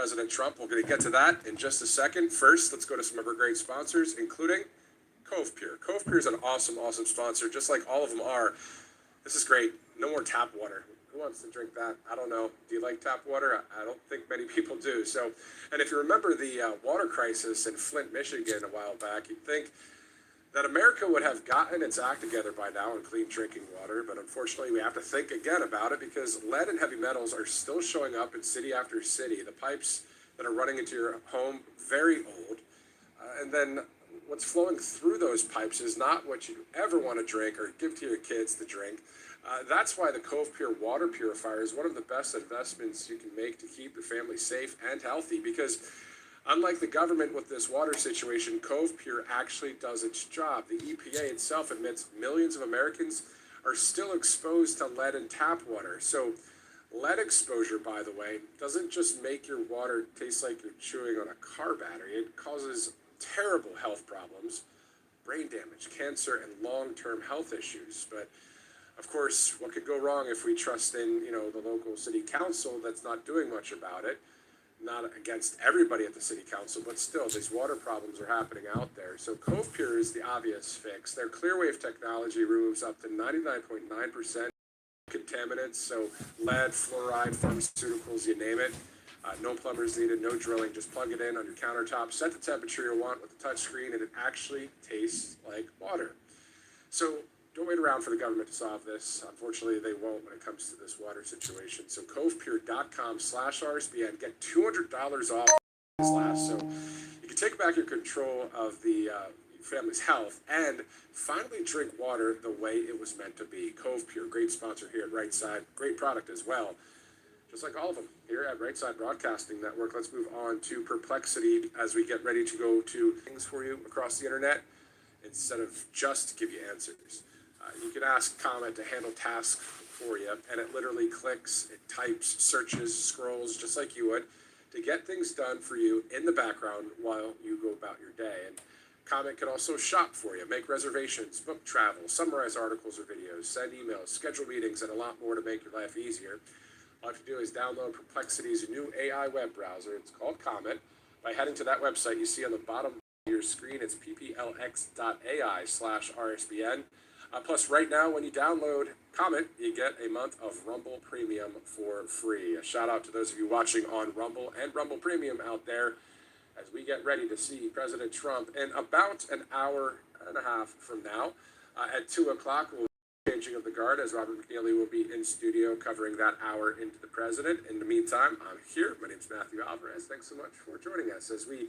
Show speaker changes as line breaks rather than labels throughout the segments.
President Trump. We're going to get to that in just a second. First, let's go to some of our great sponsors, including Cove Pure. Cove Pure is an awesome, awesome sponsor, just like all of them are. This is great. No more tap water. Who wants to drink that? I don't know. Do you like tap water? I don't think many people do. So, and if you remember the water crisis in Flint, Michigan a while back, you'd think that America would have gotten its act together by now on clean drinking water, but unfortunately we have to think again about it because lead and heavy metals are still showing up in city after city. The pipes that are running into your home, very old, and then what's flowing through those pipes is not what you ever want to drink or give to your kids to drink. That's why the Cove Pure water purifier is one of the best investments you can make to keep your family safe and healthy, because unlike the government with this water situation, Cove Pure actually does its job. The EPA itself admits millions of Americans are still exposed to lead in tap water. So lead exposure, by the way, doesn't just make your water taste like you're chewing on a car battery. It causes terrible health problems, brain damage, cancer, and long-term health issues. But of course, what could go wrong if we trust in, the local city council that's not doing much about it? Not against everybody at the city council, but still, these water problems are happening out there. So Cove Pure is the obvious fix. Their ClearWave technology removes up to 99.9% contaminants, so lead, fluoride, pharmaceuticals, you name it. No plumbers needed, no drilling. Just plug it in on your countertop, set the temperature you want with the touch screen, and it actually tastes like water. So don't wait around for the government to solve this. Unfortunately, they won't when it comes to this water situation. So covepure.com/RSBN. Get $200 off this last. So you can take back your control of the family's health and finally drink water the way it was meant to be. Cove Pure, great sponsor here at Right Side. Great product as well. Just like all of them here at Right Side Broadcasting Network. Let's move on to Perplexity as we get ready to go to things for you across the internet instead of just give you answers. You can ask Comment to handle tasks for you, and it literally clicks, it types, searches, scrolls, just like you would, to get things done for you in the background while you go about your day. And Comment can also shop for you, make reservations, book travel, summarize articles or videos, send emails, schedule meetings, and a lot more to make your life easier. All you have to do is download Perplexity's new AI web browser. It's called Comment. By heading to that website you see on the bottom of your screen, it's pplx.ai/RSBN. Plus, right now, when you download Comment, you get a month of Rumble Premium for free. A shout out to those of you watching on Rumble and Rumble Premium out there as we get ready to see President Trump in about an hour and a half from now. At 2 o'clock, we'll be changing of the guard as Robert McNeely will be in studio covering that hour into the president. In the meantime, I'm here. My name's Matthew Alvarez. Thanks so much for joining us as we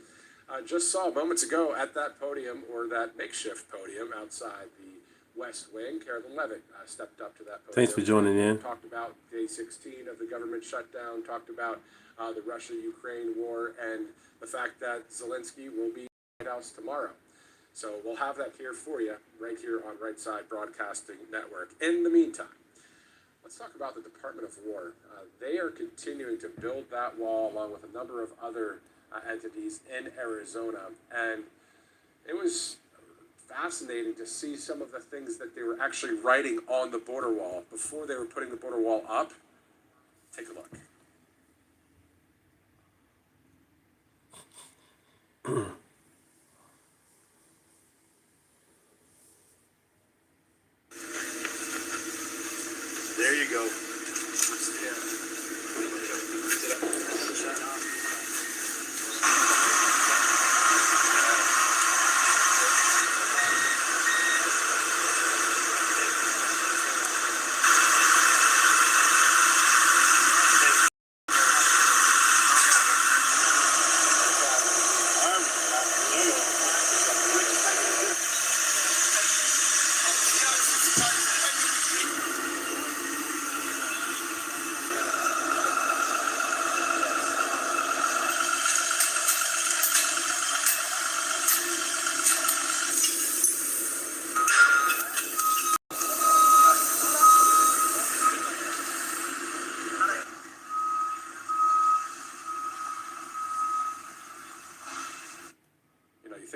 just saw moments ago at that podium, or that makeshift podium outside the West Wing. Carolyn Levitt stepped up to that podium.
Thanks for joining in.
Talked about day 16 of the government shutdown, talked about the Russia-Ukraine war, and the fact that Zelensky will be in the White House tomorrow. So we'll have that here for you, right here on Right Side Broadcasting Network. In the meantime, let's talk about the Department of War. They are continuing to build that wall along with a number of other entities in Arizona, and it was fascinating to see some of the things that they were actually writing on the border wall before they were putting the border wall up. Take a look. There you go.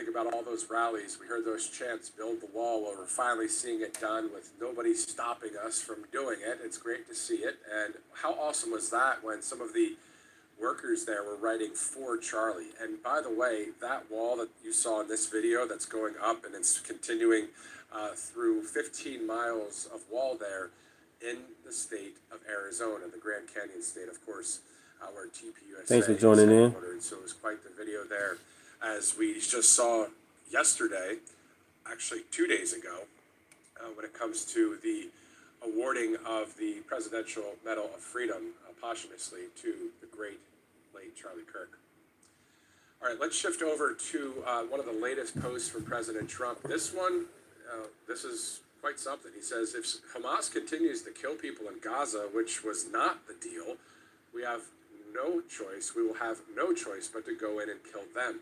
About all those rallies, we heard those chants, build the wall. Well, we're finally seeing it done with nobody stopping us from doing it. It's great to see it. And how awesome was that when some of the workers there were writing "For Charlie." And by the way, that wall that you saw in this video that's going up and it's continuing through 15 miles of wall there in the state of Arizona, the Grand Canyon state, of course, where TPUSA
Thanks for joining in.
So it was quite the video there, as we just saw yesterday, actually 2 days ago, when it comes to the awarding of the Presidential Medal of Freedom posthumously to the great late Charlie Kirk. All right, let's shift over to one of the latest posts from President Trump. This one, this is quite something. He says, if Hamas continues to kill people in Gaza, which was not the deal, we have no choice. We will have no choice but to go in and kill them.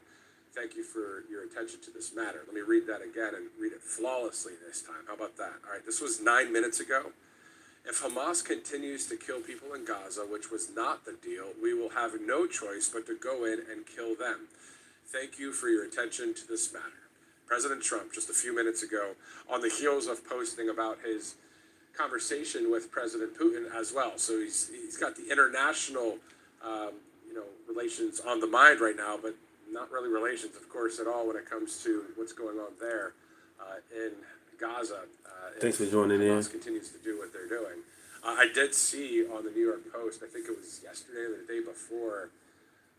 Thank you for your attention to this matter. Let me read that again and read it flawlessly this time. How about that? All right, this was 9 minutes ago. If Hamas continues to kill people in Gaza, which was not the deal, we will have no choice but to go in and kill them. Thank you for your attention to this matter. President Trump, just a few minutes ago, on the heels of posting about his conversation with President Putin as well. So he's got the international, relations on the mind right now, but not really relations, of course, at all when it comes to what's going on there in Gaza.
Thanks for joining in.
Hamas continues to do what they're doing. I did see on the New York Post, I think it was yesterday or the day before,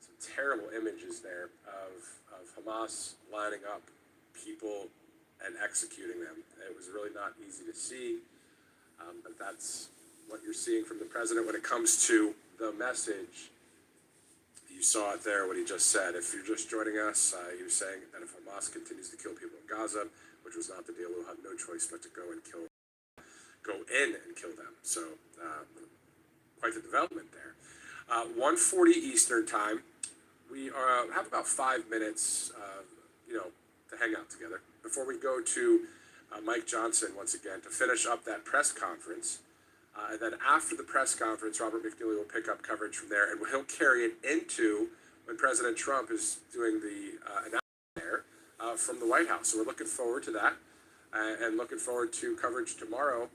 some terrible images there of Hamas lining up people and executing them. It was really not easy to see, but that's what you're seeing from the president when it comes to the message. You saw it there, what he just said. If you're just joining us, he was saying that if Hamas continues to kill people in Gaza, which was not the deal, we'll have no choice but to go in and kill them. So quite the development there. 1:40 Eastern time. We have about 5 minutes, to hang out together before we go to Mike Johnson once again to finish up that press conference. And then after the press conference, Robert McNeely will pick up coverage from there, and he'll carry it into when President Trump is doing the announcement there from the White House. So we're looking forward to that, and looking forward to coverage tomorrow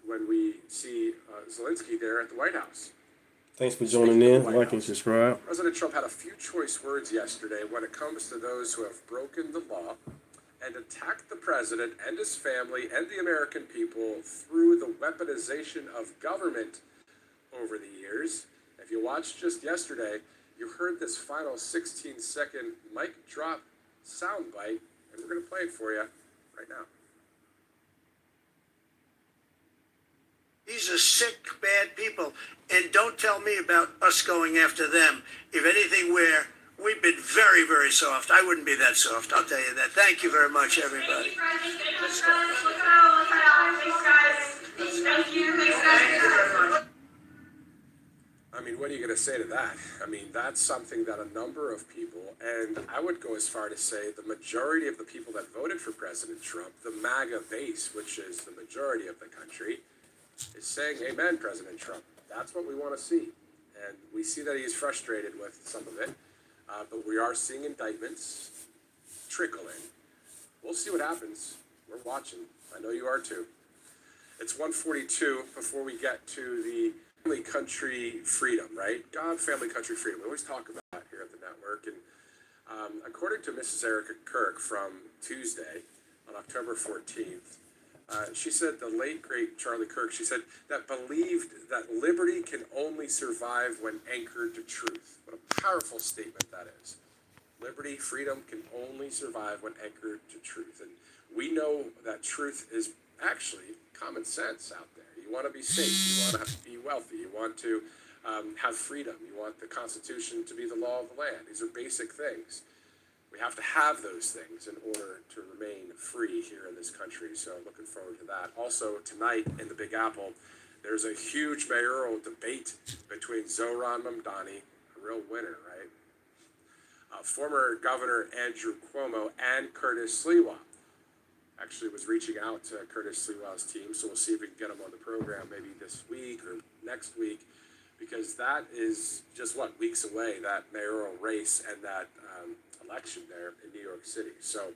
when we see Zelensky there at the White House.
Thanks for joining in. Like and subscribe.
President Trump had a few choice words yesterday when it comes to those who have broken the law and attacked the president and his family and the American people through the weaponization of government over the years. If you watched just yesterday, you heard this final 16-second mic drop soundbite, and we're going to play it for you right now.
These are sick, bad people, and don't tell me about us going after them. If anything, we've been very, very soft. I wouldn't be that soft, I'll tell you that. Thank you very much, everybody.
I mean, what are you going to say to that? I mean, that's something that a number of people, and I would go as far to say the majority of the people that voted for President Trump, the MAGA base, which is the majority of the country, is saying, amen, President Trump. That's what we want to see. And we see that he's frustrated with some of it, but we are seeing indictments trickle in. We'll see what happens. We're watching. I know you are too. It's 1:42 before we get to the family, country, freedom, right? God, family, country, freedom. We always talk about that here at the network. And according to Mrs. Erica Kirk from Tuesday on October 14th, she said the late, great Charlie Kirk, she said that believed that liberty can only survive when anchored to truth. What a powerful statement that is. Liberty, freedom can only survive when anchored to truth. And we know that truth is actually common sense out there. You want to be safe. You want to be wealthy. You want to have freedom. You want the Constitution to be the law of the land. These are basic things. We have to have those things in order to remain free here in this country. So looking forward to that. Also, tonight in the Big Apple, there's a huge mayoral debate between Zohran Mamdani, a real winner, right? Former Governor Andrew Cuomo and Curtis Sliwa. Actually was reaching out to Curtis Sliwa's team, so we'll see if we can get him on the program maybe this week or next week, because that is just, weeks away, that mayoral race and that election there in New York City. So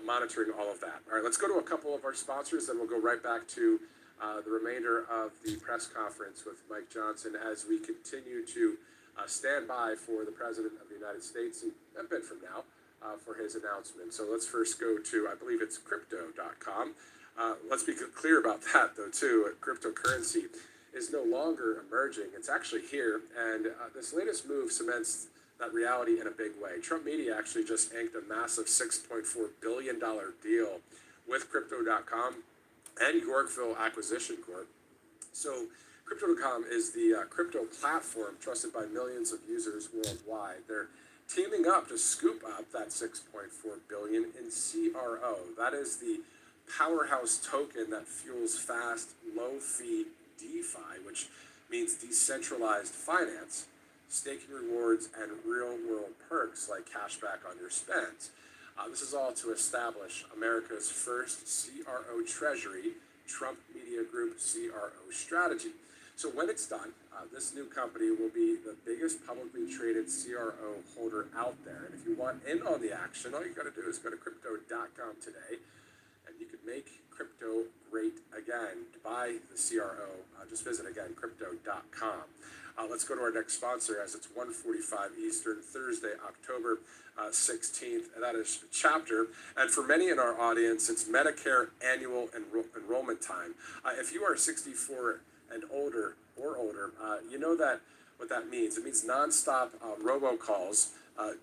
monitoring all of that. All right, let's go to a couple of our sponsors, then we'll go right back to the remainder of the press conference with Mike Johnson as we continue to stand by for the President of the United States in a bit from now for his announcement. So let's first go to, I believe it's crypto.com. Let's be clear about that, though, too. Cryptocurrency is no longer emerging. It's actually here, and this latest move cements that reality in a big way. Trump Media actually just inked a massive $6.4 billion deal with Crypto.com and Yorkville Acquisition Corp. So Crypto.com is the crypto platform trusted by millions of users worldwide. They're teaming up to scoop up that $6.4 billion in CRO. That is the powerhouse token that fuels fast, low-fee DeFi, which means decentralized finance, staking rewards, and real-world perks like cashback on your spends. This is all to establish America's first CRO treasury, Trump Media Group CRO strategy. So when it's done, this new company will be the biggest publicly traded CRO holder out there. And if you want in on the action, all you got to do is go to crypto.com today, and you can make crypto great again. To buy the CRO, just visit again, crypto.com. Let's go to our next sponsor, as it's 1:45 Eastern, Thursday, October 16th. And that is Chapter. And for many in our audience, it's Medicare annual enrollment time. If you are 64 and older, you know that what that means. It means nonstop robocalls,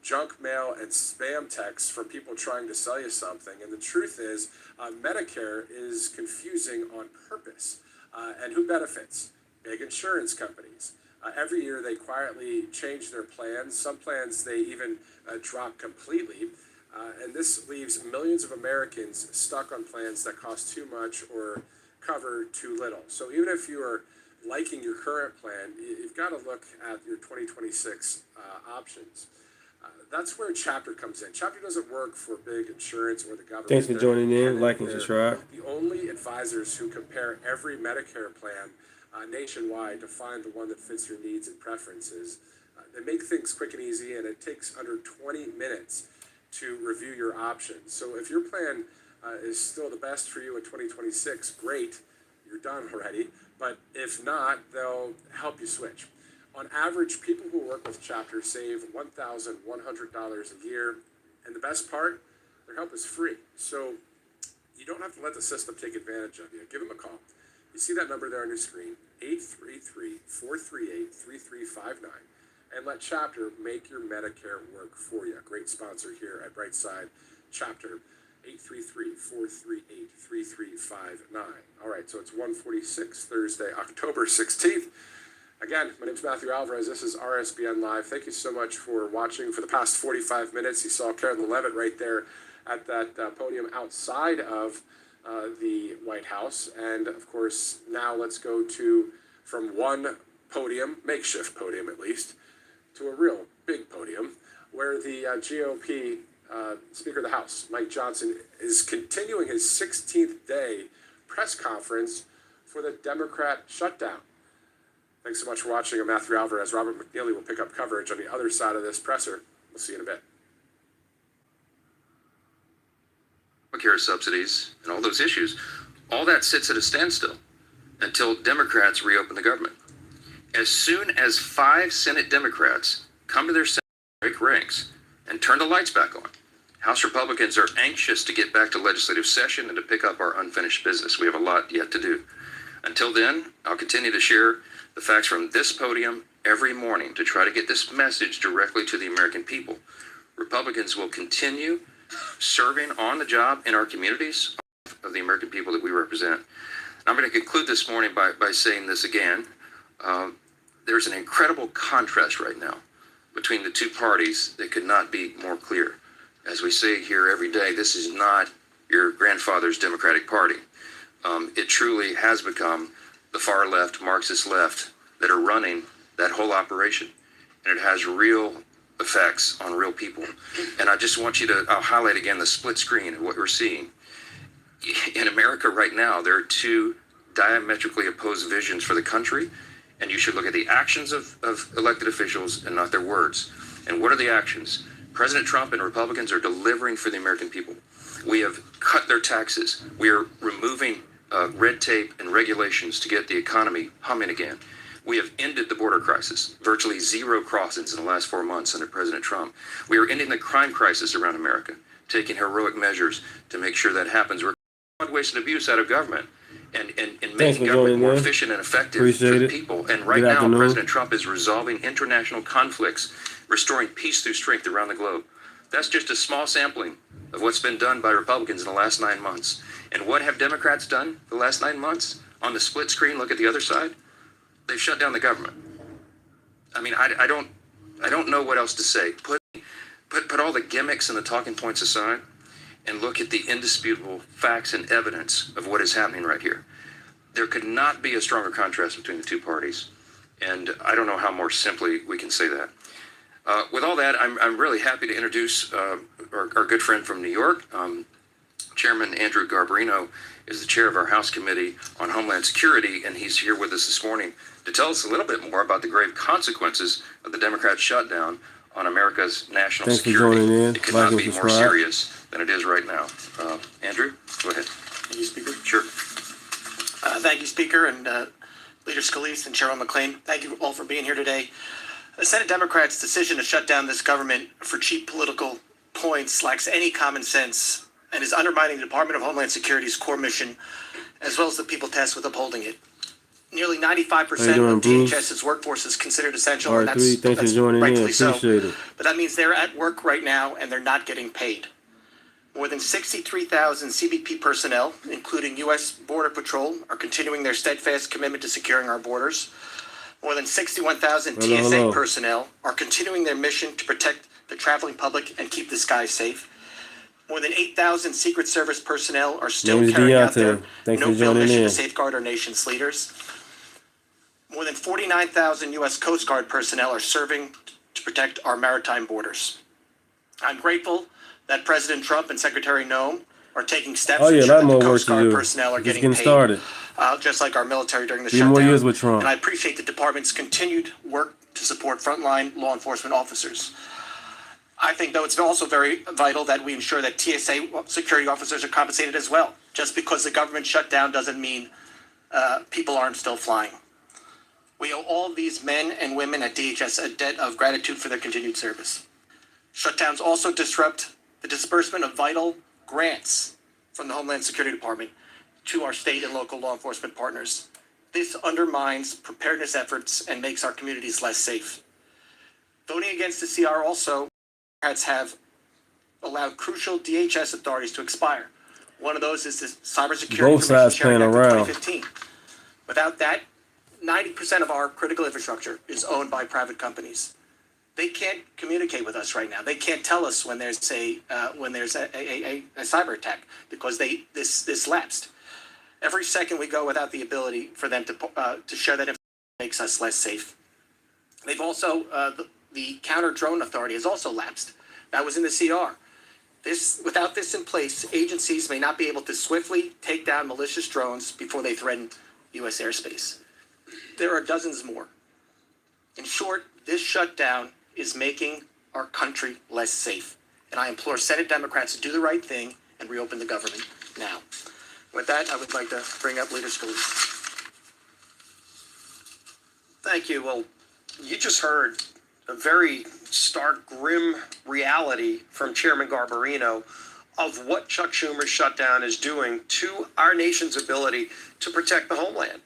junk mail, and spam texts from people trying to sell you something. And the truth is, Medicare is confusing on purpose. And who benefits? Big insurance companies. Every year they quietly change their plans. Some plans they even drop completely. And this leaves millions of Americans stuck on plans that cost too much or cover too little. So even if you are liking your current plan, you've got to look at your 2026 options. That's where Chapter comes in. Chapter doesn't work for big insurance or the government.
Thanks for joining in. Like and subscribe.
The only advisors who compare every Medicare plan nationwide to find the one that fits your needs and preferences. They make things quick and easy, and it takes under 20 minutes to review your options. So if your plan is still the best for you in 2026, great, you're done already. But if not, they'll help you switch. On average, people who work with Chapter save $1,100 a year. And the best part, their help is free. So you don't have to let the system take advantage of you. Give them a call. You see that number there on your screen, 833-438-3359. And let Chapter make your Medicare work for you. Great sponsor here at Brightside. Chapter, 833-438-3359. All right, so it's 1:46, Thursday, October 16th. Again, my name is Matthew Alvarez. This is RSBN Live. Thank you so much for watching for the past 45 minutes. You saw Karen Levitt right there at that podium outside of the White House. And of course, now let's go from one podium, makeshift podium at least, to a real big podium, where the GOP Speaker of the House, Mike Johnson, is continuing his 16th day press conference for the Democrat shutdown. Thanks so much for watching. I'm Matthew Alvarez. Robert McNeely will pick up coverage on the other side of this presser. We'll see you in a bit.
Care subsidies and all those issues, all that sits at a standstill until Democrats reopen the government. As soon as 5 Senate Democrats come to their Senate break ranks and turn the lights back on, House Republicans are anxious to get back to legislative session and to pick up our unfinished business. We have a lot yet to do. Until then, I'll continue to share the facts from this podium every morning to try to get this message directly to the American people. Republicans will continue serving on the job in our communities of the American people that we represent. I'm going to conclude this morning by saying this again. There's an incredible contrast right now between the two parties that could not be more clear. As we say here every day, this is not your grandfather's Democratic Party. It truly has become the far left, Marxist left, that are running that whole operation. And it has real effects on real people. And I just want you to, I'll highlight again the split screen of what we're seeing. In America right now, there are two diametrically opposed visions for the country, and you should look at the actions of elected officials and not their words. And what are the actions? President Trump and Republicans are delivering for the American people. We have cut their taxes. We are removing red tape and regulations to get the economy humming again. We have ended the border crisis, virtually zero crossings in the last 4 months under President Trump. We are ending the crime crisis around America, taking heroic measures to make sure that happens. We're cutting waste and abuse out of government and making government more efficient and effective for the people. And right now, President Trump is resolving international conflicts, restoring peace through strength around the globe. That's just a small sampling of what's been done by Republicans in the last 9 months. And what have Democrats done the last 9 months? On the split screen, look at the other side. They've shut down the government. I mean, I don't know what else to say. Put all the gimmicks and the talking points aside and look at the indisputable facts and evidence of what is happening right here. There could not be a stronger contrast between the two parties. And I don't know how more simply we can say that. With all that, I'm really happy to introduce our good friend from New York. Chairman Andrew Garbarino is the chair of our House Committee on Homeland Security, and he's here with us this morning to tell us a little bit more about the grave consequences of the Democrat shutdown on America's national security. It could not be more serious than it is right now. Andrew, go ahead.
Thank you, Speaker.
Sure.
Thank you, Speaker, and Leader Scalise and Chairman McClain. Thank you all for being here today. The Senate Democrats' decision to shut down this government for cheap political points lacks any common sense and is undermining the Department of Homeland Security's core mission, as well as the people tasked with upholding it. Nearly 95% of DHS's workforce is considered essential, and that's rightfully so. But that means they're at work right now, and they're not getting paid. More than 63,000 CBP personnel, including U.S. Border Patrol, are continuing their steadfast commitment to securing our borders. More than 61,000 TSA personnel are continuing their mission to protect the traveling public and keep the skies safe. More than 8,000 Secret Service personnel are still carrying out their no-bill mission to safeguard our nation's leaders. More than 49,000 U.S. Coast Guard personnel are serving to protect our maritime borders. I'm grateful that President Trump and Secretary Noem are taking steps to ensure that the Coast Guard personnel are getting paid, just like our military during the shutdown. And I appreciate the department's continued work to support frontline law enforcement officers. I think, though, it's also very vital that we ensure that TSA security officers are compensated as well. Just because the government shut down doesn't mean people aren't still flying. We owe all these men and women at DHS a debt of gratitude for their continued service. Shutdowns also disrupt the disbursement of vital grants from the Homeland Security Department to our state and local law enforcement partners. This undermines preparedness efforts and makes our communities less safe. Voting against the CR also have allowed crucial DHS authorities to expire. One of those is the Cybersecurity Information Sharing Act of 2015. Without that, 90% of our critical infrastructure is owned by private companies. They can't communicate with us right now. They can't tell us when there's a cyber attack because this lapsed. Every second we go without the ability for them to share that information makes us less safe. They've also the counter drone authority has also lapsed. That was in the CR. Without this in place, agencies may not be able to swiftly take down malicious drones before they threaten U.S. airspace. There are dozens more. In short, this shutdown is making our country less safe. And I implore Senate Democrats to do the right thing and reopen the government now. With that, I would like to bring up Leader Scalise.
Thank you. Well, you just heard a very stark, grim reality from Chairman Garbarino of what Chuck Schumer's shutdown is doing to our nation's ability to protect the homeland.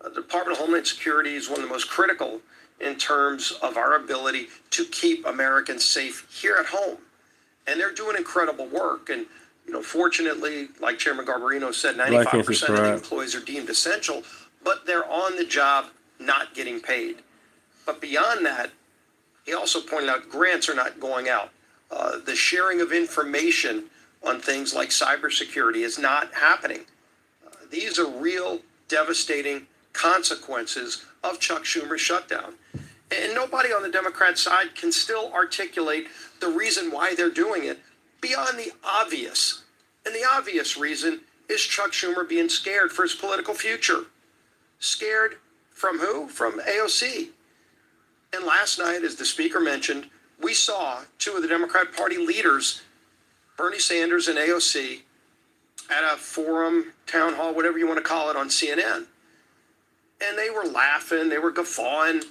The Department of Homeland Security is one of the most critical in terms of our ability to keep Americans safe here at home. And they're doing incredible work. And, fortunately, like Chairman Garbarino said, 95% of the employees are deemed essential, but they're on the job not getting paid. But beyond that, he also pointed out grants are not going out. The sharing of information on things like cybersecurity is not happening. These are real devastating consequences of Chuck Schumer's shutdown. And nobody on the Democrat side can still articulate the reason why they're doing it beyond the obvious. And the obvious reason is Chuck Schumer being scared for his political future. Scared from who? From AOC. And last night, as the speaker mentioned, we saw two of the Democrat Party leaders, Bernie Sanders and AOC, at a forum, town hall, whatever you want to call it, on CNN. and they were laughing, they were guffawing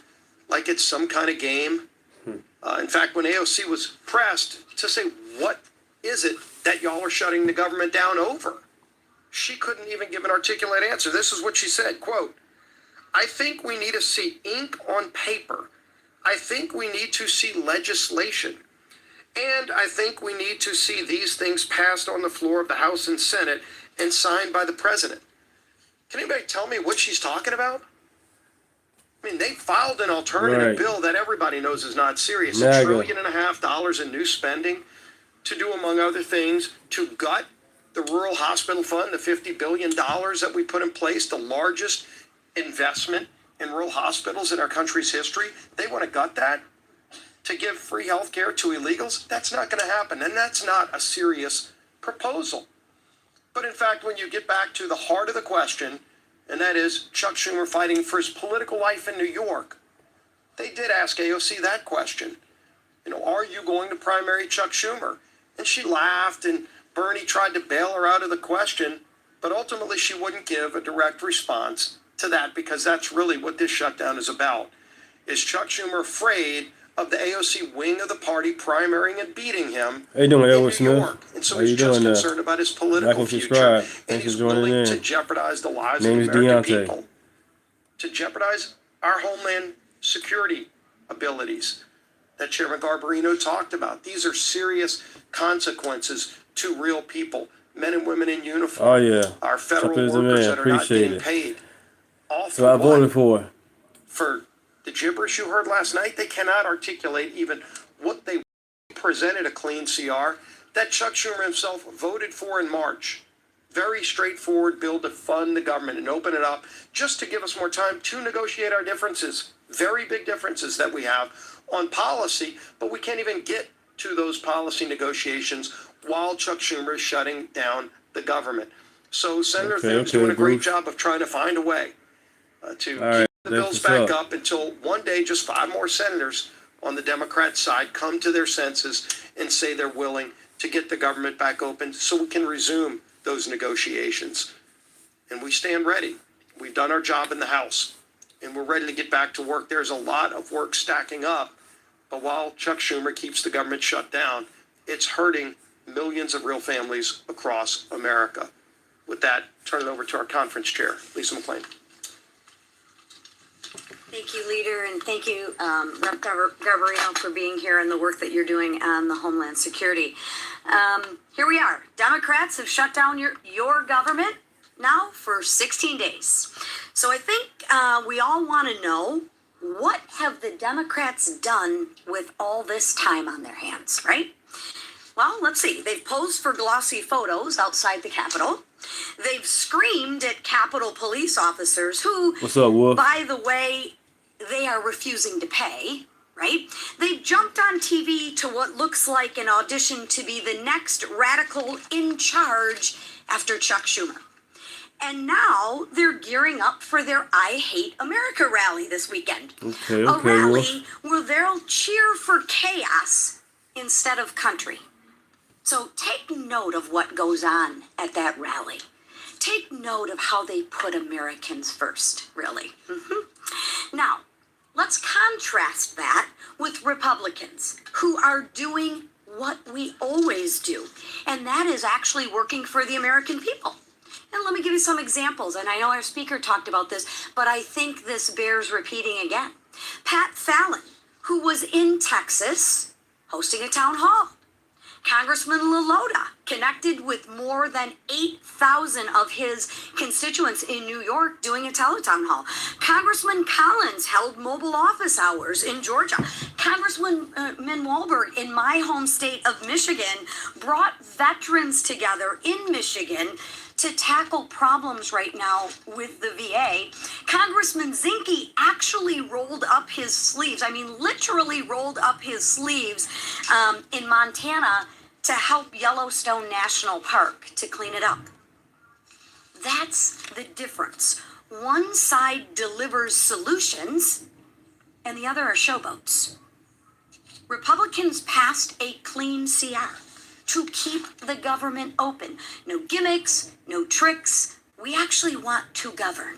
like it's some kind of game. In fact, when AOC was pressed to say, what is it that y'all are shutting the government down over? She couldn't even give an articulate answer. This is what she said, quote, I think we need to see ink on paper. I think we need to see legislation. And I think we need to see these things passed on the floor of the House and Senate and signed by the president. Can anybody tell me what she's talking about? I mean, they filed an alternative bill that everybody knows is not serious. $1.5 trillion in new spending to do, among other things, to gut the Rural Hospital Fund, the $50 billion that we put in place, the largest investment in rural hospitals in our country's history. They want to gut that to give free health care to illegals. That's not going to happen, and that's not a serious proposal. But in fact, when you get back to the heart of the question, and that is Chuck Schumer fighting for his political life in New York, they did ask AOC that question. You know, are you going to primary Chuck Schumer? And she laughed, and Bernie tried to bail her out of the question, but ultimately she wouldn't give a direct response to that, because that's really what this shutdown is about. Is Chuck Schumer afraid of the AOC wing of the party primarying and beating him
How you doing,
in
Edward
New
Smith?
York? And so
How
he's
you
just
doing,
concerned about his political
like and
future,
subscribe.
and
Thanks
he's
for joining
willing
in.
to jeopardize the lives
Name
of
is
American
Deunta.
people, to jeopardize our homeland security abilities that Chairman Garbarino talked about. These are serious consequences to real people, men and women in uniform.
Oh, yeah.
Our federal
Trump is the
workers
man.
that are not
Appreciate
getting
it.
paid. All
So I
for what?
voted for.
For the gibberish you heard last night. They cannot articulate even what they presented a clean CR that Chuck Schumer himself voted for in March. Very straightforward bill to fund the government and open it up just to give us more time to negotiate our differences, very big differences that we have on policy, but we can't even get to those policy negotiations while Chuck Schumer is shutting down the government. So Senator Thim's doing a great
Bruce.
job of trying to find a way to
All right,
keep the
that's
bills
what's
back
up.
up until one day just 5 more senators on the Democrat side come to their senses and say they're willing to get the government back open so we can resume those negotiations. And we stand ready. We've done our job in the House, and we're ready to get back to work. There's a lot of work stacking up, but while Chuck Schumer keeps the government shut down, it's hurting millions of real families across America. With that, turn it over to our conference chair, Lisa McClain.
Thank you, Leader, and thank you, Rep. Garbarino, for being here and the work that you're doing on the Homeland Security. Here we are. Democrats have shut down your government now for 16 days. So I think we all want to know, what have the Democrats done with all this time on their hands, right? Well, let's see. They've posed for glossy photos outside the Capitol. They've screamed at Capitol police officers who,
What's up, Wolf?
by the way, they are refusing to pay, right? They've jumped on TV to what looks like an audition to be the next radical in charge after Chuck Schumer. And now they're gearing up for their I Hate America rally this weekend.
Okay,
A rally
Wolf.
where they'll cheer for chaos instead of country. So take note of what goes on at that rally. Take note of how they put Americans first, really. Now, let's contrast that with Republicans who are doing what we always do, and that is actually working for the American people. And let me give you some examples, and I know our speaker talked about this, but I think this bears repeating again. Pat Fallon, who was in Texas hosting a town hall. Congressman LaLota connected with more than 8,000 of his constituents in New York doing a teletown hall. Congressman Collins held mobile office hours in Georgia. Congressman Walberg in my home state of Michigan brought veterans together in Michigan to tackle problems right now with the VA. Congressman Zinke actually rolled up his sleeves, literally rolled up his sleeves in Montana to help Yellowstone National Park to clean it up. That's the difference. One side delivers solutions and the other are showboats. Republicans passed a clean CR to keep the government open. No gimmicks, no tricks. We actually want to govern.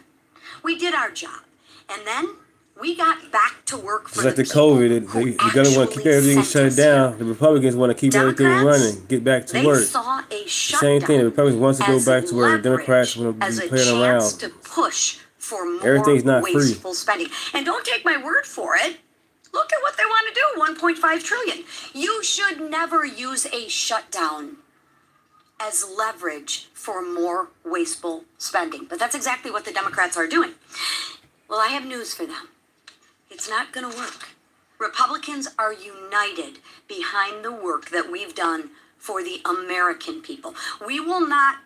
We did our job. And then we got back to work for
It's like the
people
COVID.
who
The government want to keep
actually
everything
sent
shut
us here.
down. The Republicans want to keep everything
Democrats,
running, get back to
they
work.
saw a
The
shutdown
same thing. The Republicans want to go
as
back to where the Democrats
leverage,
want to
as
be
a
playing
chance
around.
to push for more
Everything's not free.
wasteful spending. And don't take my word for it. Look at what they want to do, 1.5 trillion. You should never use a shutdown as leverage for more wasteful spending. But that's exactly what the Democrats are doing. Well, I have news for them. It's not going to work. Republicans are united behind the work that we've done for the American people. We will not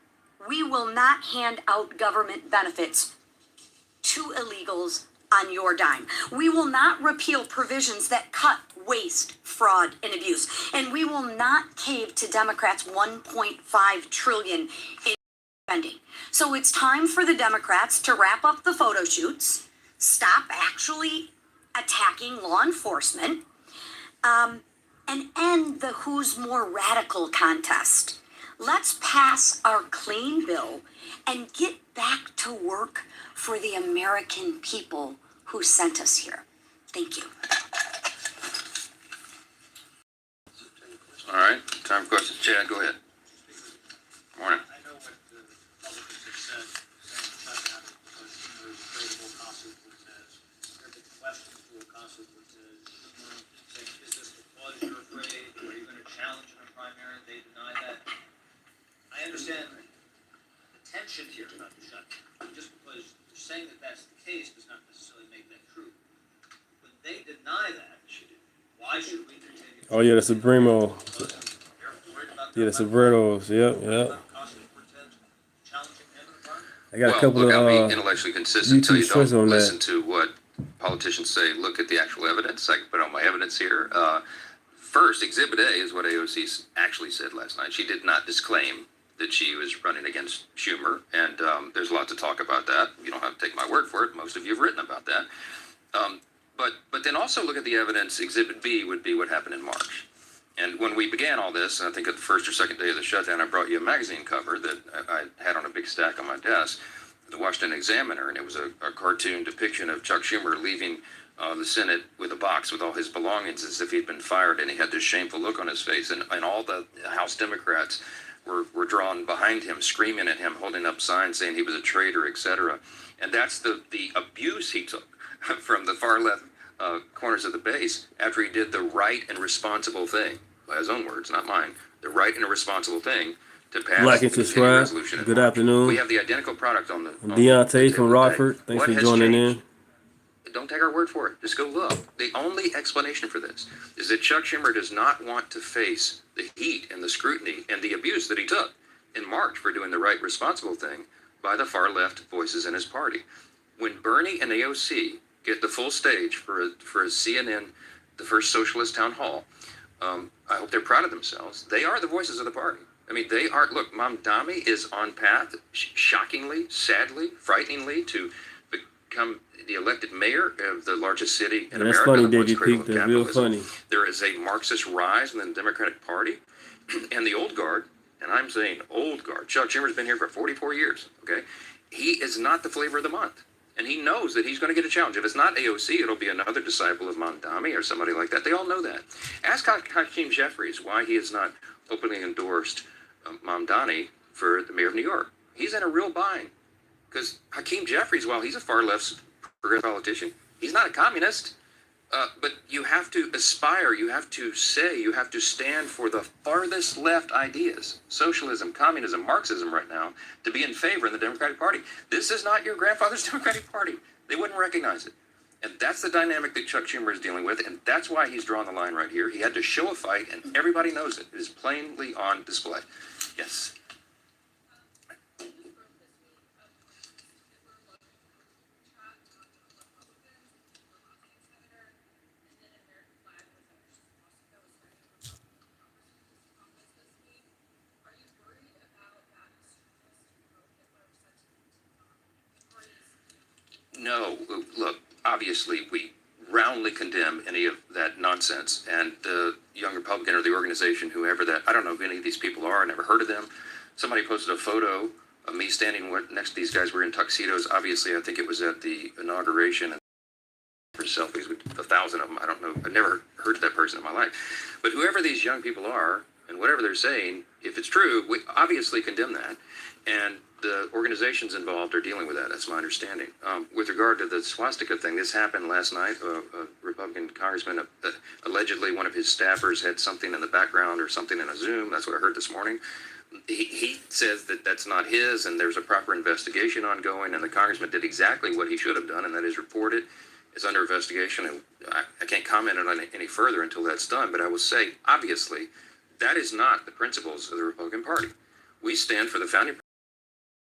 hand out government benefits to illegals on your dime. We will not repeal provisions that cut waste, fraud, and abuse. And we will not cave to Democrats' 1.5 trillion in spending. So it's time for the Democrats to wrap up the photo shoots, stop actually attacking law enforcement, and end the who's more radical contest. Let's pass our clean bill and get back to work for the American people who sent us here. Thank you.
All right, time for questions. Chad, go ahead. Morning.
I know what the Republicans have said, saying shutdown because Schumer is afraid of Ocasio Cortez. There have been questions to Ocasio Cortez. Schumer saying, is this because you're afraid? Are you going to challenge in a primary? They deny that. I understand the tension here about the shutdown. Just because you're saying that that's the case does not necessarily make that true. When they deny that, why should we continue?
Oh yeah, the Supremo.
Because they're worried about
Yeah, the Sopranos. Yep, yep.
Ocasio Cortez challenging him in a primary?
I got a
Well,
couple
look, I'll be
of
intellectually consistent until
YouTube
you
shorts
don't
on that.
listen to what politicians say. Look at the actual evidence. I can put on my evidence here. First, Exhibit A is what AOC actually said last night. She did not disclaim that she was running against Schumer, and there's a lot to talk about that. You don't have to take my word for it. Most of you have written about that. But then also look at the evidence. Exhibit B would be what happened in March. And when we began all this, I think at the first or second day of the shutdown, I brought you a magazine cover that I had on a big stack on my desk, the Washington Examiner, and it was a cartoon depiction of Chuck Schumer leaving the Senate with a box with all his belongings as if he'd been fired, and he had this shameful look on his face, and all the House Democrats were drawn behind him, screaming at him, holding up signs saying he was a traitor, etc. And that's the abuse he took from the far left corners of the base after he did the right and responsible thing, by his own words, not mine, the right and responsible thing to pass
Like and
the continuing
subscribe.
resolution. in
Good
March.
afternoon.
We have the identical product on the
Deunta
table
from
today.
Rockford. Thanks
What
for
has
joining
changed?
in.
Don't take our word for it. Just go look. The only explanation for this is that Chuck Schumer does not want to face the heat and the scrutiny and the abuse that he took in March for doing the right, responsible thing by the far left voices in his party. When Bernie and AOC get the full stage for a CNN, the first socialist town hall, I hope they're proud of themselves. They are the voices of the party. I mean, they are. Look, Mamdani is on path, shockingly, sadly, frighteningly, to become the elected mayor of the largest city in
Yeah, that's
America.
funny,
the once
David
cradle
Peak.
of
That's real
capitalism.
funny.
There is a Marxist rise within the Democratic Party, and the old guard, and I'm saying old guard. Chuck Schumer's been here for 44 years. Okay, he is not the flavor of the month. And he knows that he's going to get a challenge. If it's not AOC, it'll be another disciple of Mamdani or somebody like that. They all know that. Ask Hakeem Jeffries why he has not openly endorsed Mamdani for the mayor of New York. He's in a real bind. Because Hakeem Jeffries, while he's a far left progressive politician, he's not a communist. But you have to aspire, you have to say, you have to stand for the farthest left ideas, socialism, communism, Marxism right now, to be in favor in the Democratic Party. This is not your grandfather's Democratic Party. They wouldn't recognize it. And that's the dynamic that Chuck Schumer is dealing with, and that's why he's drawn the line right here. He had to show a fight, and everybody knows it. It is plainly on display. Yes. No, look, obviously we roundly condemn any of that nonsense. And the Young Republican or the organization, whoever that, I don't know who any of these people are, I never heard of them. Somebody posted a photo me standing next to these guys were in tuxedos. Obviously, I think it was at the inauguration. For selfies with 1,000 of them. I don't know. I've never heard of that person in my life. But whoever these young people are and whatever they're saying, if it's true, we obviously condemn that. And the organizations involved are dealing with that. That's my understanding. With regard to the swastika thing, this happened last night. A Republican congressman, allegedly one of his staffers had something in the background or something in a Zoom. That's what I heard this morning. He says that that's not his, and there's a proper investigation ongoing, and the congressman did exactly what he should have done, and that is report it. It's under investigation, and I can't comment on it any further until that's done. But I will say, obviously, that is not the principles of the Republican Party. We stand for the founding. I'm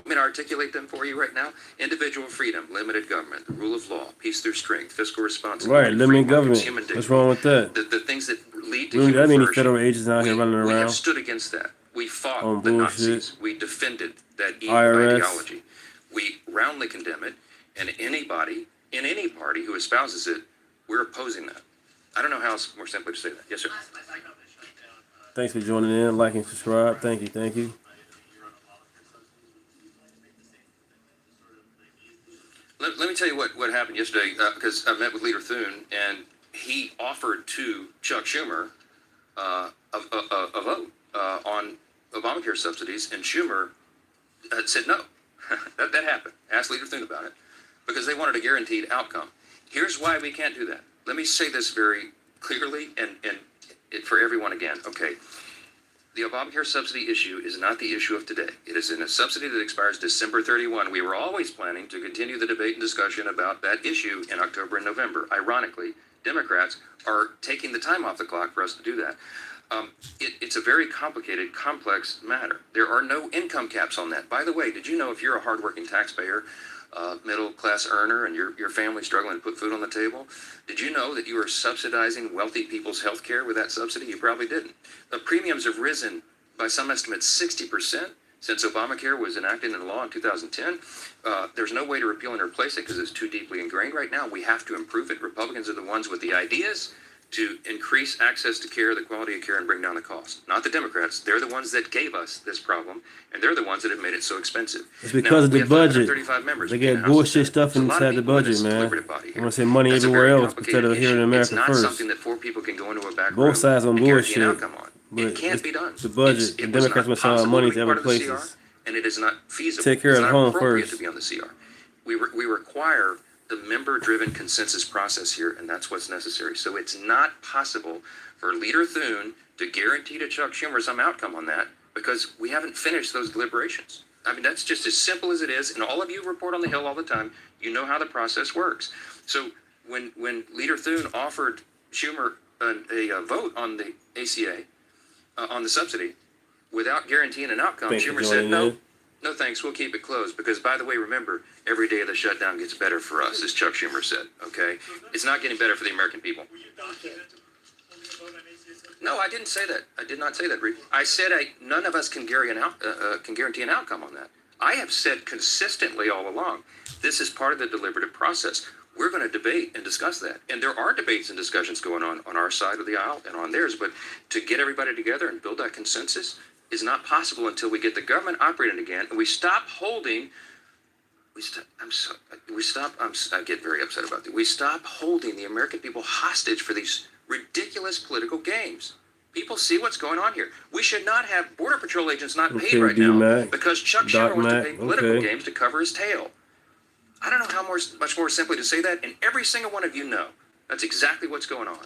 going to articulate them for you right now. Individual freedom, limited government, the rule of law, peace through strength, fiscal responsibility,
Right, limited government.
human dignity.
What's wrong with that?
The things that lead to
We don't
human
got any
flourishing.
federal agents out here running
We
around.
have stood against that. We fought
On
the
bullshit.
Nazis. We defended that evil
IRS.
ideology. We roundly condemn it, and anybody in any party who espouses it, we're opposing that. I don't know how else more simply to say that. Yes, sir.
Thanks for joining in, like and subscribe. Thank you, thank you.
Let me tell you what happened yesterday, because I met with Leader Thune, and he offered to Chuck Schumer a vote on Obamacare subsidies, and Schumer said no. that happened. Asked Leader Thune about it, because they wanted a guaranteed outcome. Here's why we can't do that. Let me say this very clearly and for everyone again. Okay. The Obamacare subsidy issue is not the issue of today. It is in a subsidy that expires December 31. We were always planning to continue the debate and discussion about that issue in October and November. Ironically, Democrats are taking the time off the clock for us to do that. It's a very complicated, complex matter. There are no income caps on that. By the way, did you know if you're a hardworking taxpayer, middle-class earner, and your family struggling to put food on the table, did you know that you are subsidizing wealthy people's health care with that subsidy? You probably didn't. The premiums have risen by some estimates 60% since Obamacare was enacted into law in 2010. There's no way to repeal and replace it because it's too deeply ingrained right now. We have to improve it. Republicans are the ones with the ideas to increase access to care, the quality of care, and bring down the cost. Not the Democrats. They're the ones that gave us this problem, and they're the ones that have made it so expensive.
It's because of
we
the
have
budget.
535 members.
They
We can't
get
house
bullshit
that.
stuff
There's a lot of
inside the
people in
budget,
this
man.
deliberative body
I
here.
want to say money
That's a
everywhere
very
else instead of
complicated
here in
issue.
America
It's not
first.
something that four people can go into a back
Both
room
sides on
and guarantee an
bullshit.
outcome on.
But
It can't
it's
be done.
the budget. The
It was
Democrats
not
must have
possible
money
to
to
be
other
part of the CR,
places.
and it is not feasible.
Take care
It's
of
not
home
appropriate
first.
to be on the CR. We require the member-driven consensus process here, and that's what's necessary. So it's not possible for Leader Thune to guarantee to Chuck Schumer some outcome on that because we haven't finished those deliberations. I mean, that's just as simple as it is, and all of you report on the Hill all the time. You know how the process works. So when Leader Thune offered Schumer a vote on the ACA, on the subsidy, without guaranteeing an outcome,
Thanks for
Schumer said,
joining
no,
in.
no thanks, we'll keep it closed. Because, by the way, remember, every day of the shutdown gets better for us, as Chuck Schumer said, okay? It's not getting better for the American people. No, I didn't say that. I did not say that, Reed. I said none of us can guarantee an outcome on that. I have said consistently all along, this is part of the deliberative process. We're going to debate and discuss that. And there are debates and discussions going on our side of the aisle and on theirs. But to get everybody together and build that consensus is not possible until we get the government operating again and we stop holding. I get very upset about that. We stop holding the American people hostage for these ridiculous political games. People see what's going on here. We should not have Border Patrol agents not paid
Okay,
right now
D-Mac.
because Chuck
Doc
Schumer wants to
Mac,
pay political
okay.
games to cover his tail. I don't know how much more simply to say that, and every single one of you know that's exactly what's going on.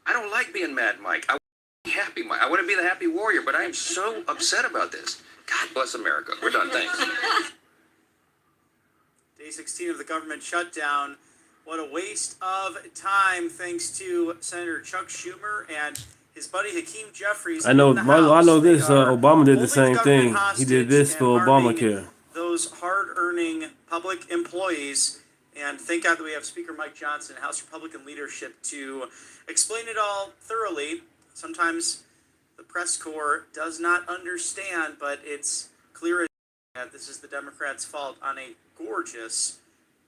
I don't like being mad, Mike. I want to be happy, Mike. I want to be the happy warrior, but I am so upset about this. God bless America. We're done. Thanks.
Day 16 of the government shutdown. What a waste of time, thanks to Senator Chuck Schumer and his buddy Hakeem Jeffries.
I know.
in the House.
I know
They
this.
are
Obama did
holding
the same
government
thing. He did
hostage
this
and
for
harming
Obamacare.
those hard-earning public employees. And thank God that we have Speaker Mike Johnson, House Republican leadership, to explain it all thoroughly. Sometimes the press corps does not understand, but it's clear as that this is the Democrats' fault on a gorgeous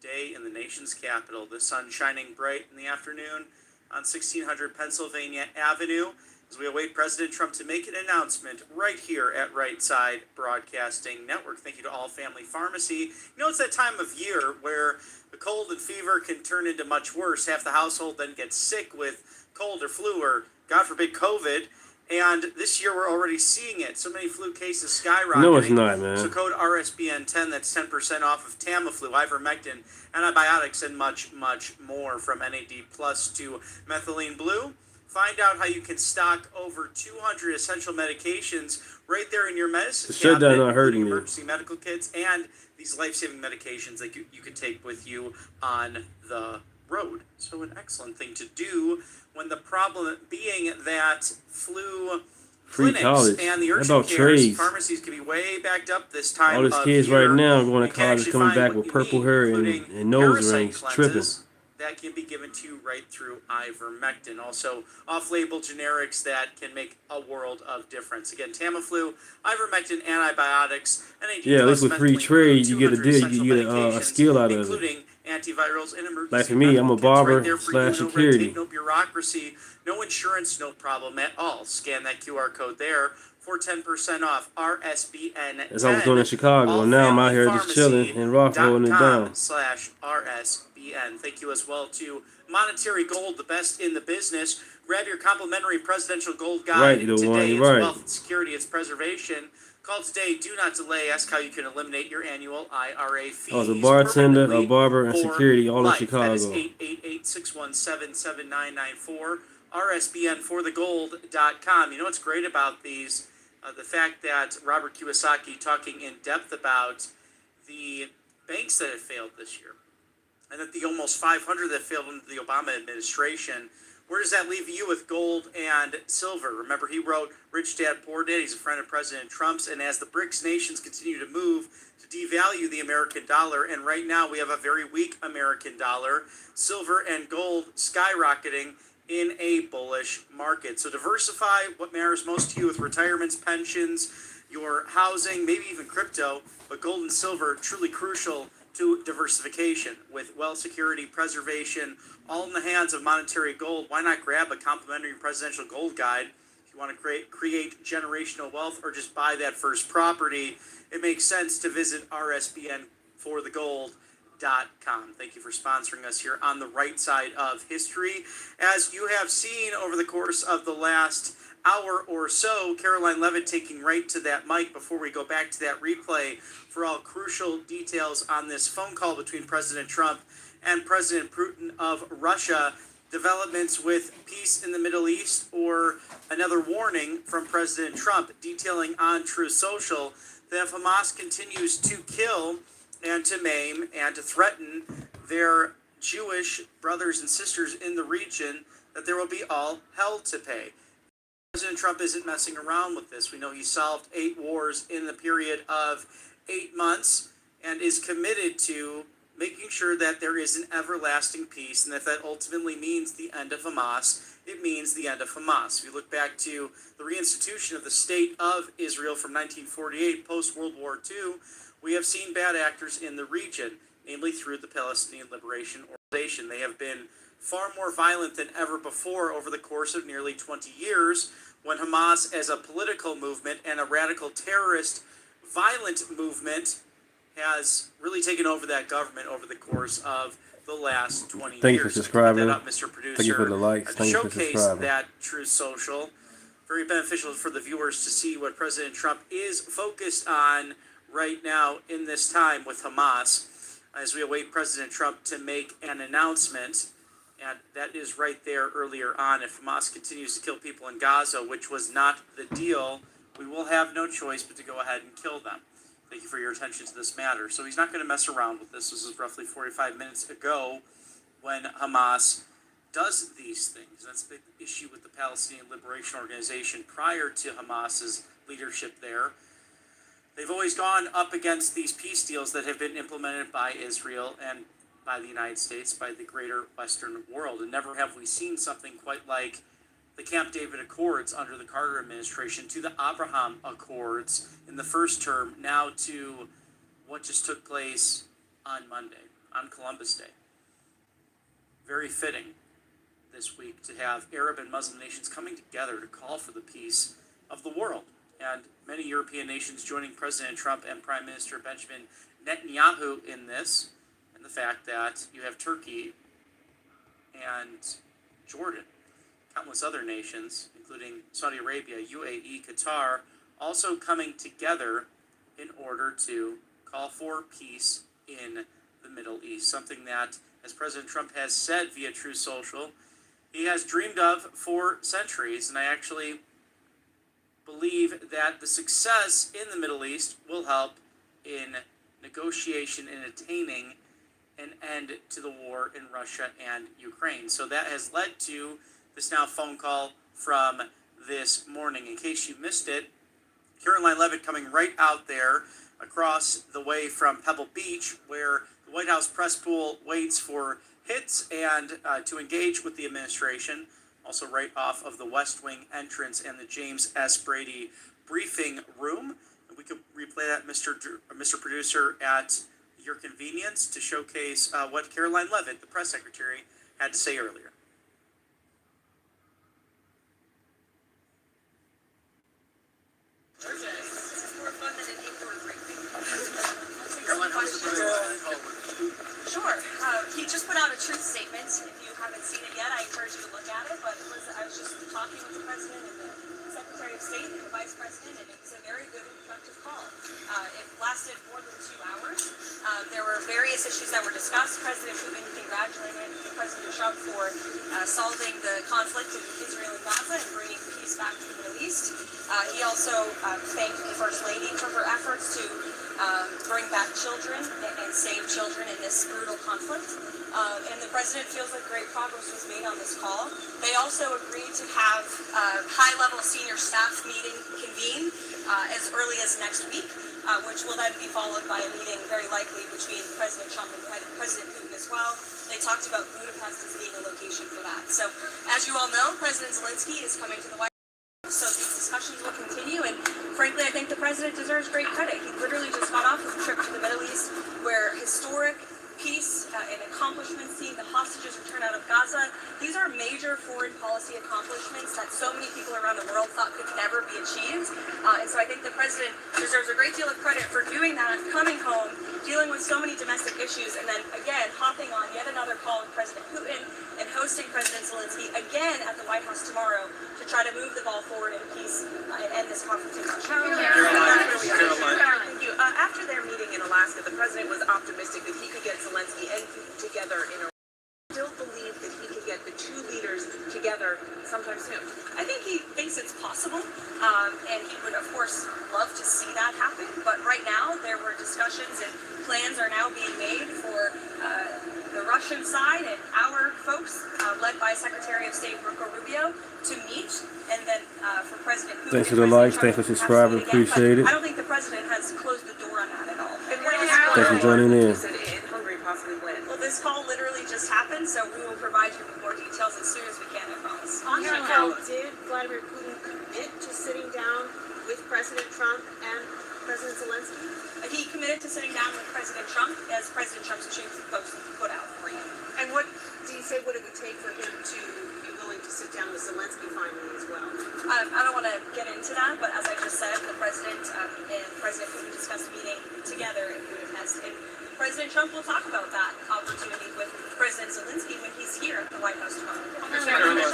day in the nation's capital. The sun shining bright in the afternoon on 1600 Pennsylvania Avenue. as we await President Trump to make an announcement right here at Right Side Broadcasting Network. Thank you to All Family Pharmacy. You know, it's that time of year where the cold and fever can turn into much worse. Half the household then gets sick with cold or flu or, God forbid, COVID. And this year we're already seeing it. So many flu cases skyrocketing.
No, it's not, man.
So code RSBN10, that's 10% off of Tamiflu, ivermectin, antibiotics, and much, much more, from NAD Plus to methylene blue. Find out how you can stock over 200 essential medications right there in your medicine
shutdown
cabinet,
not hurting
including
you.
emergency medical kits and these life-saving medications that you can take with you on the road. So an excellent thing to do when the problem being that flu
Free
clinics
college.
and the
How
urgent
about
cares
trades?
pharmacies can be way backed up this time
All these
of
kids
year.
right now going
You
to
can
college
actually
coming
find
back
what
with
you
purple
need,
hair
including
and nose
parasite
rings, tripping.
cleanses that can be given to you right through ivermectin. Also, off-label generics that can make a world of difference. Again, Tamiflu, ivermectin, antibiotics, NAD+,
Yeah, at least with free
methylene,
trade, you get a
200
deal.
essential
You get a
medications,
skill out of it.
including antivirals and emergency
Like for me, I'm a
medical kits
barber
right there for you.
/
No red
security.
tape, no bureaucracy, no insurance, no problem at all. Scan that QR code there for 10% off. RSBN10.
As I was doing in Chicago, and now I'm out here just chilling in Rockville holding it down.
/RSBN. Thank you as well to Monetary Gold, the best in the business. Grab your complimentary presidential gold guide
Right, you
today.
know,
It's
right.
wealth, it's security, it's preservation. Call today. Do not delay. Ask how you can eliminate your annual IRA fees.
I was a bartender, a
permanently
barber, and
for
security all in
life.
Chicago.
That is 888-617-7994. RSBNforthegold.com. You know what's great about these? The fact that Robert Kiyosaki talking in depth about the banks that have failed this year, and that the almost 500 that failed under the Obama administration. Where does that leave you with gold and silver? Remember, he wrote Rich Dad, Poor Dad. He's a friend of President Trump's. And as the BRICS nations continue to move to devalue the American dollar, and right now we have a very weak American dollar, silver and gold skyrocketing in a bullish market. So diversify what matters most to you with retirements, pensions, your housing, maybe even crypto. But gold and silver are truly crucial to diversification. With wealth security, preservation, all in the hands of Monetary Gold. Why not grab a complimentary presidential gold guide? If you want to create generational wealth or just buy that first property, it makes sense to visit RSBNforthegold.com. Thank you for sponsoring us here on the right side of history. As you have seen over the course of the last hour or so, Caroline Levitt taking right to that mic before we go back to that replay for all crucial details on this phone call between President Trump and President Putin of Russia, developments with peace in the Middle East, or another warning from President Trump detailing on Truth Social that if Hamas continues to kill and to maim and to threaten their Jewish brothers and sisters in the region, that there will be all hell to pay. President Trump isn't messing around with this. We know he solved 8 wars in the period of 8 months and is committed to making sure that there is an everlasting peace, and if that ultimately means the end of Hamas, it means the end of Hamas. If you look back to the reinstitution of the State of Israel from 1948, post-World War II, we have seen bad actors in the region, namely through the Palestinian Liberation Organization. They have been far more violent than ever before over the course of nearly 20 years, when Hamas, as a political movement and a radical terrorist violent movement, has really taken over that government over the course of the last 20
Thank
years.
you for subscribing.
Put that up, Mr. Producer.
Thank you for the likes.
To
Thank you for
showcase
subscribing.
that Truth Social. Very beneficial for the viewers to see what President Trump is focused on right now in this time with Hamas, as we await President Trump to make an announcement. And that is right there earlier on. If Hamas continues to kill people in Gaza, which was not the deal, we will have no choice but to go ahead and kill them. Thank you for your attention to this matter. So he's not going to mess around with this. This is roughly 45 minutes ago when Hamas does these things. That's a big issue with the Palestinian Liberation Organization prior to Hamas's leadership there. They've always gone up against these peace deals that have been implemented by Israel and by the United States, by the greater Western world. And never have we seen something quite like the Camp David Accords under the Carter administration, to the Abraham Accords in the first term, now to what just took place on Monday, on Columbus Day. Very fitting this week to have Arab and Muslim nations coming together to call for the peace of the world. And many European nations joining President Trump and Prime Minister Benjamin Netanyahu in this, and the fact that you have Turkey and Jordan, countless other nations, including Saudi Arabia, UAE, Qatar, also coming together in order to call for peace in the Middle East, something that, as President Trump has said via Truth Social, he has dreamed of for centuries. And I actually believe that the success in the Middle East will help in negotiation and attaining an end to the war in Russia and Ukraine. So that has led to this now phone call from this morning. In case you missed it, Caroline Leavitt coming right out there across the way from Pebble Beach, where the White House press pool waits for hits and to engage with the administration. Also right off of the West Wing entrance and the James S. Brady briefing room. We could replay that, Mr. Producer, at your convenience to showcase what Caroline Leavitt, the press secretary, had to say earlier.
Sure. He just put out a truth statement. If you haven't seen it yet, I encourage you to look at it. But I was just talking with the President and the Secretary of State and the Vice President, and it was a very good and productive call. It lasted more than 2 hours. There were various issues that were discussed. President Putin congratulated President Trump for solving the conflict in Israel and Gaza and bringing peace back to the Middle East. He also thanked the First Lady for her efforts to bring back children and save children in this brutal conflict. And the president feels like great progress was made on this call. They also agreed to have a high-level senior staff meeting convene as early as next week, which will then be followed by a meeting very likely between President Trump and President Putin as well. They talked about Budapest as being a location for that. So, as you all know, President Zelensky is coming to the White House, so these discussions will continue, and frankly, I think the president deserves great credit. He literally just got off his trip to the Middle East, where historic peace and accomplishments, seeing the hostages return out of Gaza. These are major foreign policy accomplishments that so many people around the world thought could never be achieved. And so I think the president deserves a great deal of credit for doing that, coming home, dealing with so many domestic issues, and then again hopping on yet another call with President Putin and hosting President Zelensky again at the White House tomorrow to try to move the ball forward in peace and end this conflict in Russia.
Thank you. After their meeting in Alaska, the president was optimistic that he could get Zelensky and Putin together in a still believe that he could get the two leaders together sometime soon.
I think he thinks it's possible, and he would, of course, love to see that happen. But right now, there were discussions and plans are now being made for the Russian side and our folks, led by Secretary of State Marco Rubio, to meet, and then for President Putin.
Thanks for the likes, thanks for subscribing, appreciate it.
I don't think the president has closed the door on that at all.
Thanks for joining in.
Hungary possibly win.
Well, this call literally just happened, so we will provide you with more details as soon as we can, I promise.
On that note, did Vladimir Putin commit to sitting down with President Trump and President Zelensky?
He committed to sitting down with President Trump, as President Trump's chief post put out for you.
And what do you say what it would take for him to be willing to sit down with Zelensky finally as well?
I don't want to get into that, but as I just said, the president and President Putin discussed meeting together in Budapest, and President Trump will talk about that opportunity with President Zelensky when he's here at the White House tomorrow.
Does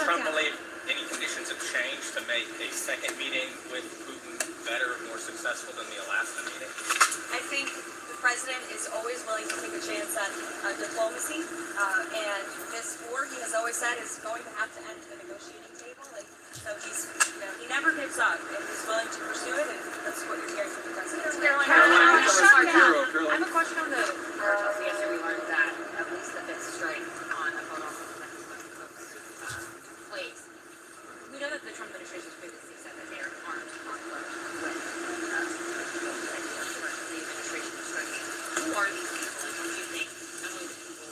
Trump believe any conditions have changed to make a second meeting with Putin better, more successful than the Alaska meeting?
I think the president is always willing to take a chance at diplomacy, and this war, he has always said, is going to have to end at the negotiating table, and so he's, he never gives up, and he's willing to pursue it, and that's what you're hearing from the president.
I have a question on the answer. We learned that at least the fifth strike on a photo place. We know that the Trump administration has previously said that they are armed conflict with the administration is striking. Who are these people, and what do you think not only the people,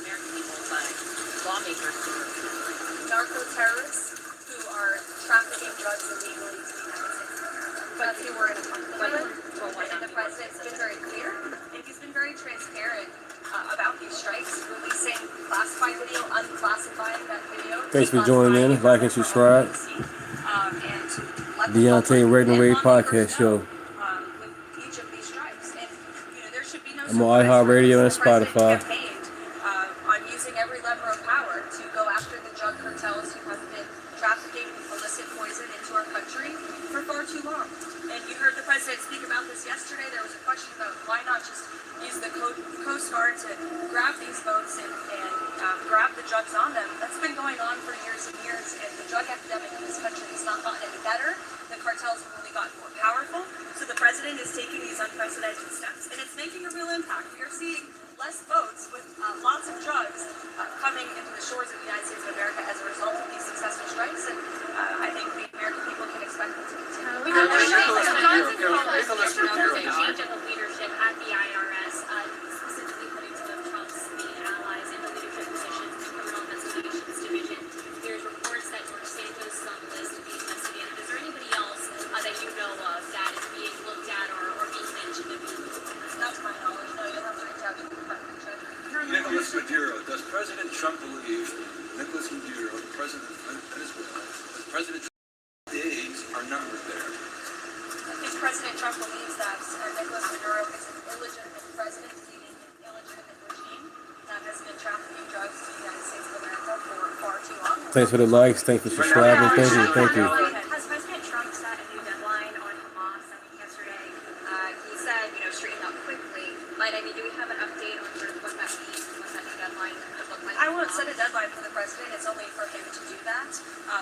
American people, but lawmakers who are
Narco terrorists who are trafficking drugs illegally to the United States. But who we're in a conflict with. And the president's been very clear, and he's been very transparent about these strikes, releasing classified video, unclassifying that video.
Thanks for joining in. Like and subscribe.
And to let the
DeuntaRantsRavesPodcastShow.
with each of these strikes. And, there should be no
I'm on iHeartRadio and
surprise for this. The
Spotify.
president campaigned on using every lever of power to go after the drug cartels who have been trafficking illicit poison into our country for far too long. And you heard the president speak about this yesterday. There was a question about why not just use the Coast Guard to grab these boats and grab the drugs on them. That's been going on for years and years, and the drug epidemic in this country has not gotten any better. The cartels have only gotten more powerful. So the president is taking these unprecedented steps, and it's making a real impact. We are seeing less boats with lots of drugs coming into the shores of the United States of America as a result of these successful strikes, and I think the American people can expect them to continue.
Johnson called a change of the leadership at the IRS, specifically putting some of Trump's main allies in the leadership positions in the Criminal Investigations Division. There's reports that George Santos is on the list to be investigated. Is there anybody else that you know of that is being looked at or being mentioned?
Not to my knowledge, no. You'll have to reach out to the Department of Treasury.
Nicolas Maduro. Does President Trump believe Nicolas Maduro, the president of Venezuela, that President Trump's days are numbered there?
If President Trump believes that Nicolas Maduro is an illegitimate president leading an illegitimate regime that has been trafficking drugs to the United States of America for far too long.
Thanks for the likes. Thanks for subscribing. Thank you. Thank you.
Has President Trump set a new deadline on Hamas? I mean, yesterday he said, straighten up quickly. But I mean, do we have an update on sort of what that means and what that new deadline could look like?
I won't set a deadline for the president. It's only for him to do that.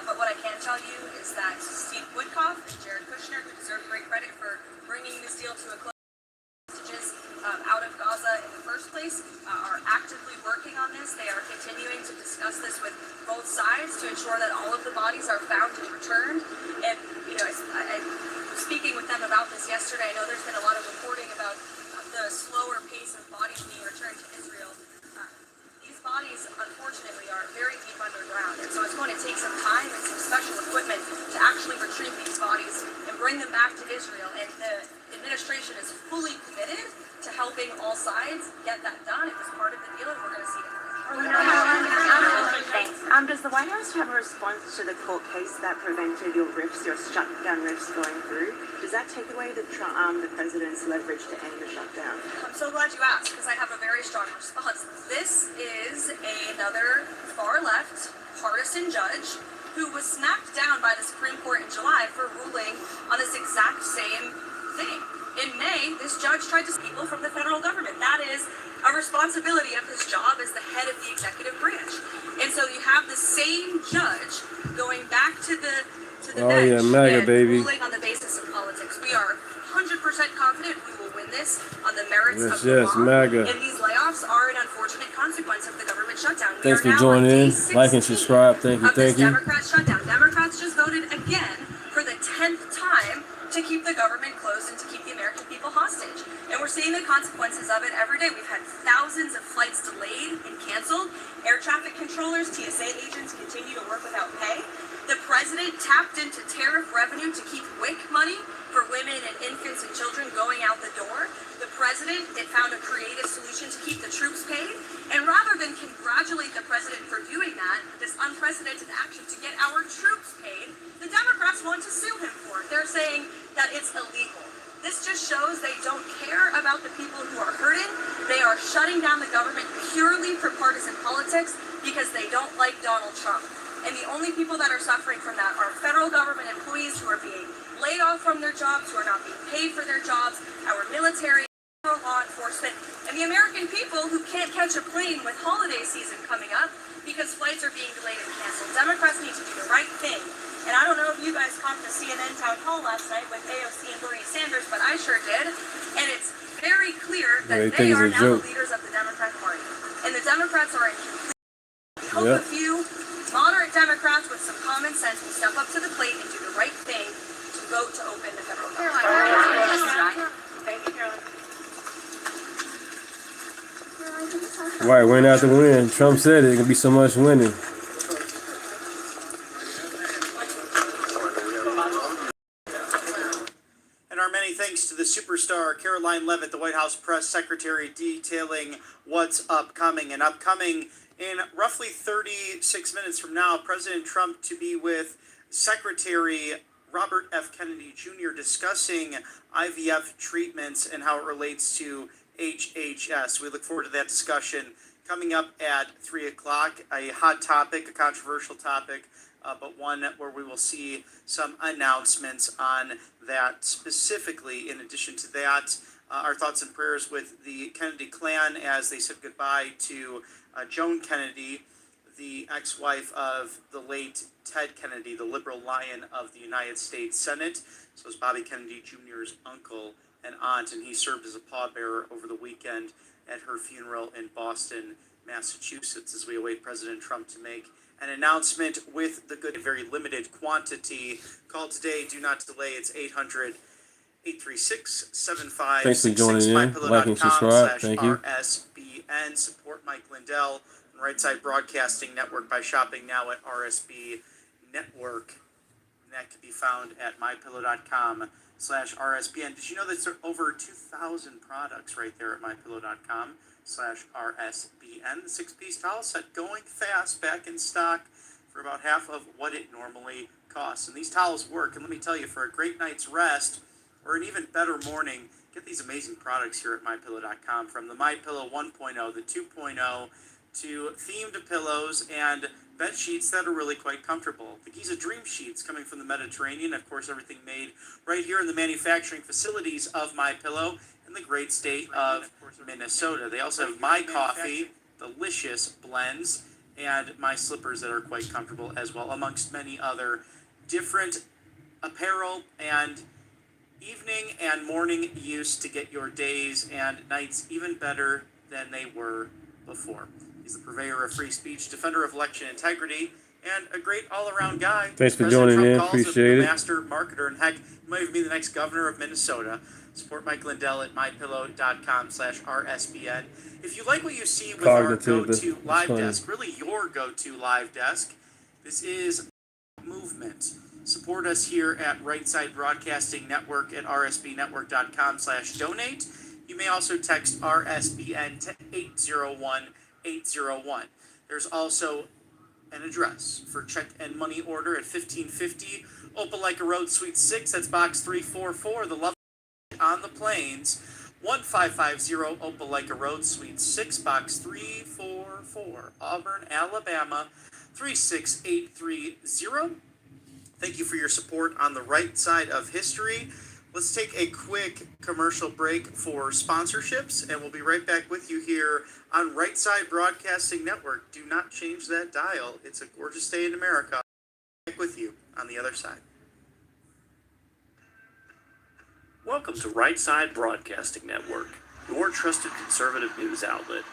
But what I can tell you is that Steve Woodcock and Jared Kushner, who deserve great credit for bringing this deal to a close, out of Gaza in the first place, are actively working on this. They are continuing to discuss this with both sides to ensure that all of the bodies are found and returned. And, I speaking with them about this yesterday, I know there's been a lot of reporting about the slower pace of bodies being returned to Israel. These bodies, unfortunately, are very deep underground, and so it's going to take some time and some special equipment to actually retrieve these bodies and bring them back to Israel. And the administration is fully committed to helping all sides get that done. It was part of the deal, and we're going to see it.
Does the White House have a response to the court case that prevented your shutdown rifts going through? Does that take away the president's leverage to end the shutdown?
I'm so glad you asked, because I have a very strong response. This is another far-left partisan judge who was smacked down by the Supreme Court in July for ruling on this exact same thing. In May, this judge tried to people from the federal government. That is a responsibility of his job as the head of the executive branch. And so you have the same judge going back to the bench
MAGA,
and
baby.
ruling on the basis of politics. We are 100% confident we will win this on the merits of the
Yes,
law.
MAGA.
And these layoffs are an unfortunate consequence of the government shutdown.
Thanks for joining in. Like and subscribe. Thank you. Thank you.
Democrat shutdown. Democrats just voted again for the 10th time to keep the government closed and to keep the American people hostage. And we're seeing the consequences of it every day. We've had thousands of flights delayed and canceled. Air traffic controllers, TSA agents continue to work without pay. The president tapped into tariff revenue to keep WIC money for women and infants and children going out the door. The president found a creative solution to keep the troops paid. And rather than congratulate the president for doing that, this unprecedented action to get our troops paid, the Democrats want to sue him for it. They're saying that it's illegal. This just shows they don't care about the people who are hurting. They are shutting down the government purely for partisan politics because they don't like Donald Trump. And the only people that are suffering from that are federal government employees who are being laid off from their jobs, who are not being paid for their jobs, our military, law enforcement, and the American people who can't catch a plane with holiday season coming up because flights are being delayed and canceled. Democrats need to do the right thing. And I don't know if you guys caught the CNN town hall last night with AOC and Bernie Sanders, but I sure did. And it's very clear that they are now the leaders of the Democrat Party. And the Democrats are in complete. We hope a few moderate Democrats with some common sense will step up to the plate and do the right thing to vote to open the federal government. Thank you, Caroline.
Right, win after win. Trump said it can be so much winning.
And our our many thanks to the superstar Caroline Leavitt, the White House press secretary, detailing what's upcoming. And upcoming in roughly 36 minutes from now, President Trump to be with Secretary Robert F. Kennedy Jr. discussing IVF treatments and how it relates to HHS. We look forward to that discussion coming up at 3 o'clock. A hot topic, a controversial topic, but one where we will see some announcements on that specifically. In addition to that, our thoughts and prayers with the Kennedy clan as they said goodbye to Joan Kennedy, the ex-wife of the late Ted Kennedy, the liberal lion of the United States Senate. So is Bobby Kennedy Jr.'s uncle and aunt, and he served as a pallbearer over the weekend at her funeral in Boston, Massachusetts, as we await President Trump to make an announcement with the good, very limited quantity. Call today, do not delay. It's 800-836-7566.
Thanks for joining in. Like and subscribe. Thank you.
RSBN. Support Mike Lindell and Right Side Broadcasting Network by shopping now at RSB Network. And that can be found at mypillow.com/RSBN. Did you know that there are over 2,000 products right there at mypillow.com/RSBN? The 6-piece towel set going fast, back in stock for about half of what it normally costs. And these towels work. And let me tell you, for a great night's rest or an even better morning, get these amazing products here at mypillow.com. From the MyPillow 1.0, the 2.0, to themed pillows and bed sheets that are really quite comfortable. The Giza Dream Sheets coming from the Mediterranean. Of course, everything made right here in the manufacturing facilities of MyPillow in the great state of Minnesota. They also have My Coffee, delicious blends, and My Slippers that are quite comfortable as well, amongst many other different apparel and evening and morning use to get your days and nights even better than they were before. He's the purveyor of free speech, defender of election integrity, and a great all-around guy.
Thanks for
President
joining
Trump
in.
calls him
Appreciate
the
it.
master marketer, and heck, he might even be the next governor of Minnesota. Support Mike Lindell at mypillow.com/RSBN. If you like what you see with our go-to live desk, really your go-to live desk, this is movement. Support us here at Right Side Broadcasting Network at rsbnetwork.com/donate. You may also text RSBN to 801-801. There's also an address for check and money order at 1550 Opelika Road, Suite 6. That's box 344, the Love on the Plains. 1550 Opelika Road, Suite 6, box 344, Auburn, Alabama, 36830. Thank you for your support on the right side of history. Let's take a quick commercial break for sponsorships, and we'll be right back with you here on Right Side Broadcasting Network. Do not change that dial. It's a gorgeous day in America. Back with you on the other side.
Welcome to Right Side Broadcasting Network, your trusted conservative news outlet.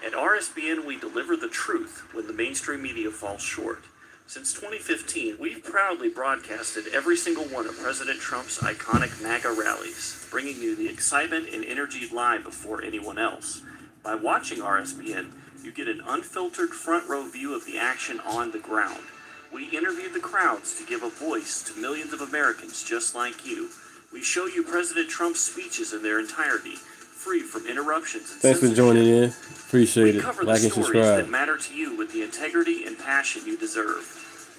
At RSBN, we deliver the truth when the mainstream media falls short. Since 2015, we've proudly broadcasted every single one of President Trump's iconic MAGA rallies, bringing you the excitement and energy live before anyone else. By watching RSBN, you get an unfiltered front row view of the action on the ground. We interview the crowds to give a voice to millions of Americans just like you. We show you President Trump's speeches in their entirety, free from interruptions and
Thanks for joining in. Appreciate
we
it.
cover
Like
the
and
stories
subscribe.
that matter to you with the integrity and passion you deserve.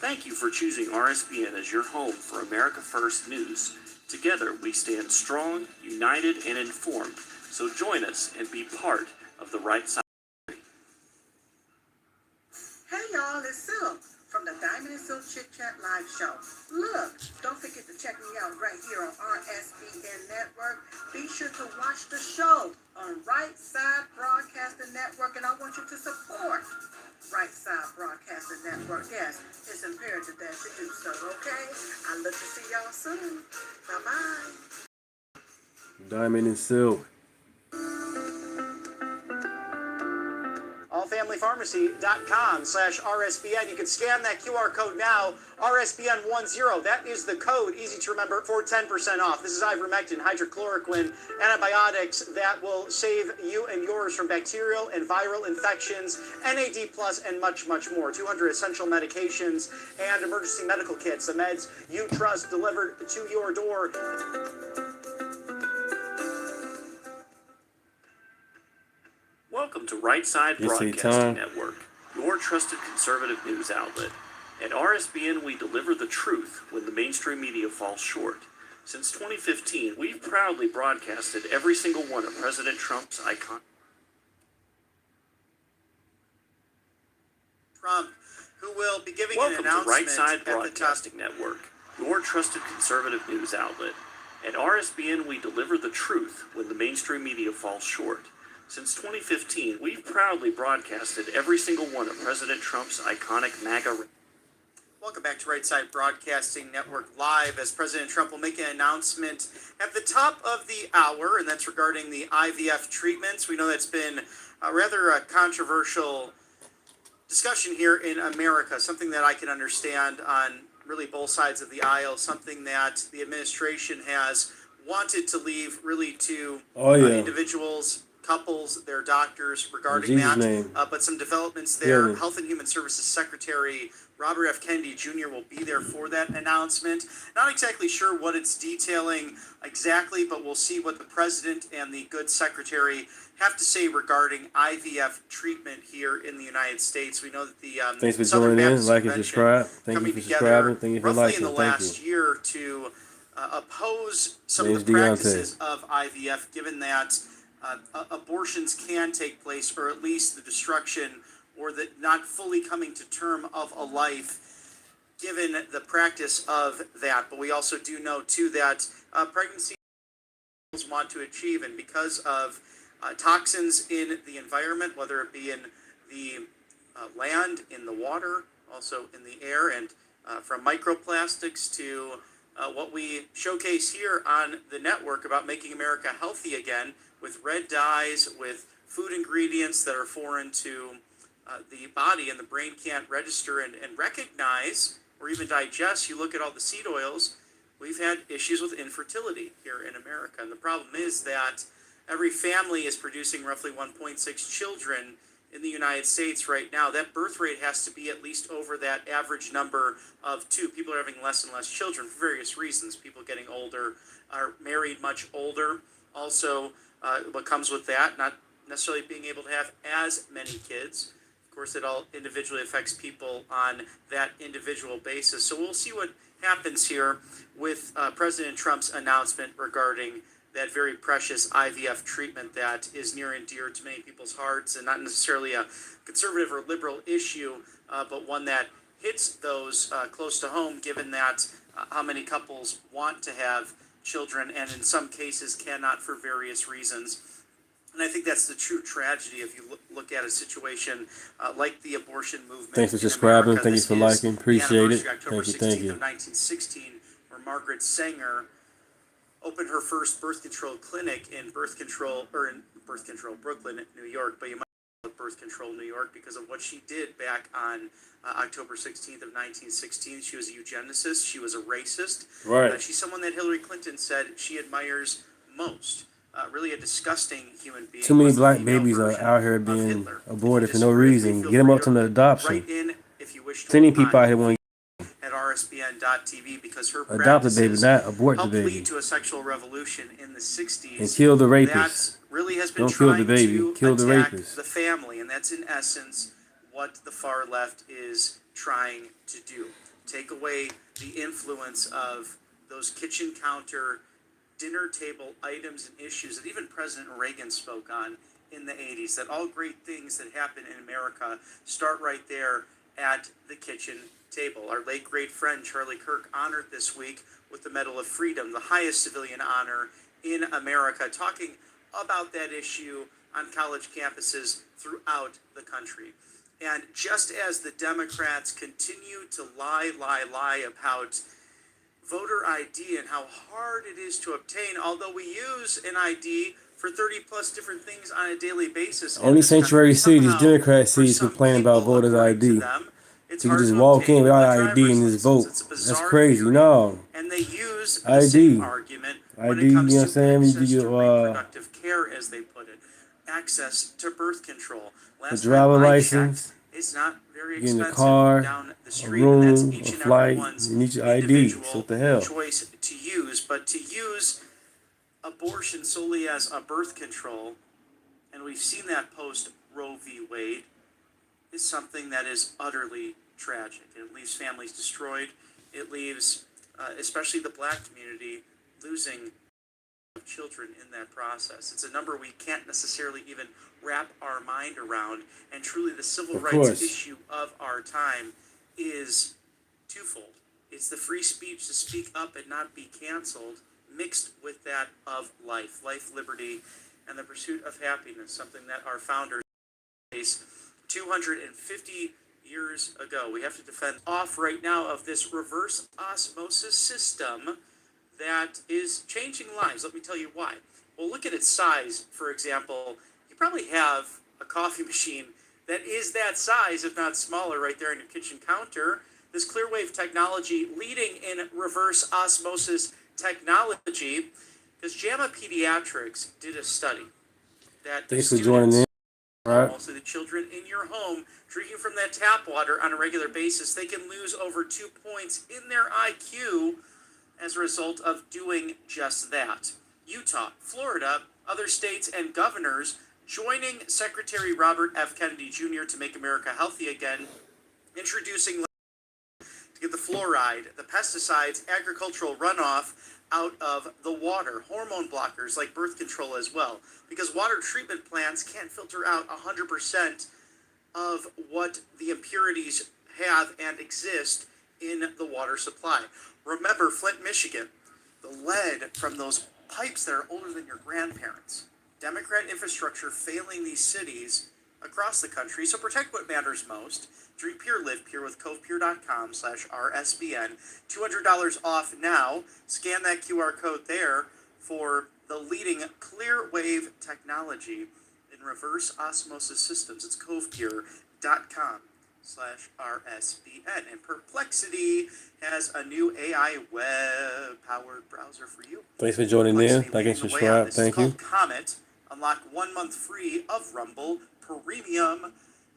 Thank you for choosing RSBN as your home for America First News. Together, we stand strong, united, and informed. So join us and be part of the right side.
Hey y'all, it's Silk from the Diamond and Silk Chit Chat Live Show. Look, don't forget to check me out right here on RSBN Network. Be sure to watch the show on Right Side Broadcasting Network, and I want you to support Right Side Broadcasting Network. Yes, it's imperative that you do so, okay? I look to see y'all soon. Bye-bye.
Diamond and Silk.
allfamilypharmacy.com/RSBN. You can scan that QR code now, RSBN10. That is the code, easy to remember, for 10% off. This is ivermectin, hydrochloroquine, antibiotics that will save you and yours from bacterial and viral infections, NAD+, and much, much more. 200 essential medications and emergency medical kits, the meds you trust delivered to your door.
to Right Side
They say
Broadcasting
time.
Network, your trusted conservative news outlet. At RSBN, we deliver the truth when the mainstream media falls short. Since 2015, we've proudly broadcasted every single one of President Trump's iconic.
Trump, who will be giving
Welcome
an
to
announcement
Right Side
at the top.
Broadcasting Network, your trusted conservative news outlet. At RSBN, we deliver the truth when the mainstream media falls short. Since 2015, we've proudly broadcasted every single one of President Trump's iconic MAGA.
Welcome back to Right Side Broadcasting Network Live, as President Trump will make an announcement at the top of the hour, and that's regarding the IVF treatments. We know that's been a rather controversial discussion here in America, something that I can understand on really both sides of the aisle, something that the administration has wanted to leave really to individuals, couples, their doctors regarding that. But some developments there. Health and Human Services Secretary Robert F. Kennedy Jr. will be there for that announcement. Not exactly sure what it's detailing exactly, but we'll see what the president and the good secretary have to say regarding IVF treatment here in the United States. We know that the
Thanks for
Southern
joining in.
Baptist
Like and
Convention
subscribe. Thank you
coming
for
together
subscribing. Thank you for
roughly
liking.
in the
Thank
last
you.
year to oppose some
Name's
of the
Deunta.
practices of IVF, given that abortions can take place, or at least the destruction or the not fully coming to term of a life, given the practice of that. But we also do know, too, that pregnancy want to achieve, and because of toxins in the environment, whether it be in the land, in the water, also in the air, and from microplastics to what we showcase here on the network about making America healthy again, with red dyes, with food ingredients that are foreign to the body and the brain can't register and recognize or even digest. You look at all the seed oils, we've had issues with infertility here in America. And the problem is that every family is producing roughly 1.6 children in the United States right now. That birth rate has to be at least over that average number of 2. People are having less and less children for various reasons. People getting older, are married much older. Also, what comes with that, not necessarily being able to have as many kids. Of course, it all individually affects people on that individual basis. So we'll see what happens here with President Trump's announcement regarding that very precious IVF treatment that is near and dear to many people's hearts, and not necessarily a conservative or liberal issue, but one that hits those close to home, given that how many couples want to have children and in some cases cannot for various reasons. And I think that's the true tragedy if you look at a situation like the abortion movement.
Thanks for
in
subscribing.
America.
Thank you
This
for
is
liking.
the
Appreciate it.
anniversary, October
Thank you.
16th
Thank you.
of 1916, where Margaret Sanger opened her first birth control clinic in Brooklyn, New York, but you might call it Birth Control New York because of what she did back on October 16th of 1916. She was a eugenicist. She was a racist.
Right.
She's someone that Hillary Clinton said she admires most. Really a disgusting human being.
Too many
Was the
black
female
babies are
version
out here
of
being
Hitler.
aborted
If
for
you
no
disagree with me,
reason.
feel
Get them
free
up to the adoption.
write in if you wish to.
Plenty of people out here want
at rsbn.tv, because her
adopt the baby,
practices
not abort the
helped
baby.
lead to a sexual revolution in the 60s.
And kill the rapist.
That really has been
Don't kill
trying
the baby,
to
kill the
attack
rapist.
the family, and that's in essence what the far left is trying to do. Take away the influence of those kitchen counter, dinner table items and issues that even President Reagan spoke on in the 80s, that all great things that happen in America start right there at the kitchen table. Our late great friend Charlie Kirk honored this week with the Medal of Freedom, the highest civilian honor in America, talking about that issue on college campuses throughout the country. And just as the Democrats continue to lie about voter ID and how hard it is to obtain, although we use an ID for 30 plus different things on a daily basis.
Only sanctuary cities, Democrat cities, complain about voters' ID. You can just walk in without ID and just vote. That's crazy. No.
And they use the
ID.
same argument when
ID,
it comes
you know what I'm
to
saying? You
access
do
to
your
reproductive care, as they put it, access to birth control. Last
driver
time I
license,
checked, it's not very
get in
expensive
the car,
down the
a
street, and that's
room,
each
a
and
flight.
everyone's
You need your ID.
individual
So what the hell?
choice to use. But to use abortion solely as a birth control, and we've seen that post Roe v. Wade is something that is utterly tragic. It leaves families destroyed. It leaves, especially the black community, losing children in that process. It's a number we can't necessarily even wrap our mind around. And truly, the civil rights issue of our time is twofold. It's the free speech to speak up and not be canceled, mixed with that of life, liberty, and the pursuit of happiness, something that our founders faced 250 years ago. We have to defend off right now of this reverse osmosis system that is changing lives. Let me tell you why. Well, look at its size, for example. You probably have a coffee machine that is that size, if not smaller, right there on your kitchen counter. This Clearwave technology leading in reverse osmosis technology, because JAMA Pediatrics did a study that
Thanks for joining in. Right.
Also, the children in your home drinking from that tap water on a regular basis, they can lose over 2 points in their IQ as a result of doing just that. Utah, Florida, other states and governors joining Secretary Robert F. Kennedy Jr. to make America healthy again, introducing to get the fluoride, the pesticides, agricultural runoff out of the water, hormone blockers like birth control as well, because water treatment plants can't filter out 100% of what the impurities have and exist in the water supply. Remember Flint, Michigan, the lead from those pipes that are older than your grandparents. Democrat infrastructure failing these cities across the country. So protect what matters most. Drink Pure, Live Pure with CovePure.com/RSBN. $200 off now. Scan that QR code there for the leading Clearwave technology in reverse osmosis systems. It's CovePure.com/RSBN. And Perplexity has a new AI web-powered browser for you.
Thanks for joining in. Like and subscribe. Thank you.
Comet. Unlock 1 month free of Rumble Premium.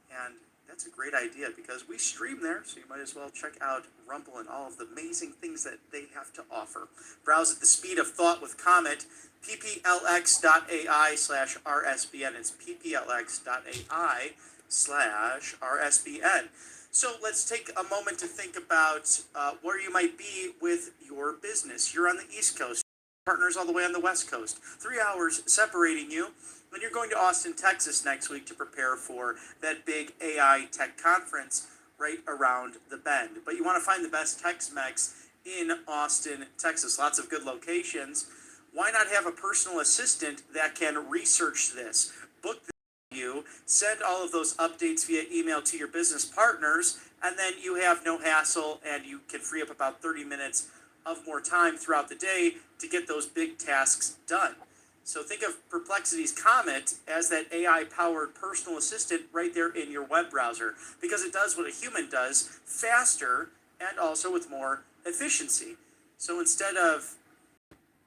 And that's a great idea because we stream there, so you might as well check out Rumble and all of the amazing things that they have to offer. Browse at the speed of thought with Comet. pplx.ai/RSBN. It's pplx.ai/RSBN. So let's take a moment to think about where you might be with your business. You're on the East Coast, partners all the way on the West Coast. 3 hours separating you. And you're going to Austin, Texas next week to prepare for that big AI tech conference right around the bend. But you want to find the best Tex-Mex in Austin, Texas. Lots of good locations. Why not have a personal assistant that can research this, book you, send all of those updates via email to your business partners, and then you have no hassle and you can free up about 30 minutes of more time throughout the day to get those big tasks done. So think of Perplexity's Comet as that AI-powered personal assistant right there in your web browser, because it does what a human does faster and also with more efficiency. So instead of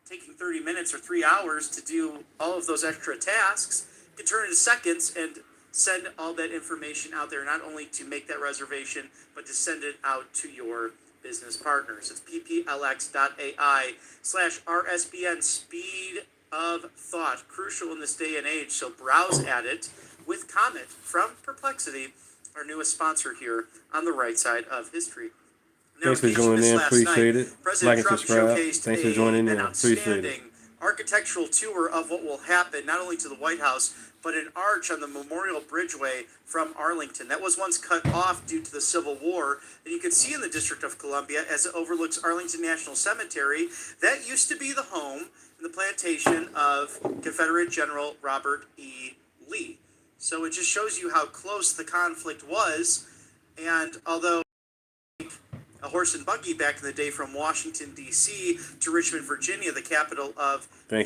taking 30 minutes or 3 hours to do all of those extra tasks, you can turn it into seconds and send all that information out there, not only to make that reservation, but to send it out to your business partners. It's pplx.ai/RSBN, speed of thought, crucial in this day and age. So browse at it with Comet from Perplexity, our newest sponsor here on the right side of history.
Thanks for joining in. Appreciate it. Like and subscribe. Thanks for joining in. Appreciate it.
Architectural tour of what will happen not only to the White House, but an arch on the Memorial Bridgeway from Arlington. That was once cut off due to the Civil War. And you can see in the District of Columbia as it overlooks Arlington National Cemetery. That used to be the home and the plantation of Confederate General Robert E. Lee. So it just shows you how close the conflict was. And although a horse and buggy back in the day from Washington, D.C. to Richmond, Virginia, the capital of the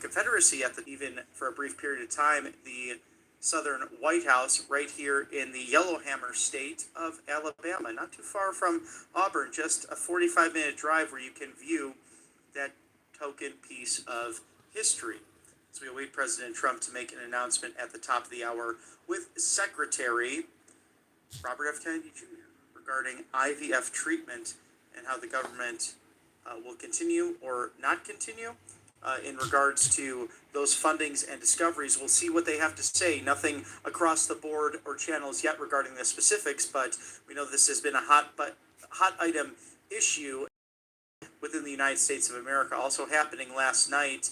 Confederacy, even for a brief period of time, the Southern White House right here in the Yellowhammer state of Alabama, not too far from Auburn, just a 45-minute drive where you can view that token piece of history. So we await President Trump to make an announcement at the top of the hour with Secretary Robert F. Kennedy Jr. regarding IVF treatment and how the government will continue or not continue in regards to those fundings and discoveries. We'll see what they have to say. Nothing across the board or channels yet regarding the specifics, but we know this has been a hot item issue within the United States of America. Also happening last night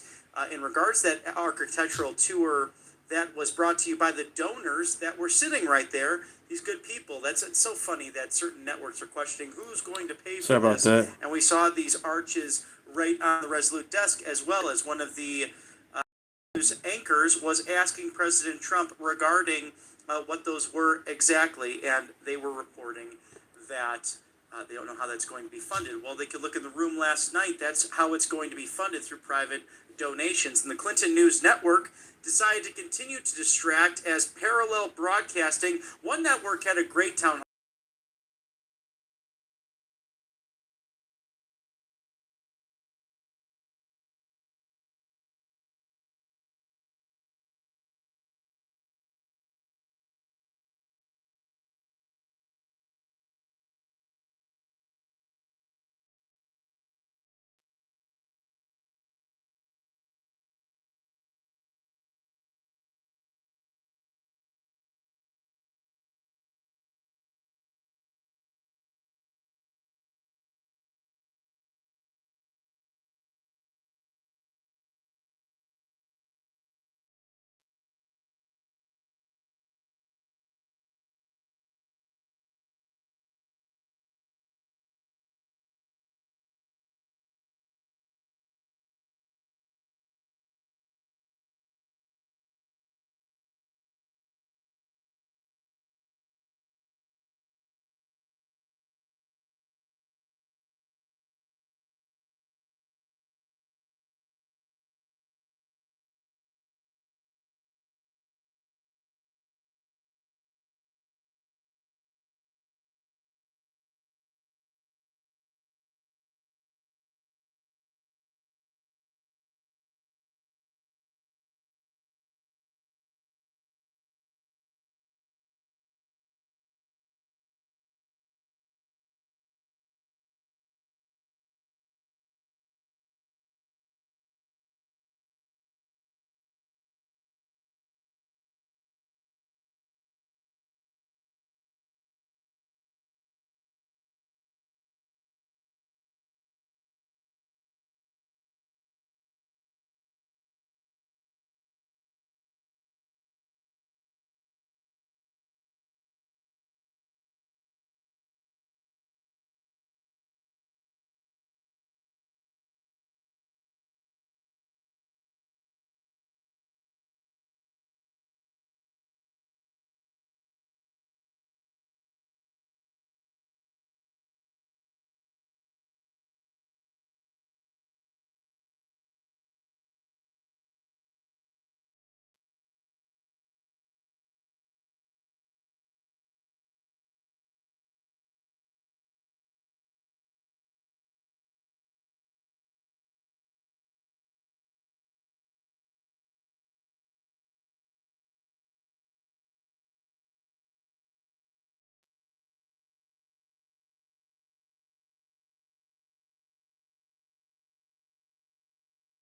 in regards to that architectural tour that was brought to you by the donors that were sitting right there. These good people. It's so funny that certain networks are questioning who's going to pay for
Sorry about
this.
that.
And we saw these arches right on the Resolute desk, as well as one of the news anchors was asking President Trump regarding what those were exactly, and they were reporting that they don't know how that's going to be funded. Well, they could look in the room last night. That's how it's going to be funded, through private donations. And the Clinton News Network decided to continue to distract as parallel broadcasting. One network had a great town hall.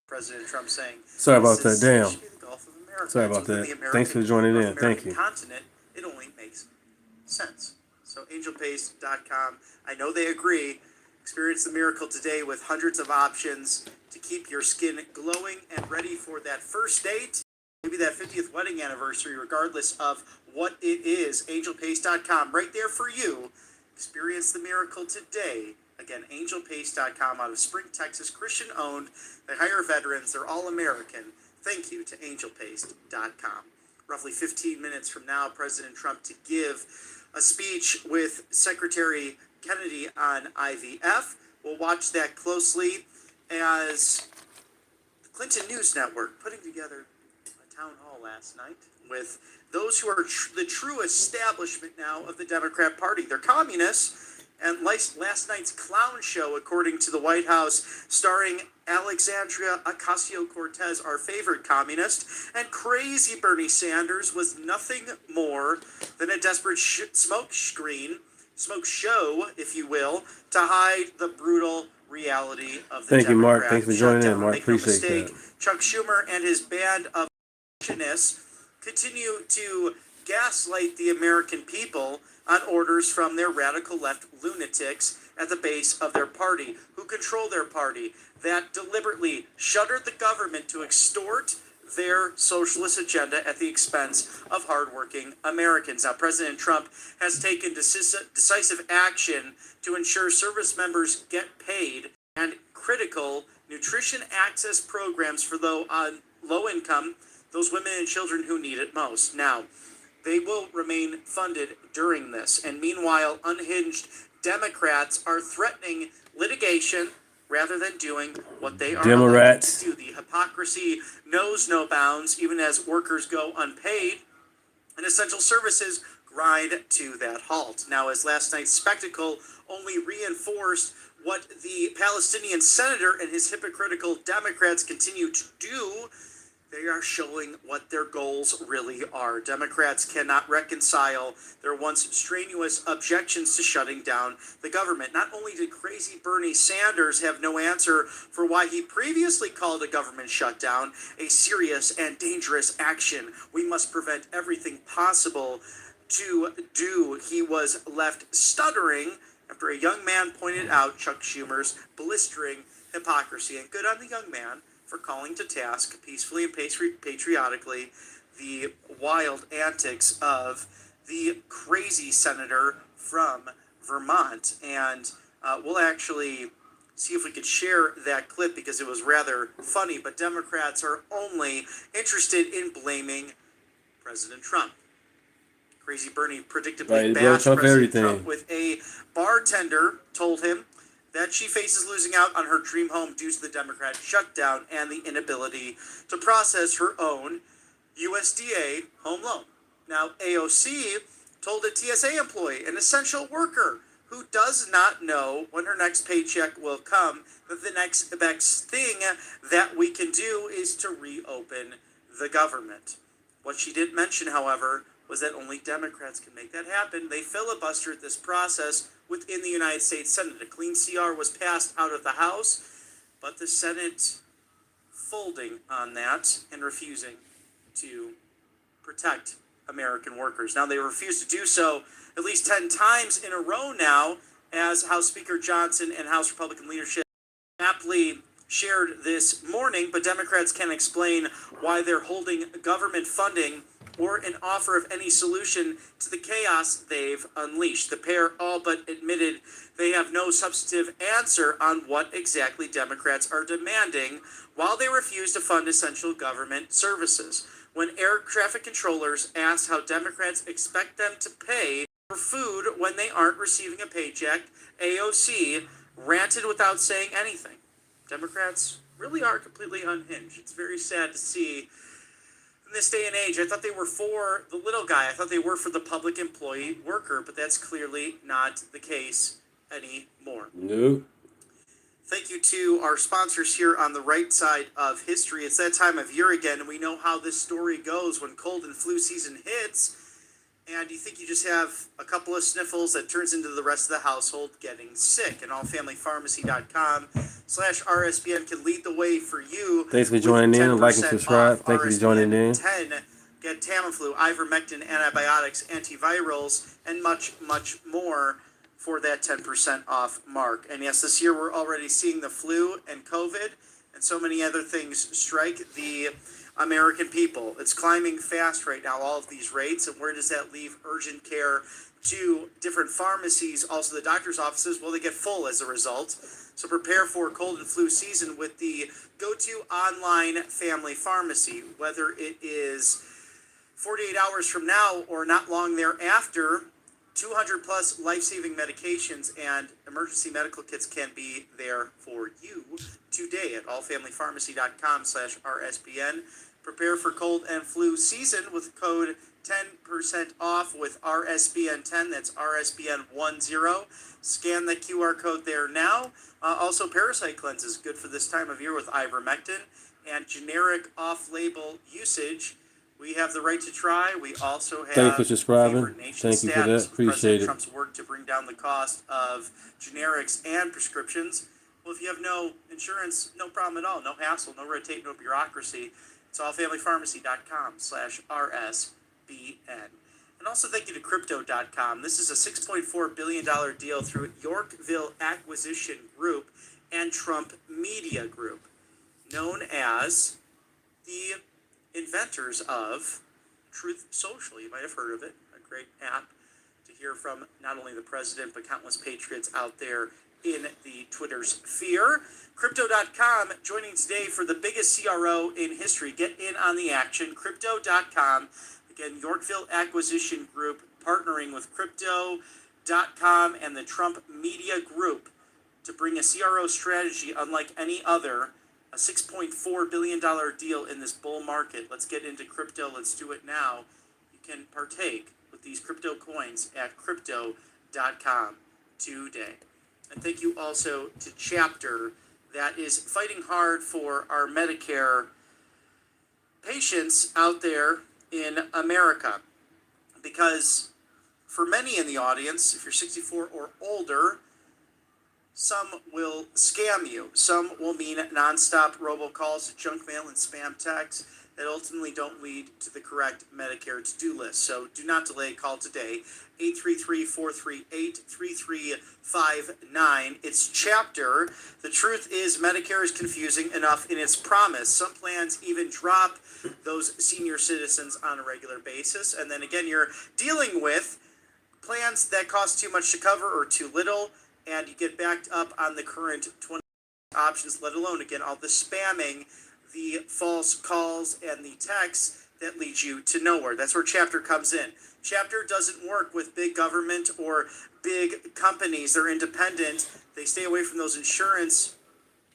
President Trump saying,
Sorry about
this
that.
is
Damn.
the Gulf of America.
Sorry
It's
about
within
that.
the American,
Thanks for joining
North
in. Thank
American
you.
continent. It only makes sense. So angelpaste.com. I know they agree. Experience the miracle today with hundreds of options to keep your skin glowing and ready for that first date, maybe that 50th wedding anniversary, regardless of what it is. Angelpaste.com, right there for you. Experience the miracle today. Again, angelpaste.com, out of Spring, Texas, Christian owned. They hire veterans. They're all American. Thank you to angelpaste.com. Roughly 15 minutes from now, President Trump to give a speech with Secretary Kennedy on IVF. We'll watch that closely as the Clinton News Network putting together a town hall last night with those who are the true establishment now of the Democrat Party. They're communists. And last night's clown show, according to the White House, starring Alexandria Ocasio-Cortez, our favorite communist, and crazy Bernie Sanders, was nothing more than a desperate smoke show, if you will, to hide the brutal reality of the
Thank you, Mark.
Democrat
Thanks for joining in,
shutdown.
Mark.
Make no
Appreciate
mistake,
that.
Chuck Schumer and his band of opportunists continue to gaslight the American people on orders from their radical left lunatics at the base of their party, who control their party, that deliberately shuttered the government to extort their socialist agenda at the expense of hardworking Americans. Now, President Trump has taken decisive action to ensure service members get paid and critical nutrition access programs for low income, those women and children who need it most. Now, they will remain funded during this. And meanwhile, unhinged Democrats are threatening litigation rather than doing what they are
Democrats.
elected to do. The hypocrisy knows no bounds, even as workers go unpaid and essential services grind to that halt. Now, as last night's spectacle only reinforced what the Palestinian senator and his hypocritical Democrats continue to do, they are showing what their goals really are. Democrats cannot reconcile their once strenuous objections to shutting down the government. Not only did crazy Bernie Sanders have no answer for why he previously called a government shutdown a serious and dangerous action we must prevent everything possible to do, he was left stuttering after a young man pointed out Chuck Schumer's blistering hypocrisy. And good on the young man for calling to task peacefully and patriotically the wild antics of the crazy senator from Vermont. And we'll actually see if we could share that clip because it was rather funny. But Democrats are only interested in blaming President Trump. Crazy Bernie predictably bashed President Trump with a bartender told him that she faces losing out on her dream home due to the Democrat shutdown and the inability to process her own USDA home loan. Now, AOC told a TSA employee, an essential worker who does not know when her next paycheck will come, that the next best thing that we can do is to reopen the government. What she didn't mention, however, was that only Democrats can make that happen. They filibustered this process within the United States Senate. A clean CR was passed out of the House, but the Senate folding on that and refusing to protect American workers. Now, they refuse to do so at least 10 times in a row now, as House Speaker Johnson and House Republican leadership aptly shared this morning, but Democrats can't explain why they're holding government funding or an offer of any solution to the chaos they've unleashed. The pair all but admitted they have no substantive answer on what exactly Democrats are demanding, while they refuse to fund essential government services. When air traffic controllers asked how Democrats expect them to pay for food when they aren't receiving a paycheck, AOC ranted without saying anything. Democrats really are completely unhinged. It's very sad to see. In this day and age, I thought they were for the little guy. I thought they were for the public employee worker, but that's clearly not the case anymore.
No.
Thank you to our sponsors here on the right side of history. It's that time of year again, and we know how this story goes when cold and flu season hits. And you think you just have a couple of sniffles that turns into the rest of the household getting sick. And allfamilypharmacy.com/RSPN can lead the way for you.
Thanks for joining in. Like and subscribe. Thank you for joining in.
10. Get Tamiflu, ivermectin, antibiotics, antivirals, and much, much more for that 10% off mark. And yes, this year we're already seeing the flu and COVID and so many other things strike the American people. It's climbing fast right now, all of these rates. And where does that leave urgent care to different pharmacies, also the doctor's offices? Well, they get full as a result. So prepare for cold and flu season with the go-to online family pharmacy. Whether it is 48 hours from now or not long thereafter, 200 plus life-saving medications and emergency medical kits can be there for you today at allfamilypharmacy.com/RSPN. Prepare for cold and flu season with code 10% off with RSPN10. That's RSPN10. Scan the QR code there now. Also, parasite cleanses, good for this time of year with ivermectin and generic off-label usage. We have the right to try. We also have
Thanks for subscribing.
Thank
you for that. Appreciate it.
Trump's work to bring down the cost of generics and prescriptions. Well, if you have no insurance, no problem at all. No hassle, no red tape, no bureaucracy. It's allfamilypharmacy.com/RSBN. And also thank you to Crypto.com. This is a $6.4 billion deal through Yorkville Acquisition Group and Trump Media Group, known as the inventors of Truth Social. You might have heard of it, a great app to hear from not only the president, but countless patriots out there in the Twitter sphere. Crypto.com joining today for the biggest CRO in history. Get in on the action. Crypto.com. Again, Yorkville Acquisition Group partnering with Crypto.com and the Trump Media Group to bring a CRO strategy unlike any other, a $6.4 billion deal in this bull market. Let's get into crypto. Let's do it now. You can partake with these crypto coins at Crypto.com today. And thank you also to Chapter, that is fighting hard for our Medicare patients out there in America. Because for many in the audience, if you're 64 or older, some will scam you. Some will mean nonstop robocalls, junk mail, and spam texts that ultimately don't lead to the correct Medicare to-do list. So do not delay. Call today, 833-438-3359. It's Chapter. The truth is Medicare is confusing enough in its promise. Some plans even drop those senior citizens on a regular basis. And then again, you're dealing with plans that cost too much to cover or too little, and you get backed up on the current 20 options, let alone, again, all the spamming, the false calls, and the texts that lead you to nowhere. That's where Chapter comes in. Chapter doesn't work with big government or big companies. They're independent. They stay away from those insurance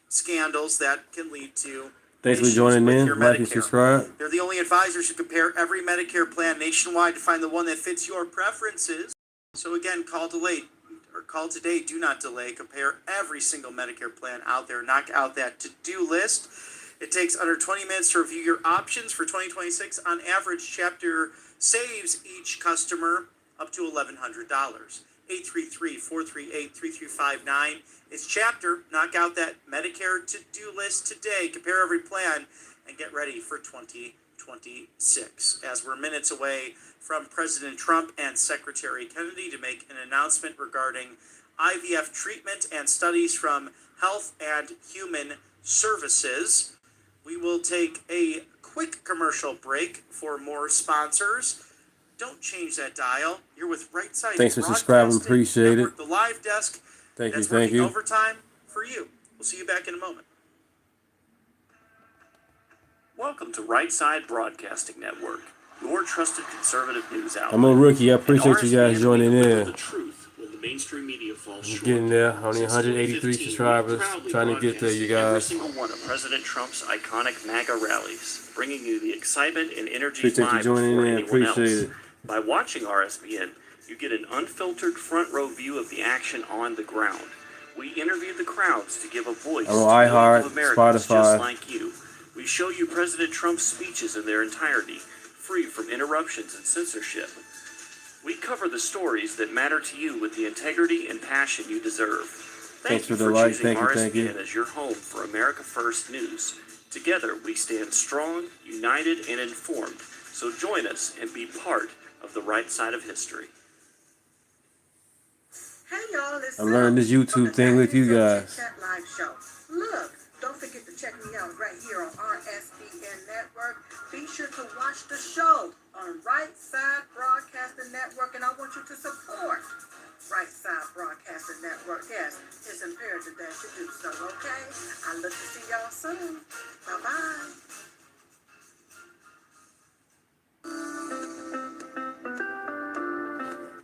scandals that can lead to
Thanks for joining in. Like and subscribe.
They're the only advisors who compare every Medicare plan nationwide to find the one that fits your preferences. So again, call today, do not delay. Compare every single Medicare plan out there. Knock out that to-do list. It takes under 20 minutes to review your options for 2026. On average, Chapter saves each customer up to $1,100. 833-438-3359. It's Chapter. Knock out that Medicare to-do list today. Compare every plan and get ready for 2026. As we're minutes away from President Trump and Secretary Kennedy to make an announcement regarding IVF treatment and studies from Health and Human Services. We will take a quick commercial break for more sponsors. Don't change that dial. You're with Right Side.
Thanks for subscribing. Appreciate
Network,
it.
the live desk.
Thank you.
That's
Thank
working
you.
overtime for you. We'll see you back in a moment.
Welcome to Right Side Broadcasting Network, your trusted conservative news outlet.
I'm a rookie. I appreciate you guys joining in.
The truth when the mainstream media falls short.
Getting there. Only 183 subscribers. Trying to get there, you
Every
guys.
single one of President Trump's iconic MAGA rallies, bringing you the excitement and energy
Appreciate you
live
joining
before
in.
anyone else.
Appreciate it.
By watching RSBN, you get an unfiltered front row view of the action on the ground. We interview the crowds to give a voice
I'm
to
on
millions
iHeart,
of Americans
Spotify.
just like you. We show you President Trump's speeches in their entirety, free from interruptions and censorship. We cover the stories that matter to you with the integrity and passion you deserve.
Thanks
you
for the like.
choosing
Thank you.
RSBN as your home for America First News. Together, we stand strong, united, and informed. So join us and be part of the right side of history.
Hey y'all, it's
I'm learning this YouTube thing with you guys.
Chat Live Show. Look, don't forget to check me out right here on RSBN Network. Be sure to watch the show on Right Side Broadcasting Network, and I want you to support Right Side Broadcasting Network. Yes, it's imperative that you do so, okay? I look to see y'all soon. Bye-bye.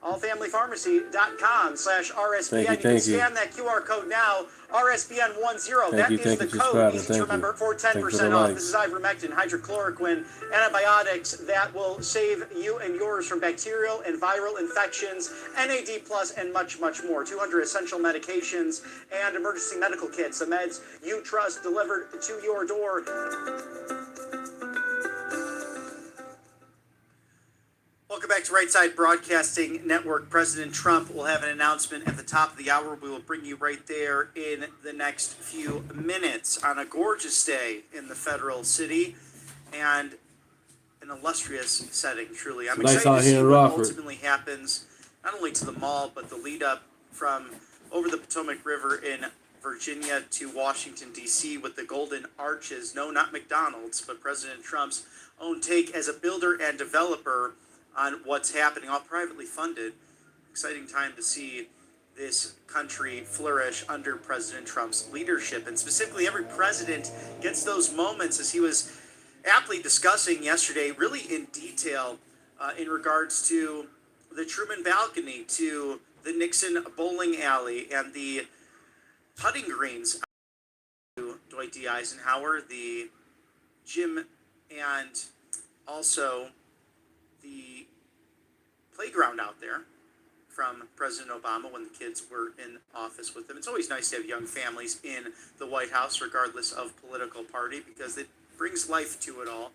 allfamilypharmacy.com/RSBN.
Thank you,
You can
thank you.
scan that QR code now, RSBN10. That is
Thank
the
you,
code.
subscribing.
To
Thank you.
remember for
Thank you for
10%
the
off.
likes.
This is ivermectin, hydrochloroquine, antibiotics that will save you and yours from bacterial and viral infections, NAD+, and much, much more. 200 essential medications and emergency medical kits. The meds you trust delivered to your door. Welcome back to Right Side Broadcasting Network. President Trump will have an announcement at the top of the hour. We will bring you right there in the next few minutes on a gorgeous day in the federal city and an illustrious setting, truly. I'm excited to see what ultimately happens, not only to the mall, but the lead up from over the Potomac River in Virginia to Washington, D.C. with the Golden Arches. No, not McDonald's, but President Trump's own take as a builder and developer on what's happening, all privately funded. Exciting time to see this country flourish under President Trump's leadership. And specifically, every president gets those moments, as he was aptly discussing yesterday, really in detail in regards to the Truman balcony, to the Nixon bowling alley, and the putting greens to Dwight D. Eisenhower, the gym, and also the playground out there from President Obama when the kids were in office with him. It's always nice to have young families in the White House, regardless of political party, because it brings life to it all.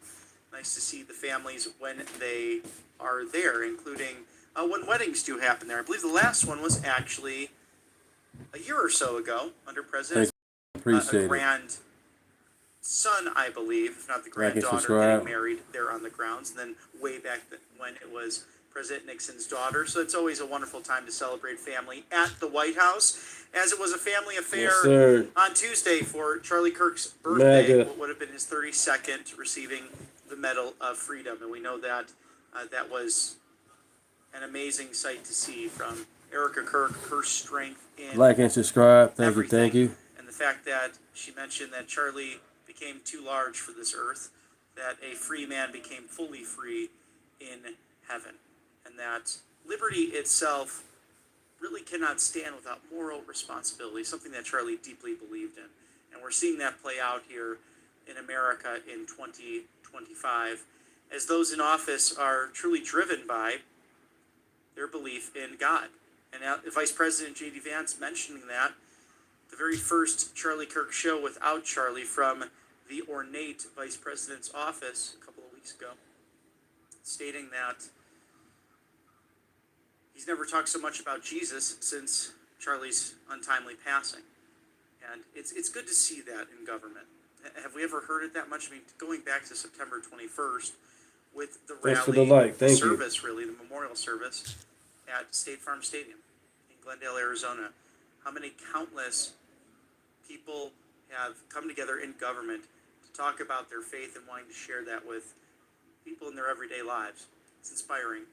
Nice to see the families when they are there, including when weddings do happen there. I believe the last one was actually a year or so ago under President
Appreciate
it. Son, I believe, if not the granddaughter, getting married there on the grounds, and then way back when it was President Nixon's daughter. So it's always a wonderful time to celebrate family at the White House, as it was a family affair on Tuesday for Charlie Kirk's birthday, what would have been his 32nd, receiving the Medal of Freedom. And we know that that was an amazing sight to see from Erica Kirk, her strength in
like and subscribe. Thank
everything.
you. Thank you.
And the fact that she mentioned that Charlie became too large for this earth, that a free man became fully free in heaven, and that liberty itself really cannot stand without moral responsibility, something that Charlie deeply believed in. And we're seeing that play out here in America in 2025, as those in office are truly driven by their belief in God. And Vice President J.D. Vance mentioning that, the very first Charlie Kirk show without Charlie from the ornate Vice President's office a couple of weeks ago, stating that he's never talked so much about Jesus since Charlie's untimely passing. And it's good to see that in government. Have we ever heard it that much? I mean, going back to September 21st with the rally, the service, really, the memorial service at State Farm Stadium in Glendale, Arizona. How many countless people have come together in government to talk about their faith and wanting to share that with people in their everyday lives. It's inspiring.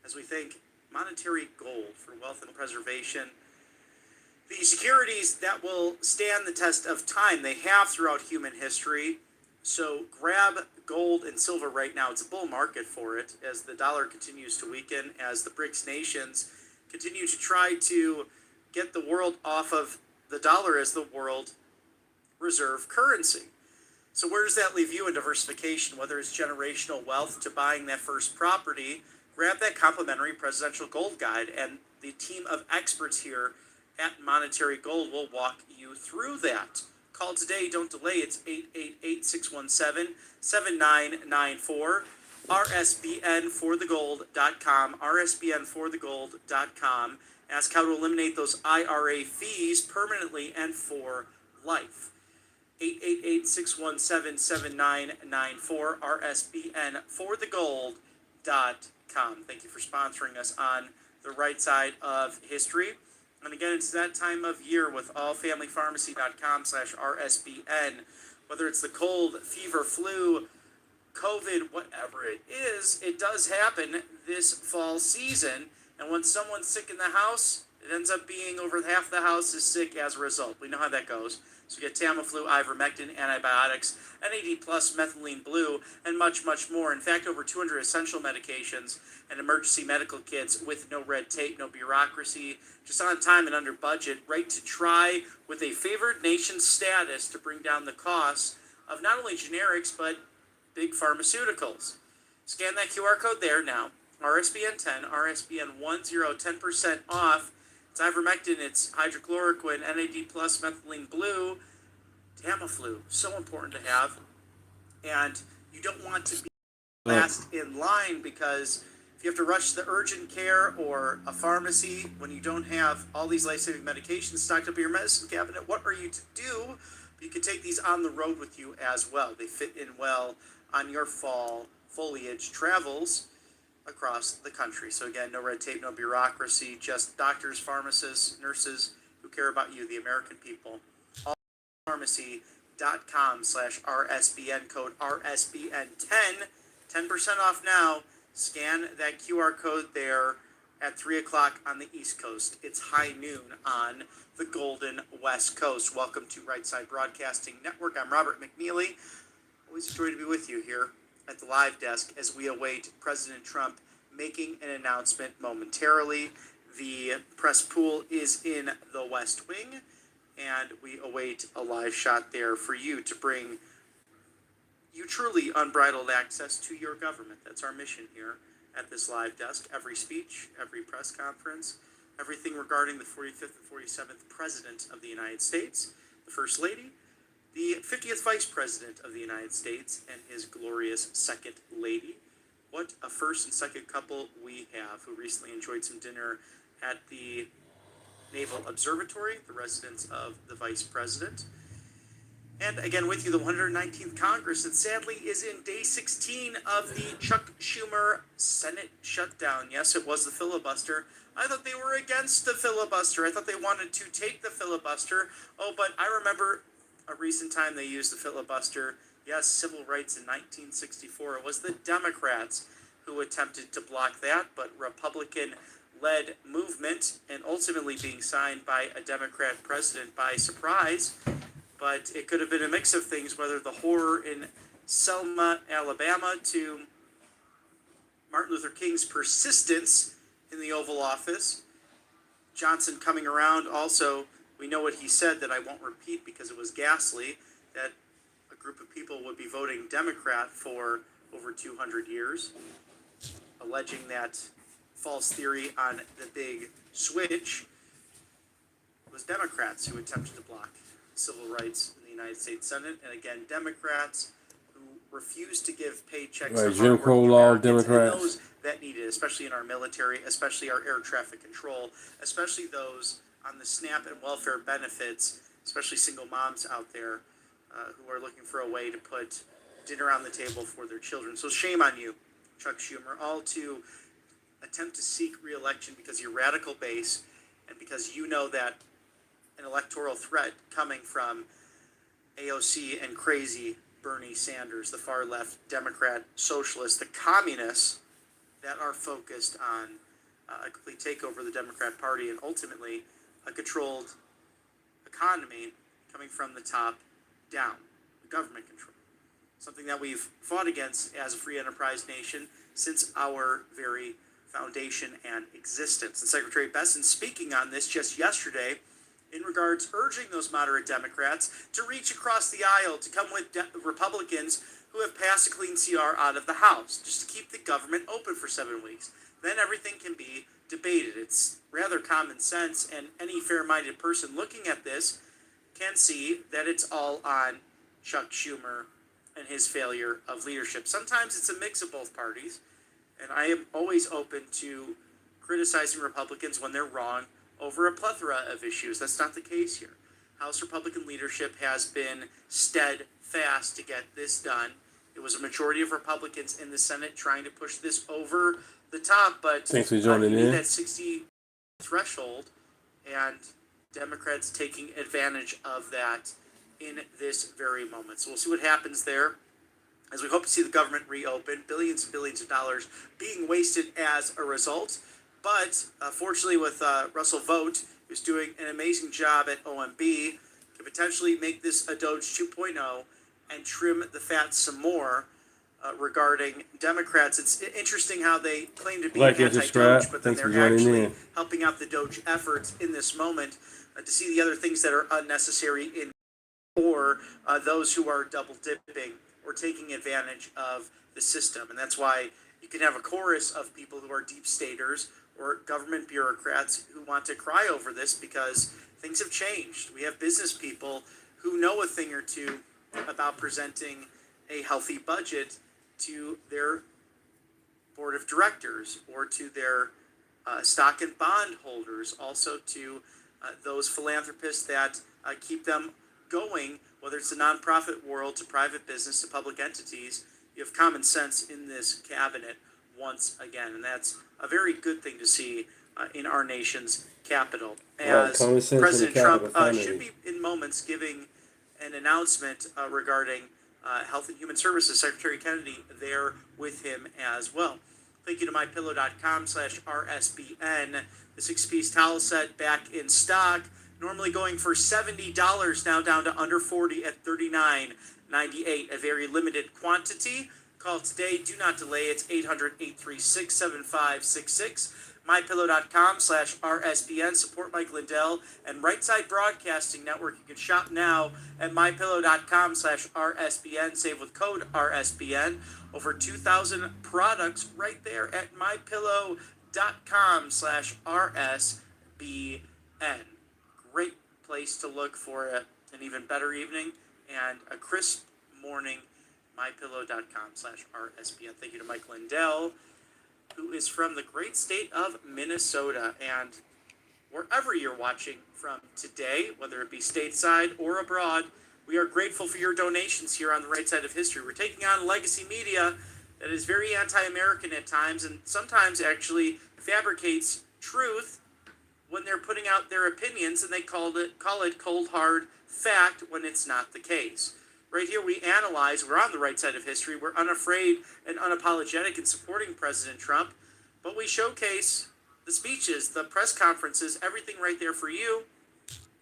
As we think monetary gold for wealth and preservation, the securities that will stand the test of time, they have throughout human history. So grab gold and silver right now. It's a bull market for it as the dollar continues to weaken, as the BRICS nations continue to try to get the world off of the dollar as the world reserve currency. So where does that leave you in diversification, whether it's generational wealth to buying that first property? Grab that complimentary presidential gold guide, and the team of experts here at Monetary Gold will walk you through that. Call today, don't delay. It's 888-617-7994, rsbnforthegold.com, rsbnforthegold.com. Ask how to eliminate those IRA fees permanently and for life. 888-617-7994, rsbnforthegold.com. Thank you for sponsoring us on the right side of history. And again, it's that time of year with allfamilypharmacy.com/RSBN. Whether it's the cold, fever, flu, COVID, whatever it is, it does happen this fall season. And when someone's sick in the house, it ends up being over half the house is sick as a result. We know how that goes. So you get Tamiflu, ivermectin, antibiotics, NAD+, methylene blue, and much, much more. In fact, over 200 essential medications and emergency medical kits with no red tape, no bureaucracy, just on time and under budget, right to try with a favored nation status to bring down the costs of not only generics, but big pharmaceuticals. Scan that QR code there now. RSBN10, RSBN10, 10% off. It's ivermectin, it's hydrochloroquine, NAD+, methylene blue, Tamiflu. So important to have. And you don't want to be last in line, because if If you have to rush to the urgent care or a pharmacy when you don't have all these life-saving medications stocked up in your medicine cabinet, what are you to do? You can take these on the road with you as well. They fit in well on your fall foliage travels across the country. So again, no red tape, no bureaucracy, just doctors, pharmacists, nurses who care about you, the American people. Allpharmacy.com/RSBN, code RSBN10, 10% off now. Scan that QR code there at 3 o'clock on the East Coast. It's high noon on the Golden West Coast. Welcome to Right Side Broadcasting Network. I'm Robert McNeely. Always a joy to be with you here at the live desk as we await President Trump making an announcement momentarily. The press pool is in the West Wing, and we await a live shot there for you to bring you truly unbridled access to your government. That's our mission here at this live desk. Every speech, every press conference, everything regarding the 45th and 47th President of the United States, the First Lady, the 50th Vice President of the United States, and his glorious Second Lady. What a first and second couple we have who recently enjoyed some dinner at the Naval Observatory, the residence of the Vice President. And again with you, the 119th Congress that sadly is in day 16 of the Chuck Schumer Senate shutdown. Yes, it was the filibuster. I thought they were against the filibuster. I thought they wanted to take the filibuster. Oh, but I remember a recent time they used the filibuster. Yes, civil rights in 1964. It was the Democrats who attempted to block that, but Republican-led movement and ultimately being signed by a Democrat president by surprise. But it could have been a mix of things, whether the horror in Selma, Alabama, to Martin Luther King's persistence in the Oval Office. Johnson coming around. Also, we know what he said that I won't repeat because it was ghastly, that a group of people would be voting Democrat for over 200 years, alleging that false theory on the big switch. It was Democrats who attempted to block civil rights in the United States Senate, and again, Democrats who refuse to give paychecks to
Jim Crow law Democrats.
those that need it, especially in our military, especially our air traffic control, especially those on the SNAP and welfare benefits, especially single moms out there who are looking for a way to put dinner on the table for their children. So shame on you, Chuck Schumer, all to attempt to seek re-election because of your radical base and because you know that an electoral threat coming from AOC and crazy Bernie Sanders, the far left Democrat socialists, the communists that are focused on a complete takeover of the Democrat Party and ultimately a controlled economy coming from the top down, government control. Something that we've fought against as a free enterprise nation since our very foundation and existence. And Secretary Besson speaking on this just yesterday in regards urging those moderate Democrats to reach across the aisle to come with Republicans who have passed a clean CR out of the House, just to keep the government open for 7 weeks. Then everything can be debated. It's rather common sense, and any fair-minded person looking at this can see that it's all on Chuck Schumer and his failure of leadership. Sometimes it's a mix of both parties, and I am always open to criticizing Republicans when they're wrong over a plethora of issues. That's not the case here. House Republican leadership has been steadfast to get this done. It was a majority of Republicans in the Senate trying to push this over the top, but
thanks for joining in.
That 60 threshold, and Democrats taking advantage of that in this very moment. So we'll see what happens there as we hope to see the government reopen, billions and billions of dollars being wasted as a result. But fortunately with Russell Vought, who's doing an amazing job at OMB, can potentially make this a Doge 2.0 and trim the fat some more regarding Democrats. It's interesting how they claim to be anti-Doge, but then they're actually helping out the Doge efforts in this moment to see the other things that are unnecessary in or those who are double dipping or taking advantage of the system. And that's why you can have a chorus of people who are deep staters or government bureaucrats who want to cry over this because things have changed. We have business people who know a thing or two about presenting a healthy budget to their board of directors or to their stock and bond holders, also to those philanthropists that keep them going, whether it's the nonprofit world to private business to public entities. You have common sense in this cabinet once again, and that's a very good thing to see in our nation's capital. As President Trump should be in moments giving an announcement regarding Health and Human Services, Secretary Kennedy there with him as well. Thank you to mypillow.com/RSBN. The 6-piece towel set back in stock, normally going for $70, now down to under $40 at $39.98. A very limited quantity. Call today. Do not delay. It's 800-836-7566. mypillow.com/RSBN. Support Mike Lindell and Right Side Broadcasting Network. You can shop now at mypillow.com/RSBN. Save with code RSBN. Over 2,000 products right there at mypillow.com/RSBN. Great place to look for an even better evening and a crisp morning. mypillow.com/RSBN. Thank you to Mike Lindell, who is from the great state of Minnesota. And wherever you're watching from today, whether it be stateside or abroad, we are grateful for your donations here on the Right Side of History. We're taking on legacy media that is very anti-American at times and sometimes actually fabricates truth when they're putting out their opinions, and they call it cold hard fact when it's not the case. Right here we analyze, we're on the right side of history, we're unafraid and unapologetic in supporting President Trump, but we showcase the speeches, the press conferences, everything right there for you.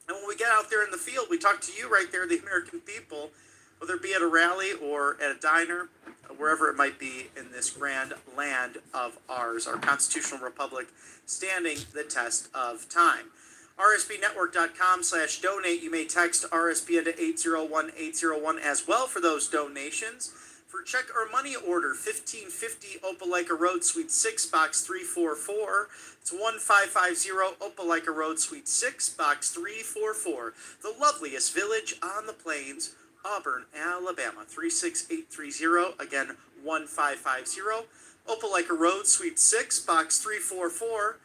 And when we get out there in the field, we talk to you right there, the American people, whether it be at a rally or at a diner, wherever it might be in this grand land of ours, our constitutional republic standing the test of time. RSBnetwork.com/donate. You may text RSBN to 801-801 as well for those donations. For check or money order, 1550 Opelika Road, Suite 6, Box 344. It's 1550 Opelika Road, Suite 6, Box 344. The loveliest village on the plains, Auburn, Alabama, 36830. Again, 1550 Opelika Road, Suite 6, Box 344.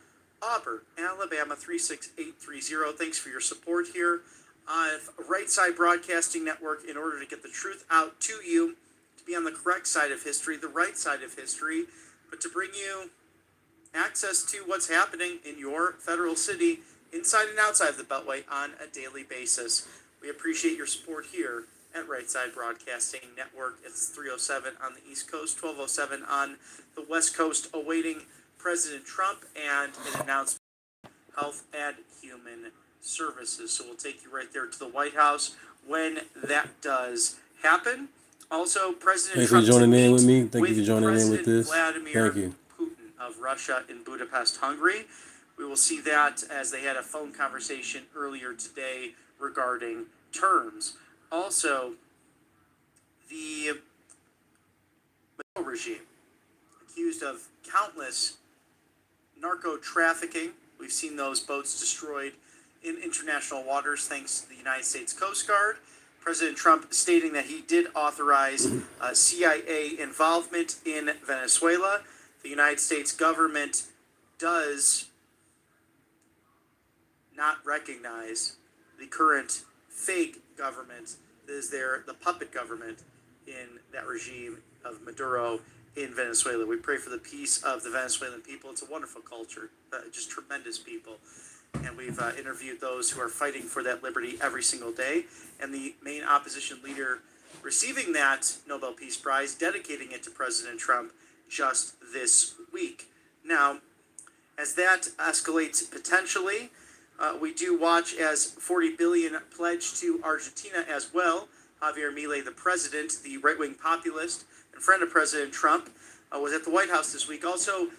Auburn, Alabama, 36830. Thanks for your support here on Right Side Broadcasting Network in order to get the truth out to you, to be on the correct side of history, the right side of history, but to bring you access to what's happening in your federal city, inside and outside of the Beltway on a daily basis. We appreciate your support here at Right Side Broadcasting Network. It's 3:07 on the East Coast, 12:07 on the West Coast, awaiting President Trump and an announcement of Health and Human Services. So we'll take you right there to the White House when that does happen. Also, President Trump
for joining in with me.
Thank
you for joining in with this.
Vladimir
Thank you.
Putin of Russia in Budapest, Hungary. We will see that as they had a phone conversation earlier today regarding terms. Also, the regime accused of countless narco trafficking. We've seen those boats destroyed in international waters thanks to the United States Coast Guard. President Trump stating that he did authorize CIA involvement in Venezuela. The United States government does not recognize the current fake government that is there, the puppet government in that regime of Maduro in Venezuela. We pray for the peace of the Venezuelan people. It's a wonderful culture, just tremendous people. And we've interviewed those who are fighting for that liberty every single day. And the main opposition leader receiving that Nobel Peace Prize, dedicating it to President Trump just this week. Now, as that escalates potentially, we do watch as $40 billion pledged to Argentina as well. Javier Milei, the president, the right-wing populist and friend of President Trump, was at the White House this week. Also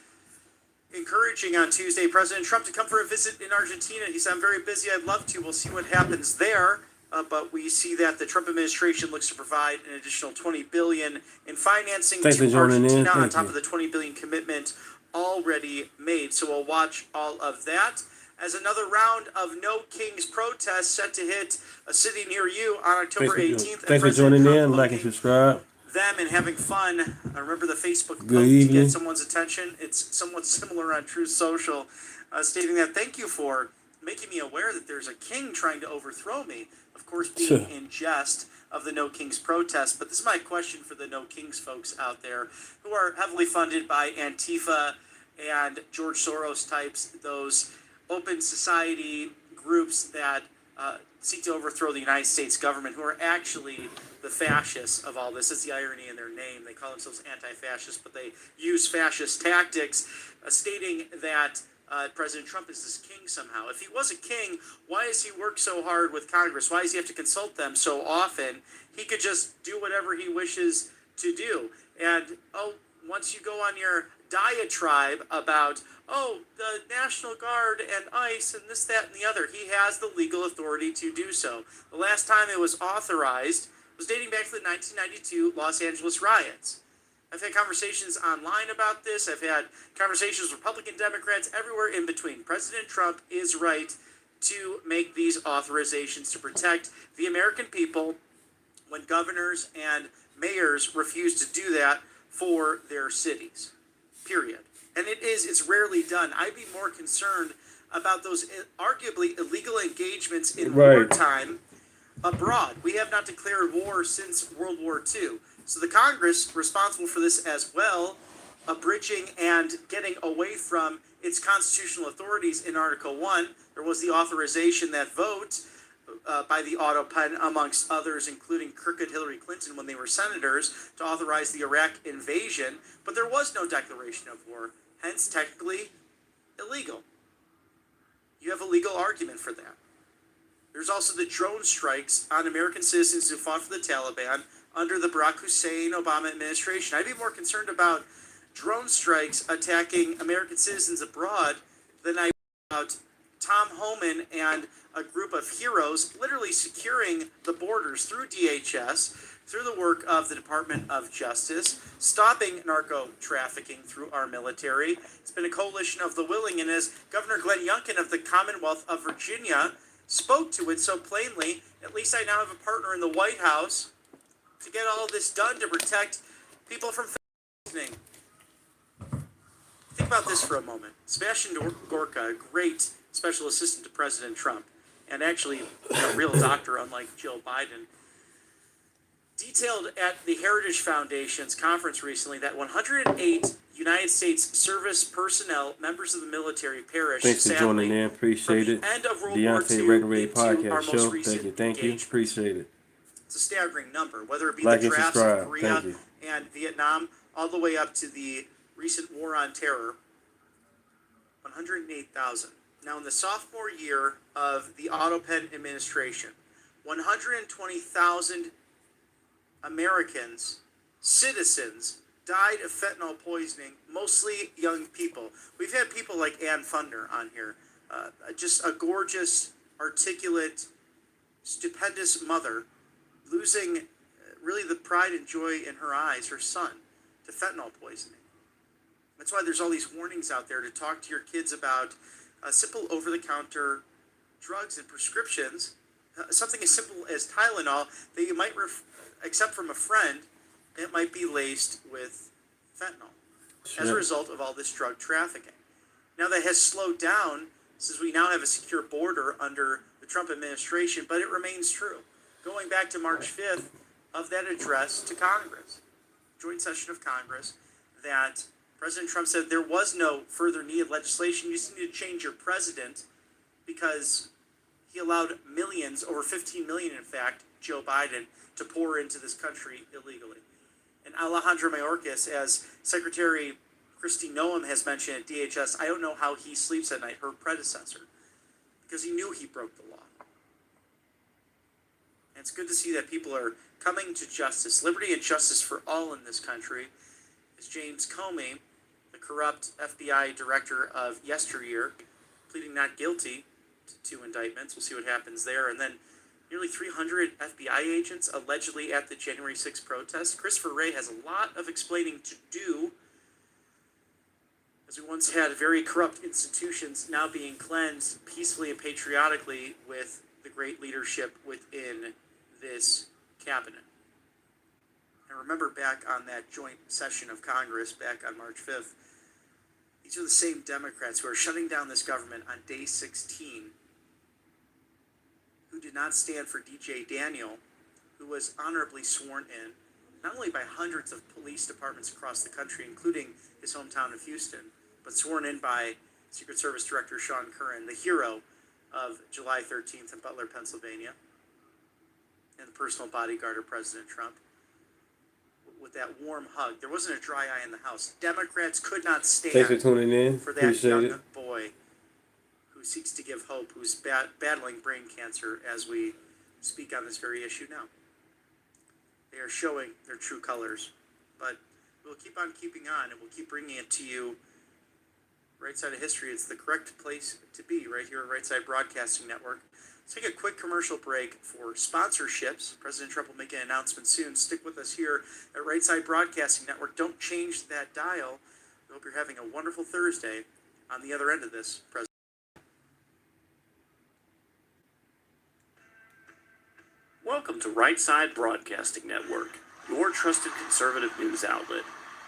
encouraging on Tuesday President Trump to come for a visit in Argentina. He said, "I'm very busy. I'd love to. We'll see what happens there." But we see that the Trump administration looks to provide an additional $20 billion in financing to Argentina on top of the $20 billion commitment already made. So we'll watch all of that as another round of No Kings protests set to hit a city near you on October 18th.
Thanks for joining in. Like and subscribe.
them and having fun. I remember the Facebook
Good
post to
evening.
get someone's attention. It's somewhat similar on Truth Social, stating that thank you for making me aware that there's a king trying to overthrow me. Of course, being in jest of the No Kings protest. But this is my question for the No Kings folks out there who are heavily funded by Antifa and George Soros types, those open society groups that seek to overthrow the United States government, who are actually the fascists of all this. It's the irony in their name. They call themselves anti-fascists, but they use fascist tactics, stating that President Trump is this king somehow. If he was a king, why does he work so hard with Congress? Why does he have to consult them so often? He could just do whatever he wishes to do. And, once you go on your diatribe about, the National Guard and ICE and this, that, and the other, he has the legal authority to do so. The last time it was authorized was dating back to the 1992 Los Angeles riots. I've had conversations online about this. I've had conversations with Republican Democrats, everywhere in between. President Trump is right to make these authorizations to protect the American people when governors and mayors refuse to do that for their cities, period. And it's rarely done. I'd be more concerned about those arguably illegal engagements in wartime abroad. We have not declared war since World War II. So the Congress, responsible for this as well, abridging and getting away from its constitutional authorities in Article 1. There was the authorization, that vote by the auto pen, amongst others, including crooked Hillary Clinton when they were senators, to authorize the Iraq invasion. But there was no declaration of war, hence technically illegal. You have a legal argument for that. There's also the drone strikes on American citizens who fought for the Taliban under the Barack Hussein Obama administration. I'd be more concerned about drone strikes attacking American citizens abroad than I am about Tom Homan and a group of heroes literally securing the borders through DHS, through the work of the Department of Justice, stopping narco trafficking through our military. It's been a coalition of the willing, and as Governor Glenn Youngkin of the Commonwealth of Virginia spoke to it so plainly, at least I now have a partner in the White House to get all of this done to protect people from poisoning. Think about this for a moment. Sebastian Gorka, a great special assistant to President Trump, and actually a real doctor, unlike Joe Biden, detailed at the Heritage Foundation's conference recently that 108 United States service personnel, members of the military, perished.
Thanks for joining in. Appreciate it.
End of World War II
DeuntaRantsRavesPodcast Show. Thank you. Appreciate it.
It's a staggering number, whether it be
Like
the
and
drafts of
subscribe.
Korea
Thank you.
and Vietnam, all the way up to the recent war on terror. 108,000. Now, in the sophomore year of the Auto Pen administration, 120,000 Americans, citizens, died of fentanyl poisoning, mostly young people. We've had people like Ann Funder on here, just a gorgeous, articulate, stupendous mother, losing really the pride and joy in her eyes, her son, to fentanyl poisoning. That's why there's all these warnings out there to talk to your kids about simple over-the-counter drugs and prescriptions, something as simple as Tylenol that you might accept from a friend. It might be laced with fentanyl as a result of all this drug trafficking. Now, that has slowed down since we now have a secure border under the Trump administration, but it remains true. Going back to March 5th of that address to Congress, joint session of Congress, that President Trump said there was no further needed legislation. You just need to change your president, because he allowed millions, over 15 million in fact, Joe Biden, to pour into this country illegally. And Alejandro Mayorkas, as Secretary Kristi Noem has mentioned at DHS, I don't know how he sleeps at night, her predecessor, because he knew he broke the law. And it's good to see that people are coming to justice, liberty and justice for all in this country. As James Comey, the corrupt FBI director of yesteryear, pleading not guilty to 2 indictments. We'll see what happens there. And then nearly 300 FBI agents allegedly at the January 6th protest. Christopher Wray has a lot of explaining to do, as we once had very corrupt institutions now being cleansed peacefully and patriotically with the great leadership within this cabinet. And I remember back on that joint session of Congress back on March 5th, these are the same Democrats who are shutting down this government on day 16, who did not stand for DJ Daniel, who was honorably sworn in, not only by hundreds of police departments across the country, including his hometown of Houston, but sworn in by Secret Service Director Sean Curran, the hero of July 13th in Butler, Pennsylvania, and the personal bodyguard of President Trump. With that warm hug, there wasn't a dry eye in the House. Democrats could not stand
Thanks for tuning in.
for that
Appreciate
young
it.
boy who seeks to give hope, who's battling brain cancer as we speak on this very issue now. They are showing their true colors, but we'll keep on keeping on, and we'll keep bringing it to you. Right Side of History, it's the correct place to be, right here at Right Side Broadcasting Network. Let's take a quick commercial break for sponsorships. President Trump will make an announcement soon. Stick with us here at Right Side Broadcasting Network. Don't change that dial. We hope you're having a wonderful Thursday on the other end of this, President.
Welcome to Right Side Broadcasting Network, your trusted conservative news outlet.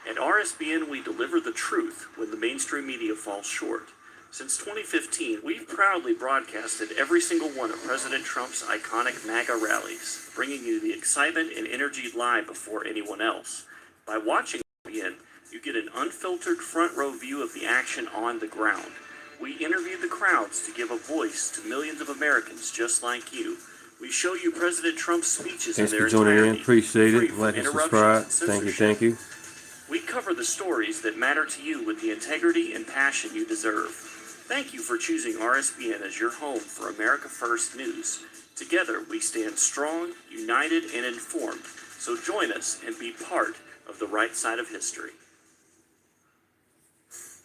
At RSBN, we deliver the truth when the mainstream media falls short. Since 2015, we've proudly broadcasted every single one of President Trump's iconic MAGA rallies, bringing you the excitement and energy live before anyone else. By watching RSBN, you get an unfiltered front row view of the action on the ground. We interview the crowds to give a voice to millions of Americans just like you. We show you President Trump's speeches
Thanks
in their
for joining in.
entirety,
Appreciate
free
it.
from
Like and
interruptions
subscribe.
and
Thank you.
censorship.
Thank you.
We cover the stories that matter to you with the integrity and passion you deserve. Thank you for choosing RSBN as your home for America First News. Together, we stand strong, united, and informed. So join us and be part of the right side of history.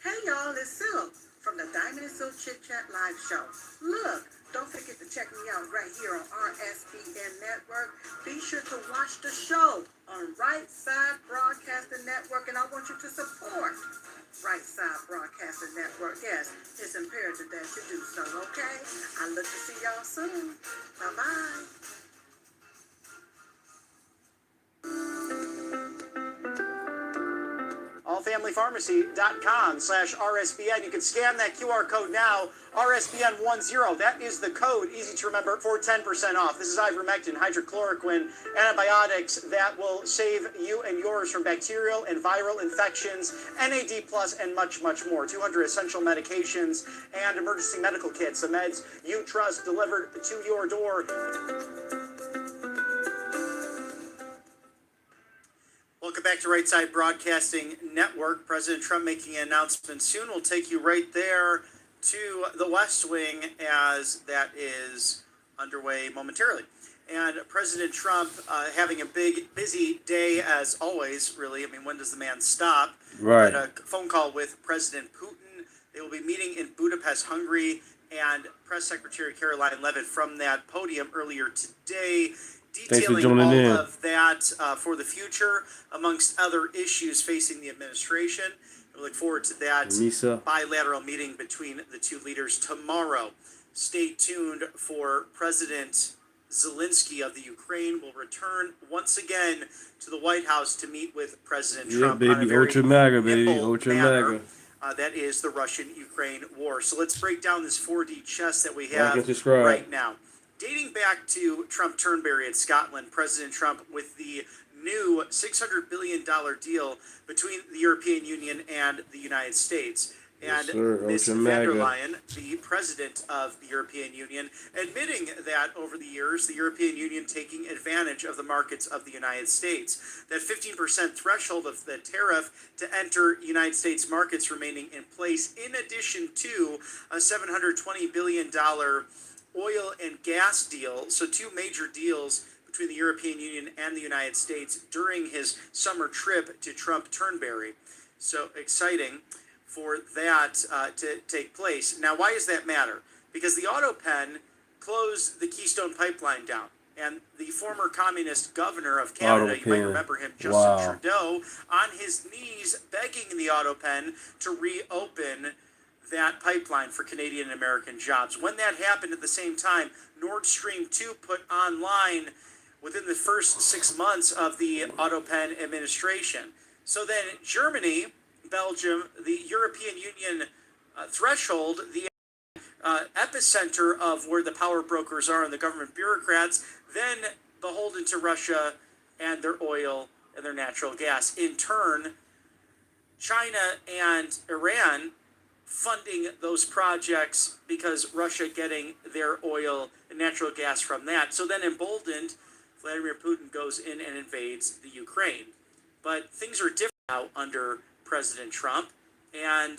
Hey y'all, it's Silk from the Diamond and Silk Chit Chat Live Show. Look, don't forget to check me out right here on RSBN Network. Be sure to watch the show on Right Side Broadcasting Network, and I want you to support Right Side Broadcasting Network. Yes, it's imperative that you do so, okay? I look to see y'all soon. Bye-bye.
allfamilypharmacy.com/RSBN. You can scan that QR code now, RSBN10. That is the code, easy to remember, for 10% off. This is ivermectin, hydrochloroquine, antibiotics that will save you and yours from bacterial and viral infections, NAD+, and much, much more. 200 essential medications and emergency medical kits, the meds you trust delivered to your door. Welcome back to Right Side Broadcasting Network. President Trump making an announcement soon. We'll take you right there to the West Wing as that is underway momentarily. And President Trump having a big, busy day as always, really. I mean, when does the man stop?
Right.
Had a phone call with President Putin. They will be meeting in Budapest, Hungary, and Press Secretary Caroline Leavitt from that podium earlier today, detailing all of that for the future, amongst other issues facing the administration. We look forward to that bilateral meeting between the two leaders tomorrow. Stay tuned for President Zelensky of the Ukraine will return once again to the White House to meet with President Trump on a very
Ultra MAGA, baby.
nimble
Ultra
manner.
MAGA.
That is the Russian-Ukraine war. So let's break down this 4D chess that we have
and subscribe.
right now. Dating back to Trump Turnberry at Scotland, President Trump with the new $600 billion deal between the European Union and the United States. And Ms. von der Leyen, the president of the European Union, admitting that over the years, the European Union taking advantage of the markets of the United States. That 15% threshold of the tariff to enter United States markets remaining in place, in addition to a $720 billion oil and gas deal. So two major deals between the European Union and the United States during his summer trip to Trump Turnberry. So exciting for that to take place. Now, why does that matter? Because the auto pen closed the Keystone Pipeline down. And the former communist governor of Canada, you might remember him, Justin Trudeau, on his knees begging the auto pen to reopen that pipeline for Canadian and American jobs. When that happened at the same time, Nord Stream 2 put online within the first 6 months of the Otto Penn administration. So then Germany, Belgium, the European Union threshold, the epicenter of where the power brokers are and the government bureaucrats, then beholden to Russia and their oil and their natural gas. In turn, China and Iran funding those projects because Russia getting their oil and natural gas from that. So then emboldened, Vladimir Putin goes in and invades the Ukraine. But things are different now under President Trump, and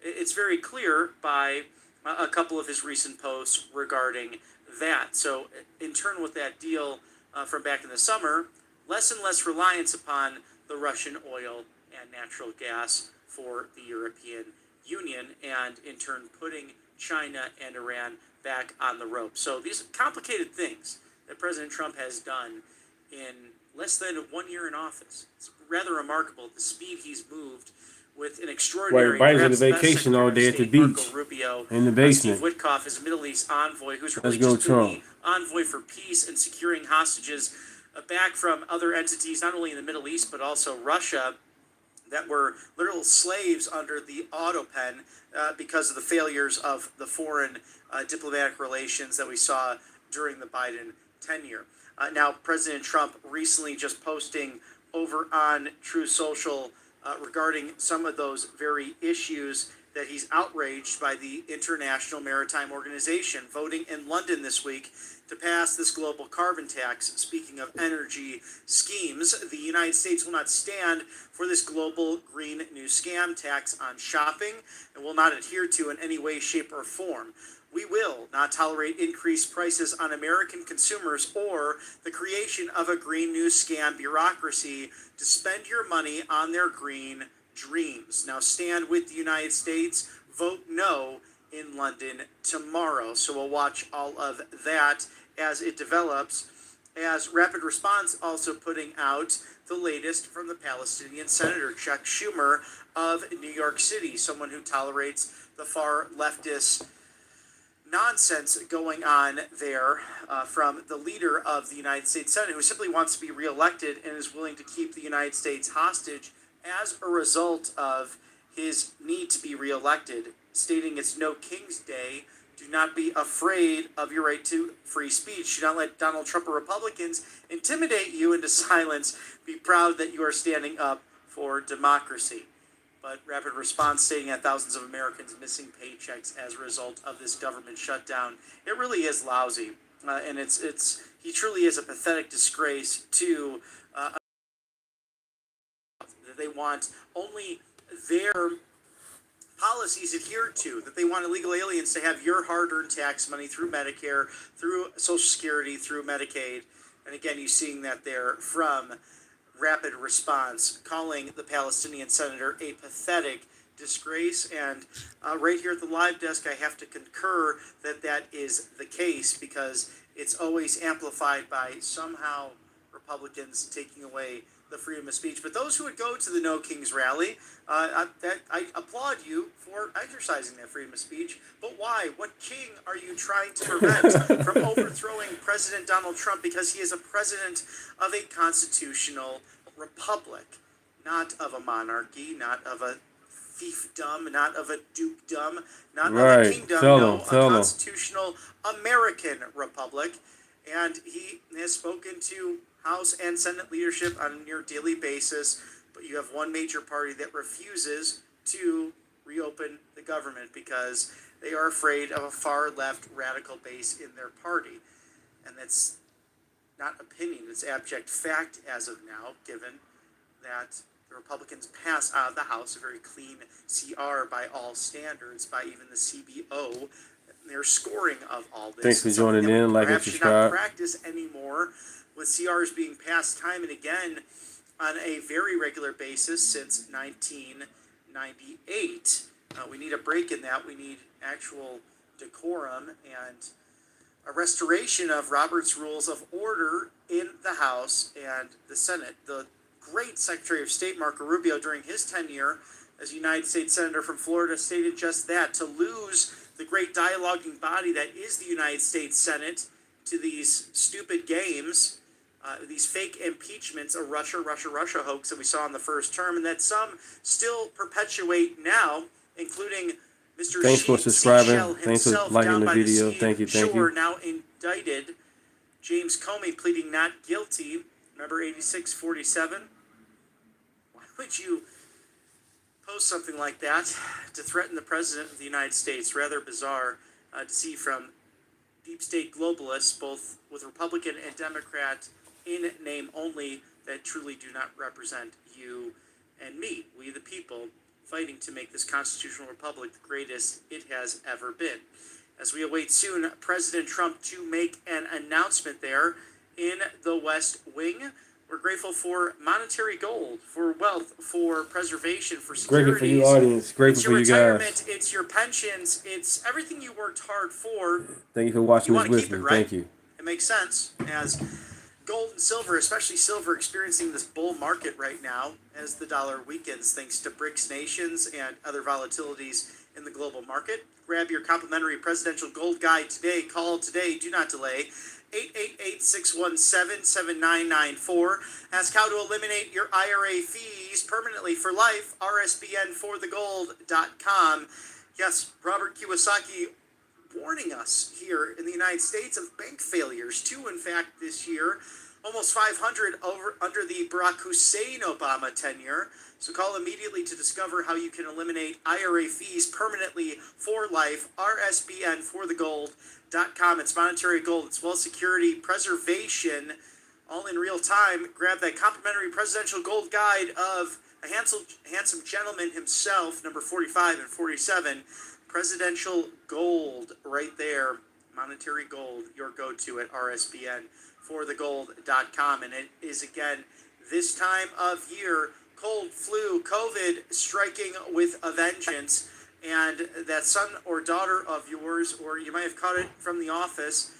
it's very clear by a couple of his recent posts regarding that. So in turn with that deal from back in the summer, less and less reliance upon the Russian oil and natural gas for the European Union, and in turn putting China and Iran back on the rope. So these are complicated things that President Trump has done in less than 1 year in office. It's rather remarkable the speed he's moved with an extraordinary.
Well, everybody's on a vacation all day at the beach,
Rubio,
in the basement.
Steve Witkoff is Middle East envoy, who's really
Let's go,
just been
Trump.
the envoy for peace and securing hostages back from other entities, not only in the Middle East but also Russia, that were literal slaves under the Otto Pen because of the failures of the foreign diplomatic relations that we saw during the Biden tenure. Now, President Trump recently just posting over on True Social regarding some of those very issues that he's outraged by the International Maritime Organization voting in London this week to pass this global carbon tax. Speaking of energy schemes, the United States will not stand for this global green new scam tax on shopping and will not adhere to in any way, shape, or form. We will not tolerate increased prices on American consumers or the creation of a green new scam bureaucracy to spend your money on their green dreams. Now stand with the United States, vote no in London tomorrow. So we'll watch all of that as it develops, as Rapid Response also putting out the latest from the Palestinian Senator Chuck Schumer of New York City, someone who tolerates the far leftist nonsense going on there from the leader of the United States Senate, who simply wants to be reelected and is willing to keep the United States hostage as a result of his need to be reelected, stating it's no King's Day. Do not be afraid of your right to free speech. Do not let Donald Trump or Republicans intimidate you into silence. Be proud that you are standing up for democracy. But Rapid Response stating that thousands of Americans missing paychecks as a result of this government shutdown. It really is lousy, and he truly is a pathetic disgrace to that they want only their policies adhered to, that they want illegal aliens to have your hard-earned tax money through Medicare, through Social Security, through Medicaid. And again, you're seeing that there from Rapid Response, calling the Palestinian senator a pathetic disgrace. And right here at the live desk, I have to concur that that is the case, because it's always amplified by somehow Republicans taking away the freedom of speech. But those who would go to the No Kings rally, I applaud you for exercising that freedom of speech. But why? What king are you trying to prevent from overthrowing President Donald Trump? Because he is a president of a constitutional republic, not of a monarchy, not of a fiefdom, not of a dukedom, not of a kingdom, a constitutional American republic. And he has spoken to House and Senate leadership on a near daily basis, but you have one major party that refuses to reopen the government because they are afraid of a far left radical base in their party. And that's not opinion, it's abject fact as of now, given that the Republicans pass out of the House a very clean CR by all standards, by even the CBO. Their scoring of all this.
Thanks for joining in. Like and subscribe.
Not practice anymore, with CRs being passed time and again on a very regular basis since 1998. We need a break in that. We need actual decorum and a restoration of Robert's Rules of Order in the House and the Senate. The great Secretary of State, Marco Rubio, during his tenure as United States Senator from Florida, stated just that: to lose the great dialoguing body that is the United States Senate to these stupid games these fake impeachments, a Russia hoax that we saw in the first term, and that some still perpetuate now, including Mr.
Thanks for subscribing.
Seashell
Thanks for
himself
liking
down
the
by
video.
sea
Thank you.
shore, now indicted. James Comey pleading not guilty. Remember 8647? Why would you post something like that to threaten the President of the United States? Rather bizarre to see from deep state globalists, both with Republican and Democrat in name only, that truly do not represent you and me, we the people, fighting to make this constitutional republic the greatest it has ever been. As we await soon President Trump to make an announcement there in the West Wing, we're grateful for monetary gold, for wealth, for preservation, for security.
Grateful for you, audience. Grateful for you guys.
It's your pensions. It's everything you worked hard for.
Thank you for watching this with me.
Right?
Thank you.
It makes sense as gold and silver, especially silver, experiencing this bull market right now as the dollar weakens thanks to BRICS nations and other volatilities in the global market. Grab your complimentary presidential gold guide today. Call today. Do not delay. 888-617-7994. Ask how to eliminate your IRA fees permanently for life. RSBNforthegold.com. Yes, Robert Kiyosaki warning us here in the United States of bank failures too. In fact, this year, almost 500 under the Barack Hussein Obama tenure. So call immediately to discover how you can eliminate IRA fees permanently for life. RSBNforthegold.com. It's monetary gold. It's wealth security preservation, all in real time. Grab that complimentary presidential gold guide of a handsome gentleman himself, number 45 and 47. Presidential gold right there. Monetary gold, your go-to at RSBNforthegold.com. And it is, again, this time of year, cold, flu, COVID striking with a vengeance. And that son or daughter of yours, or you might have caught it from the office,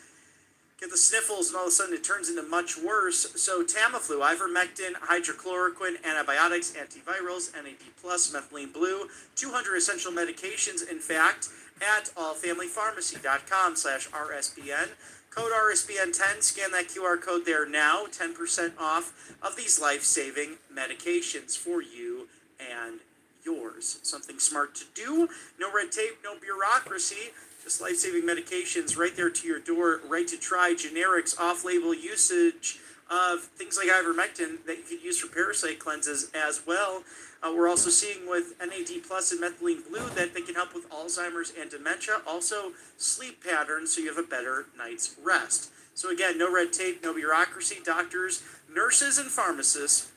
get the sniffles and all of a sudden it turns into much worse. So Tamiflu, ivermectin, hydrochloroquine, antibiotics, antivirals, NAD+, methylene blue, 200 essential medications, in fact, at allfamilypharmacy.com/RSBN. Code RSBN10, scan that QR code there now, 10% off of these life-saving medications for you and yours. Something smart to do, no red tape, no bureaucracy, just life-saving medications right there to your door, right to try. Generics, off-label usage of things like ivermectin that you could use for parasite cleanses as well. We're also seeing with NAD+ and methylene blue that they can help with Alzheimer's and dementia, also sleep patterns so you have a better night's rest. So again, no red tape, no bureaucracy, doctors, nurses, and pharmacists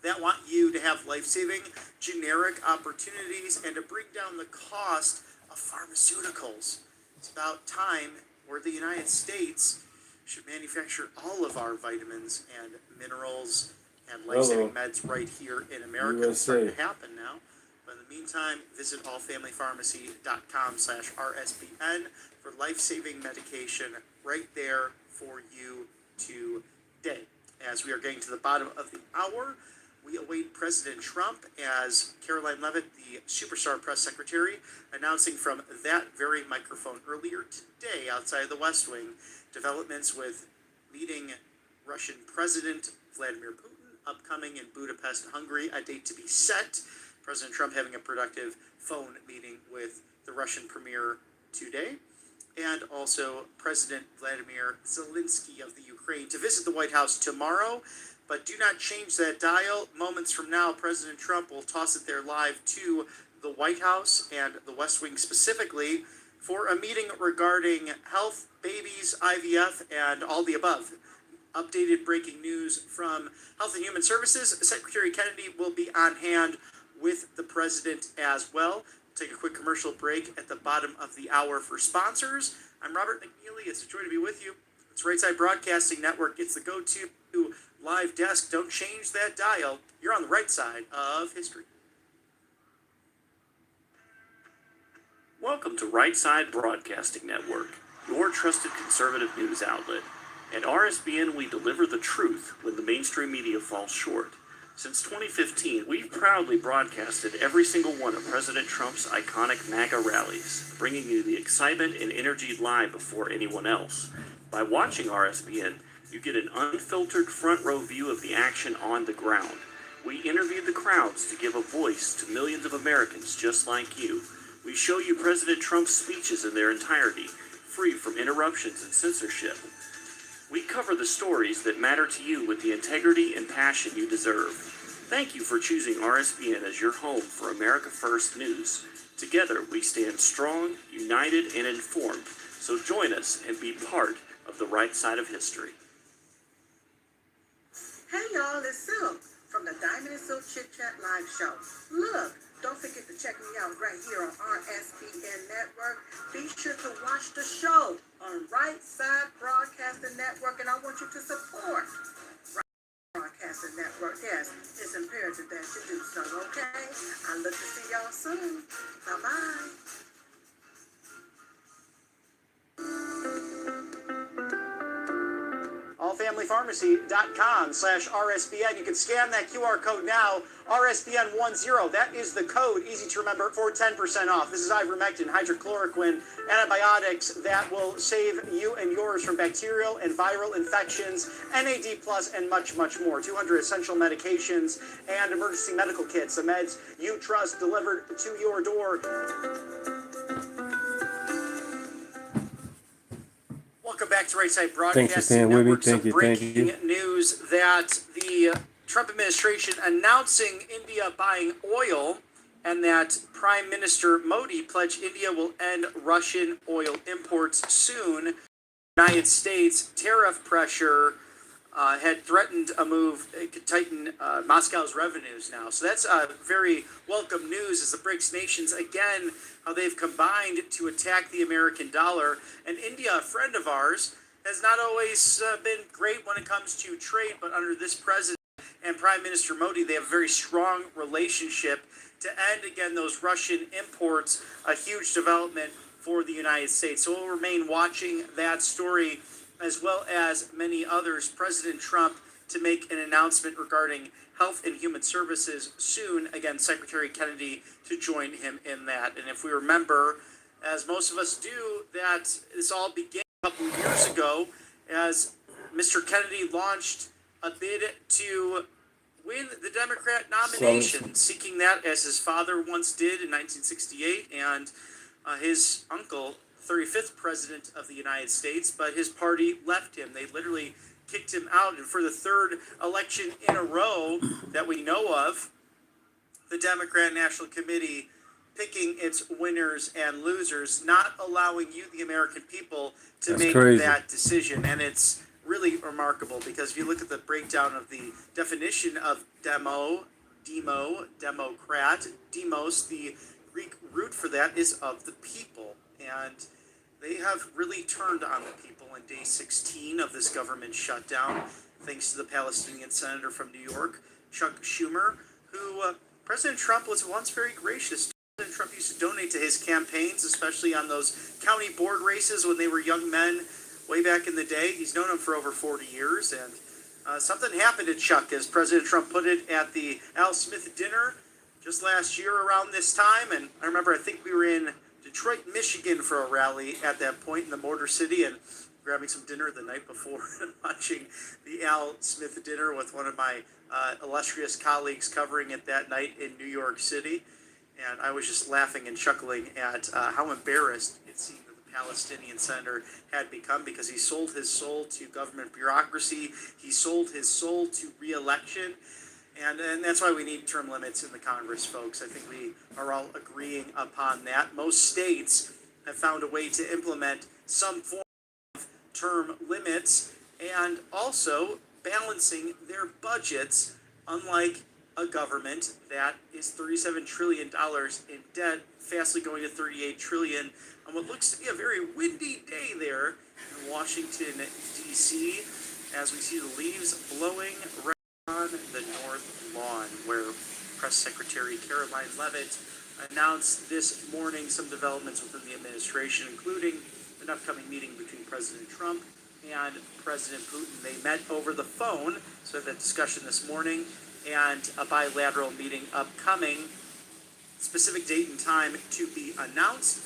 that want you to have life-saving generic opportunities and to bring down the cost of pharmaceuticals. It's about time where the United States should manufacture all of our vitamins and minerals and life-saving meds right here in America. It's starting to happen now. But in the meantime, visit allfamilypharmacy.com/RSBN for life-saving medication right there for you today. As we are getting to the bottom of the hour, we await President Trump as Caroline Leavitt, the superstar press secretary, announcing from that very microphone earlier today outside of the West Wing developments with leading Russian President Vladimir Putin upcoming in Budapest, Hungary, a date to be set. President Trump having a productive phone meeting with the Russian premier today. And also President Vladimir Zelensky of the Ukraine to visit the White House tomorrow. But do not change that dial. Moments from now, President Trump will toss it there live to the White House and the West Wing specifically for a meeting regarding health, babies, IVF, and all the above. Updated breaking news from Health and Human Services. Secretary Kennedy will be on hand with the president as well. Take a quick commercial break at the bottom of the hour for sponsors. I'm Robert McNeely. It's a joy to be with you. It's Right Side Broadcasting Network. It's the go-to live desk. Don't change that dial. You're on the right side of history.
Welcome to Right Side Broadcasting Network, your trusted conservative news outlet. At RSBN, we deliver the truth when the mainstream media falls short. Since 2015, we've proudly broadcasted every single one of President Trump's iconic MAGA rallies, bringing you the excitement and energy live before anyone else. By watching RSBN, You get an unfiltered front row view of the action on the ground. We interviewed the crowds to give a voice to millions of Americans just like you. We show you President Trump's speeches in their entirety, free from interruptions and censorship. We cover the stories that matter to you with the integrity and passion you deserve. Thank you for choosing RSBN as your home for America First News. Together, we stand strong, united, and informed. So join us and be part of the right side of history.
Hey y'all, it's Silk from the Diamond and Silk Chit Chat Live Show. Look, don't forget to check me out right here on RSBN Network. Be sure to watch the show on Right Side Broadcasting Network, and I want you to support Right Side Broadcasting Network. Yes, it's imperative that you do so, okay? I look to see y'all soon. Bye-bye.
allfamilypharmacy.com/RSBN. You can scan that QR code now, RSBN10. That is the code, easy to remember, for 10% off. This is ivermectin, hydrochloroquine, antibiotics that will save you and yours from bacterial and viral infections, NAD+, and much, much more. 200 essential medications and emergency medical kits, the meds you trust delivered to your door. Welcome back to Right Side
Thanks for
Broadcasting
staying with me.
Network. Some
Thank
breaking
you.
news that the Trump administration announcing India buying oil, and that Prime Minister Modi pledged India will end Russian oil imports soon. United States tariff pressure had threatened a move. It could tighten Moscow's revenues now. So that's very welcome news as the BRICS nations, again, how they've combined to attack the American dollar. And India, a friend of ours, has not always been great when it comes to trade, but under this president and Prime Minister Modi, they have a very strong relationship to end, again, those Russian imports, a huge development for the United States. So we'll remain watching that story, as well as many others. President Trump to make an announcement regarding Health and Human Services soon. Again, Secretary Kennedy to join him in that. And if we remember, as most of us do, that this all began a couple of years ago as Mr. Kennedy launched a bid to win the Democrat nomination, seeking that as his father once did in 1968, and his uncle, 35th president of the United States, but his party left him. They literally kicked him out, and for the third election in a row that we know of, the Democrat National Committee picking its winners and losers, not allowing you, the American people, to make that decision. And it's really remarkable, because if you look at the breakdown of the definition of Democrat, demos, the Greek root for that is of the people. And they have really turned on the people in day 16 of this government shutdown, thanks to the Palestinian senator from New York, Chuck Schumer, who President Trump was once very gracious to. President Trump used to donate to his campaigns, especially on those county board races when they were young men way back in the day. He's known him for over 40 years, and something happened to Chuck, as President Trump put it, at the Al Smith dinner just last year around this time. And I remember, I think we were in Detroit, Michigan for a rally at that point in the Motor City, and grabbing some dinner the night before and watching the Al Smith dinner with one of my illustrious colleagues covering it that night in New York City. And I was just laughing and chuckling at how embarrassed it seemed that the Palestinian senator had become, because he sold his soul to government bureaucracy. He sold his soul to re-election. And that's why we need term limits in the Congress, folks. I think we are all agreeing upon that. Most states have found a way to implement some form of term limits, and also balancing their budgets, unlike a government that is $37 trillion in debt, fastly going to $38 trillion on what looks to be a very windy day there in Washington, D.C., as we see the leaves blowing right on the North Lawn, where Press Secretary Caroline Leavitt announced this morning some developments within the administration, including an upcoming meeting between President Trump and President Putin. They met over the phone, so that discussion this morning, and a bilateral meeting upcoming. Specific date and time to be announced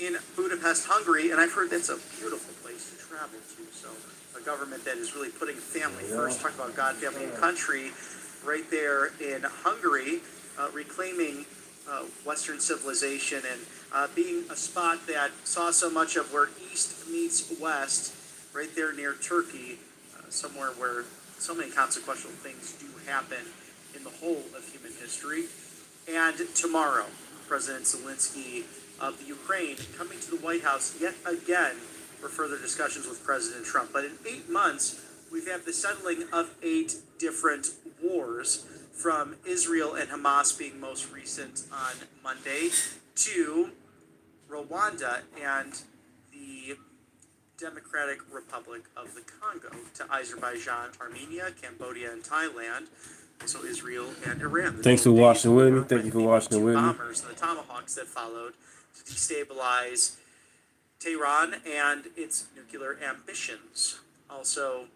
in Budapest, Hungary, and I've heard that's a beautiful place to travel to, so a government that is really putting family first. Talk about God, family, and country. Right there in Hungary, reclaiming Western civilization and being a spot that saw so much of where East meets West, right there near Turkey, somewhere where so many consequential things do happen in the whole of human history. And tomorrow, President Zelensky of the Ukraine coming to the White House yet again for further discussions with President Trump. But in 8 months, we've had the settling of 8 different wars, from Israel and Hamas being most recent on Monday, to Rwanda and the Democratic Republic of the Congo, to Azerbaijan, Armenia, Cambodia, and Thailand, so Israel and Iran.
Thanks for watching with me. Thank you for watching with me.
Bombers and the Tomahawks that followed to destabilize Tehran and its nuclear ambitions. Also,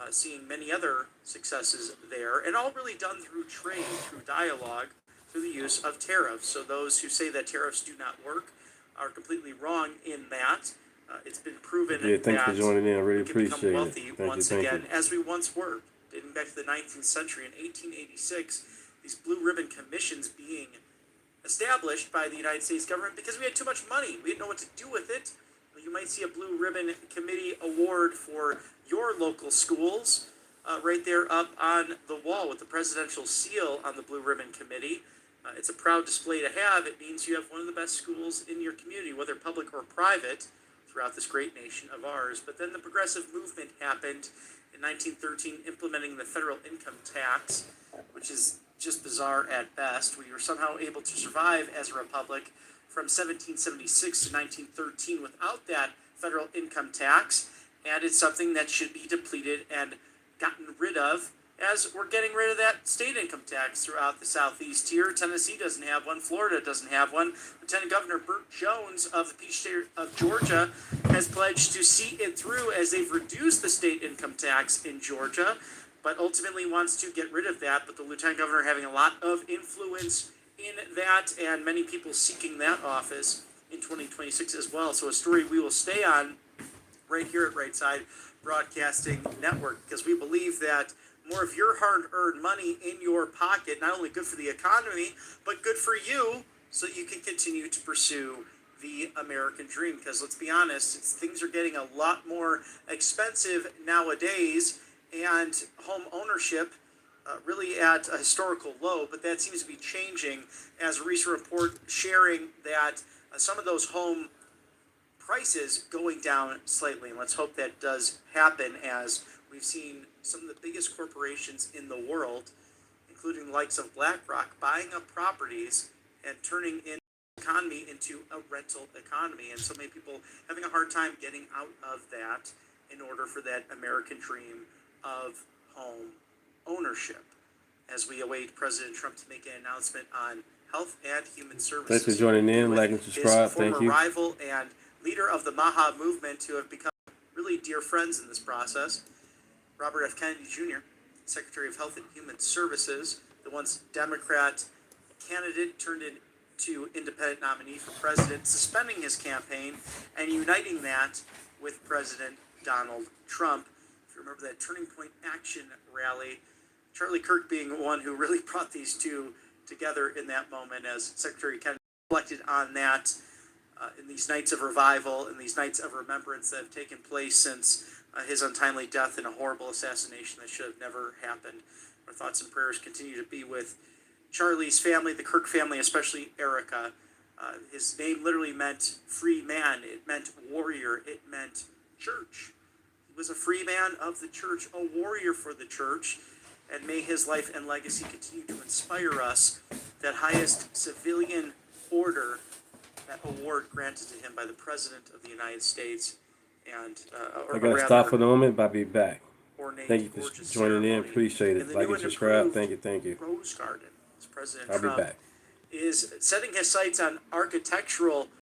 seeing many other successes there, and all really done through trade, through dialogue, through the use of tariffs. So those who say that tariffs do not work are completely wrong in that. It's been proven
thanks for joining in. I really
we can become
appreciate
wealthy
it. Thank
once
you.
again, as we once were. Dating back to the 19th century, in 1886, these blue ribbon commissions being established by the United States government because we had too much money. We didn't know what to do with it. You might see a blue ribbon committee award for your local schools right there up on the wall with the presidential seal on the blue ribbon committee. It's a proud display to have. It means you have one of the best schools in your community, whether public or private, throughout this great nation of ours. But then the progressive movement happened in 1913, implementing the federal income tax, which is just bizarre at best. We were somehow able to survive as a republic from 1776 to 1913 without that federal income tax, and it's something that should be depleted and gotten rid of, as we're getting rid of that state income tax throughout the Southeast here. Tennessee doesn't have one. Florida doesn't have one. Lieutenant Governor Burt Jones of the Peach State of Georgia has pledged to see it through as they've reduced the state income tax in Georgia, but ultimately wants to get rid of that. But the Lieutenant Governor having a lot of influence in that, and many people seeking that office in 2026 as well. So a story we will stay on right here at Right Side Broadcasting Network, because we believe that more of your hard-earned money in your pocket, not only good for the economy, but good for you, so that you can continue to pursue the American dream. Because let's be honest, things are getting a lot more expensive nowadays, and home ownership really at a historical low, but that seems to be changing as a recent report sharing that some of those home prices going down slightly. And let's hope that does happen, as we've seen some of the biggest corporations in the world, including the likes of BlackRock, buying up properties and turning in the economy into a rental economy. And so many people having a hard time getting out of that in order for that American dream of home ownership, as we await President Trump to make an announcement on health and human services.
Thanks for joining in. Like and subscribe.
His former
Thank you.
rival and leader of the Maha movement, who have become really dear friends in this process, Robert F. Kennedy Jr., Secretary of Health and Human Services, the once Democrat candidate turned into independent nominee for president, suspending his campaign and uniting that with President Donald Trump. If you remember that Turning Point Action rally, Charlie Kirk being one who really brought these two together in that moment, as Secretary Kennedy reflected on that in these nights of revival, in these nights of remembrance that have taken place since his untimely death in a horrible assassination that should have never happened. Our thoughts and prayers continue to be with Charlie's family, the Kirk family, especially Erica. His name literally meant free man. It meant warrior. It meant church. He was a free man of the church, a warrior for the church. And may his life and legacy continue to inspire us, that highest civilian order, that award granted to him by the President of the United States. And
I got to stop for the moment, but I'll be back. Thank you for joining in. Appreciate it. Like and subscribe. Thank you.
Rose Garden, as President
I'll
Trump
be back.
is setting his sights on architectural